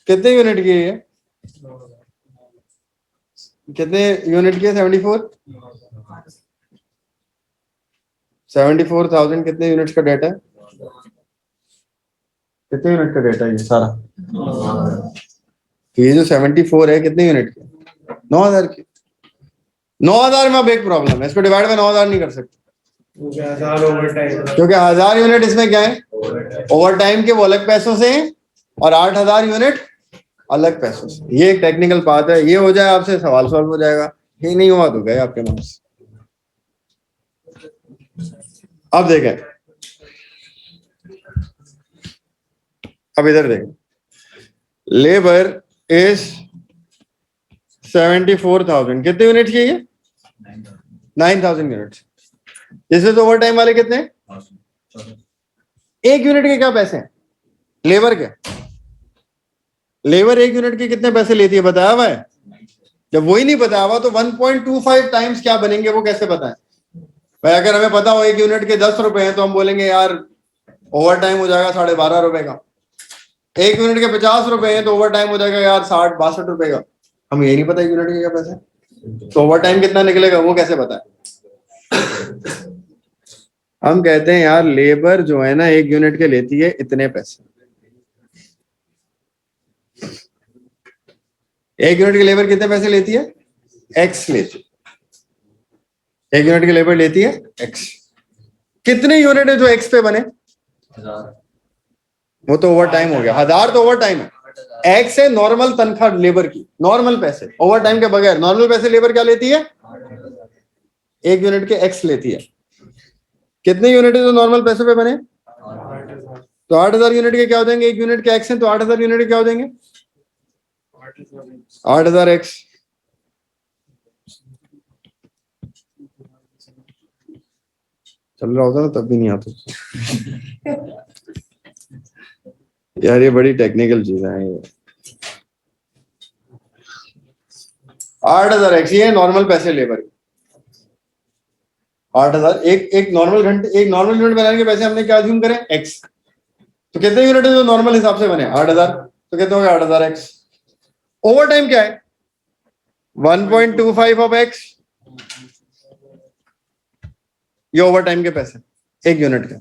कितने यूनिट की है? कितने यूनिट की है? 74,000 कितने यूनिट्स का डाटा है? कितने यूनिट का डेटा है ये सारा? तो ये जो 74 है कितने यूनिट के? 9000 के। 9000 में अब एक प्रॉब्लम है, इसको डिवाइड बाय 9000 नहीं कर सकते क्योंकि 1000 ओवर टाइम, क्योंकि 1000 यूनिट इसमें क्या है? ओवर टाइम के, वो अलग पैसों से हैं, और 8000 यूनिट अलग पैसों से। ये एक टेक्निकल बात है, ये हो जाए आपसे सवाल सॉल्व हो जाएगा, ये नहीं हुआ तो गए आपके मार्क्स। अब देखें, अब इधर देखें, लेबर इज 74,000, कितने यूनिट की है? 9000 यूनिट। इसमें तो ओवर टाइम वाले कितने? एक यूनिट के क्या पैसे हैं लेबर के? लेबर एक यूनिट के कितने पैसे लेती है बताया हुआ है? जब वही नहीं बताया हुआ तो 1.25 टाइम्स क्या बनेंगे वो कैसे बताएं भाई? अगर हमें पता हो एक यूनिट के 10 रुपए हैं तो हम बोलेंगे यार ओवर टाइम हो जाएगा 12.5 रुपए का। एक यूनिट के 50 रुपए हैं तो ओवर टाइम हो जाएगा यार 60-62 रुपए का। हमें यही नहीं पता एक यूनिट के क्या पैसे, तो ओवर टाइम कितना निकलेगा वो कैसे बताएं? हम कहते हैं यार लेबर जो है ना एक यूनिट के लेती है इतने पैसे। एक यूनिट की लेबर कितने पैसे लेती है? एक्स लेती है। एक यूनिट की लेबर लेती है एक्स। कितने यूनिट है जो एक्स पे बने? वो तो ओवर टाइम हो गया। 1000 तो ओवर टाइम है। एक्स है नॉर्मल तनख्वाह लेबर की, नॉर्मल पैसे ओवर टाइम के बगैर। नॉर्मल पैसे लेबर क्या लेती है? एक यूनिट के एक्स लेती है। कितने यूनिट है जो नॉर्मल पैसे पे बने? तो 8000 यूनिट के क्या हो जाएंगे? एक यूनिट के एक्स है तो 8000 यूनिट के क्या हो जाएंगे? 8000 एक्स। चल रहा होता ना तब भी नहीं आता यार, ये बड़ी टेक्निकल चीजें हैं ये। 8000 एक्स ये नॉर्मल पैसे लेबर के। 8000 एक नॉर्मल घंटे, एक नॉर्मल यूनिट बनाने के पैसे हमने क्या अज्यूम करें? एक्स। तो कितने यूनिट है जो नॉर्मल हिसाब से बने? 8000। तो कितने हो गए? 8000 एक्स। ओवर टाइम क्या है? 1.25 ऑफ एक्स। ये ओवर टाइम के पैसे एक यूनिट के।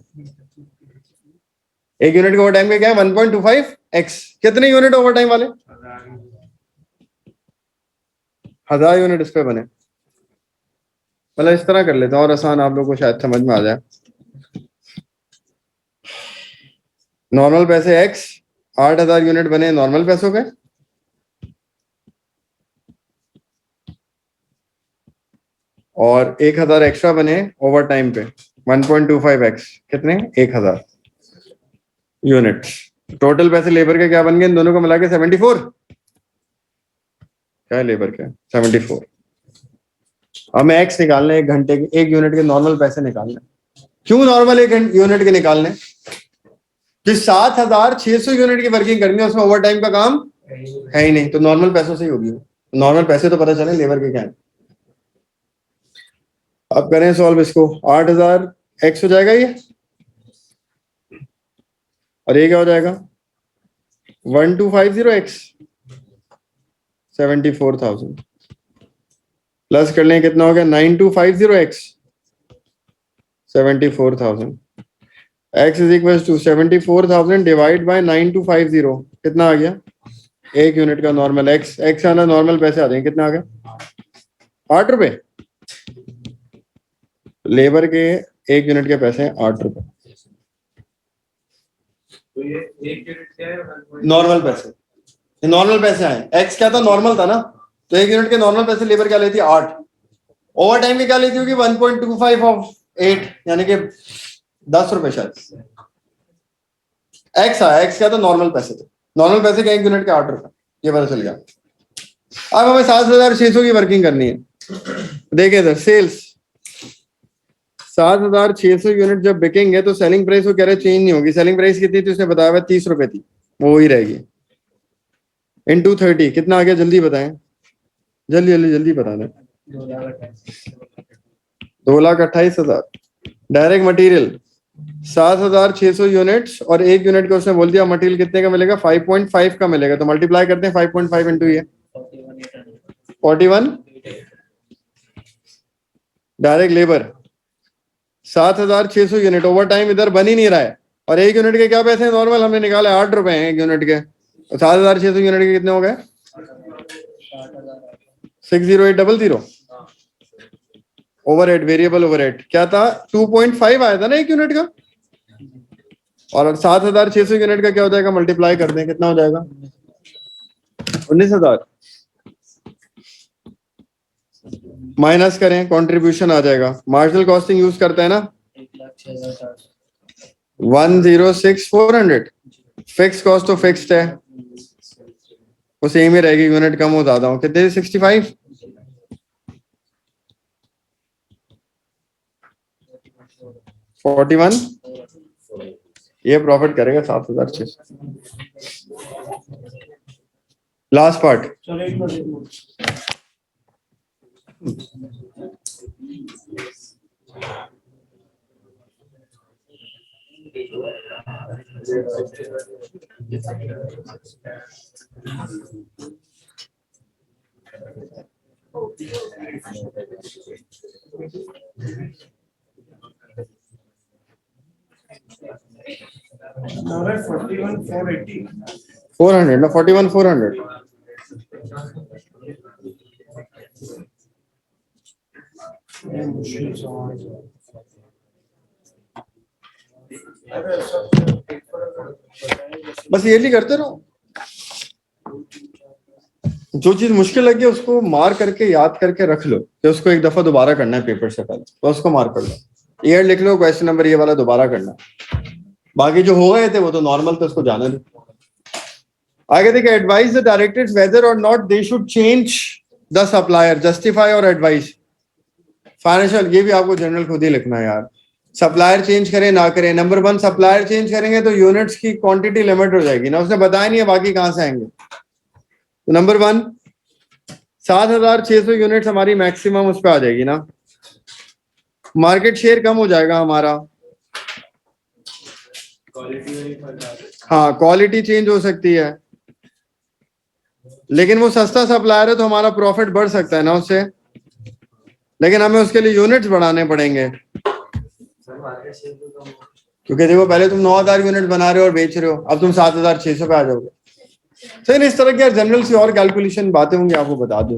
एक यूनिट के ओवर टाइम के क्या है? 1.25 एक्स। कितने यूनिट ओवर टाइम वाले? 1000 यूनिट इस पे बने। मतलब इस तरह कर लेते हैं और आसान, आप लोगों को शायद समझ में आ जाए। नॉर्मल पैसे एक्स, 8000 यूनिट बने नॉर्मल पैसों के, और 1000 एक्स्ट्रा बने ओवर टाइम पे। 1.25 एक्स कितने? 1000 यूनिट। टोटल पैसे लेबर के क्या बन गए इन दोनों को मिला के? 74। क्या है लेबर के? 74। हमें एक्स निकालना है, एक घंटे के, एक यूनिट के नॉर्मल पैसे निकालने। क्यों नॉर्मल एक यूनिट के निकालने? कि 7600 यूनिट की वर्किंग करनी है, उसमें ओवर टाइम का काम है ही नहीं, तो नॉर्मल पैसों से ही होगी। नॉर्मल पैसे तो पता चले लेबर के क्या है। अब करें सॉल्व इसको। 8000 एक्स हो जाएगा ये, और ये क्या हो जाएगा? 1250 एक्स 74,000 प्लस कर लें कितना हो गया? 9250 X 74,000। X is equal to 74,000 divide by 9250 कितना आ गया? एक यूनिट का नॉर्मल एक्स, एक्स आना नॉर्मल पैसे आ जाएंगे, कितना आ गया? 8 रुपए। लेबर के एक यूनिट के पैसे हैं 8 रुपए। तो ये एक यूनिट क्या है? नॉर्मल पैसे, नॉर्मल पैसे आए। एक्स क्या था? नॉर्मल था ना, तो एक यूनिट के नॉर्मल पैसे लेबर क्या लेती है? 8। ओवर टाइम की क्या लेती होगी? 1.25 ऑफ 8 यानी कि 10 रुपए शायद। एक्स आया, एक्स क्या था? नॉर्मल पैसे थे। नॉर्मल पैसे क्या? एक यूनिट के 8 रुपए, ये पता चल गया। अब हमें 7600 की वर्किंग करनी है। देखिए सर, सेल्स 7600 यूनिट जब बिकेंगे तो सेलिंग प्राइस वो कह रहे चेंज नहीं होगी। सेलिंग प्राइस कितनी थी उसने बताया हुआ? 30 रुपए थी, वो ही रहेगी। इनटू 30 कितना आ गया? जल्दी बताएं, जल्दी जल्दी जल्दी बता दें। 2,28,000। डायरेक्ट मटेरियल 7600 यूनिट्स, और एक यूनिट का उसने बोल दिया मटेरियल कितने का मिलेगा? 5.5 का मिलेगा। तो मल्टीप्लाई करते हैं 5.5 इंटू ये 41। Direct labour 7600 unit, over time इधर बन ही नहीं रहा है, और एक यूनिट के क्या पैसे हैं नॉर्मल, हमने निकाले 8 रुपए हैं एक यूनिट के, तो 7,600 यूनिट के कितने हो गए? 60800 ओवरहेड, वेरिएबल ओवरहेड क्या था? 2.5 आया था ना एक यूनिट का, और 7,600 यूनिट का क्या हो जाएगा? मल्टीप्लाई कर दें, कितना हो जाएगा? 19,000 माइनस करें, कंट्रीब्यूशन आ जाएगा। मार्जिनल कॉस्टिंग यूज करते हैं ना, 106,400। फिक्स कॉस्ट तो फिक्स्ड है, वो सेम ही रहेगी, यूनिट कम हो ज्यादा हो, कितने? 65। ये प्रॉफिट करेगा 7,600। लास्ट पार्ट, चलो एक मिनट। नंबर 41,480 400 ना, 41,400। मुश्किल सवाल है। बस ये नहीं करते रहो, जो चीज मुश्किल लगे उसको मार करके याद करके रख लो कि उसको एक दफा दोबारा करना है पेपर से पहले, तो उसको मार कर लो, ईयर लिख लो, क्वेश्चन नंबर ये वाला दोबारा करना। बाकी जो हो गए थे वो तो नॉर्मल थे, उसको जाने दो। आगे देखिए, एडवाइस द डायरेक्टर्स वेदर और not they should change the supplier, justify और एडवाइस। फाइनेंशियल, ये भी आपको जनरल खुद ही लिखना है यार, सप्लायर चेंज करें ना करें। नंबर 1, सप्लायर चेंज करेंगे तो यूनिट्स की क्वांटिटी लिमिट हो जाएगी ना, उसने बताया नहीं है बाकी कहां से आएंगे। तो नंबर 1, 7,600 यूनिट्स हमारी मैक्सिमम उस पर आ जाएगी ना, मार्केट शेयर कम हो जाएगा हमारा। हाँ, क्वालिटी चेंज हो सकती है, लेकिन वो सस्ता सप्लायर है तो हमारा प्रॉफिट बढ़ सकता है ना उससे, लेकिन हमें उसके लिए यूनिट्स बढ़ाने पड़ेंगे। क्योंकि देखो, पहले तुम 9,000 यूनिट बना रहे हो और बेच रहे हो, अब तुम 7,600 पे आ जाओगे। तो इस तरह की जनरल सी और कैलकुलेशन बातें होंगी, आपको बता दो।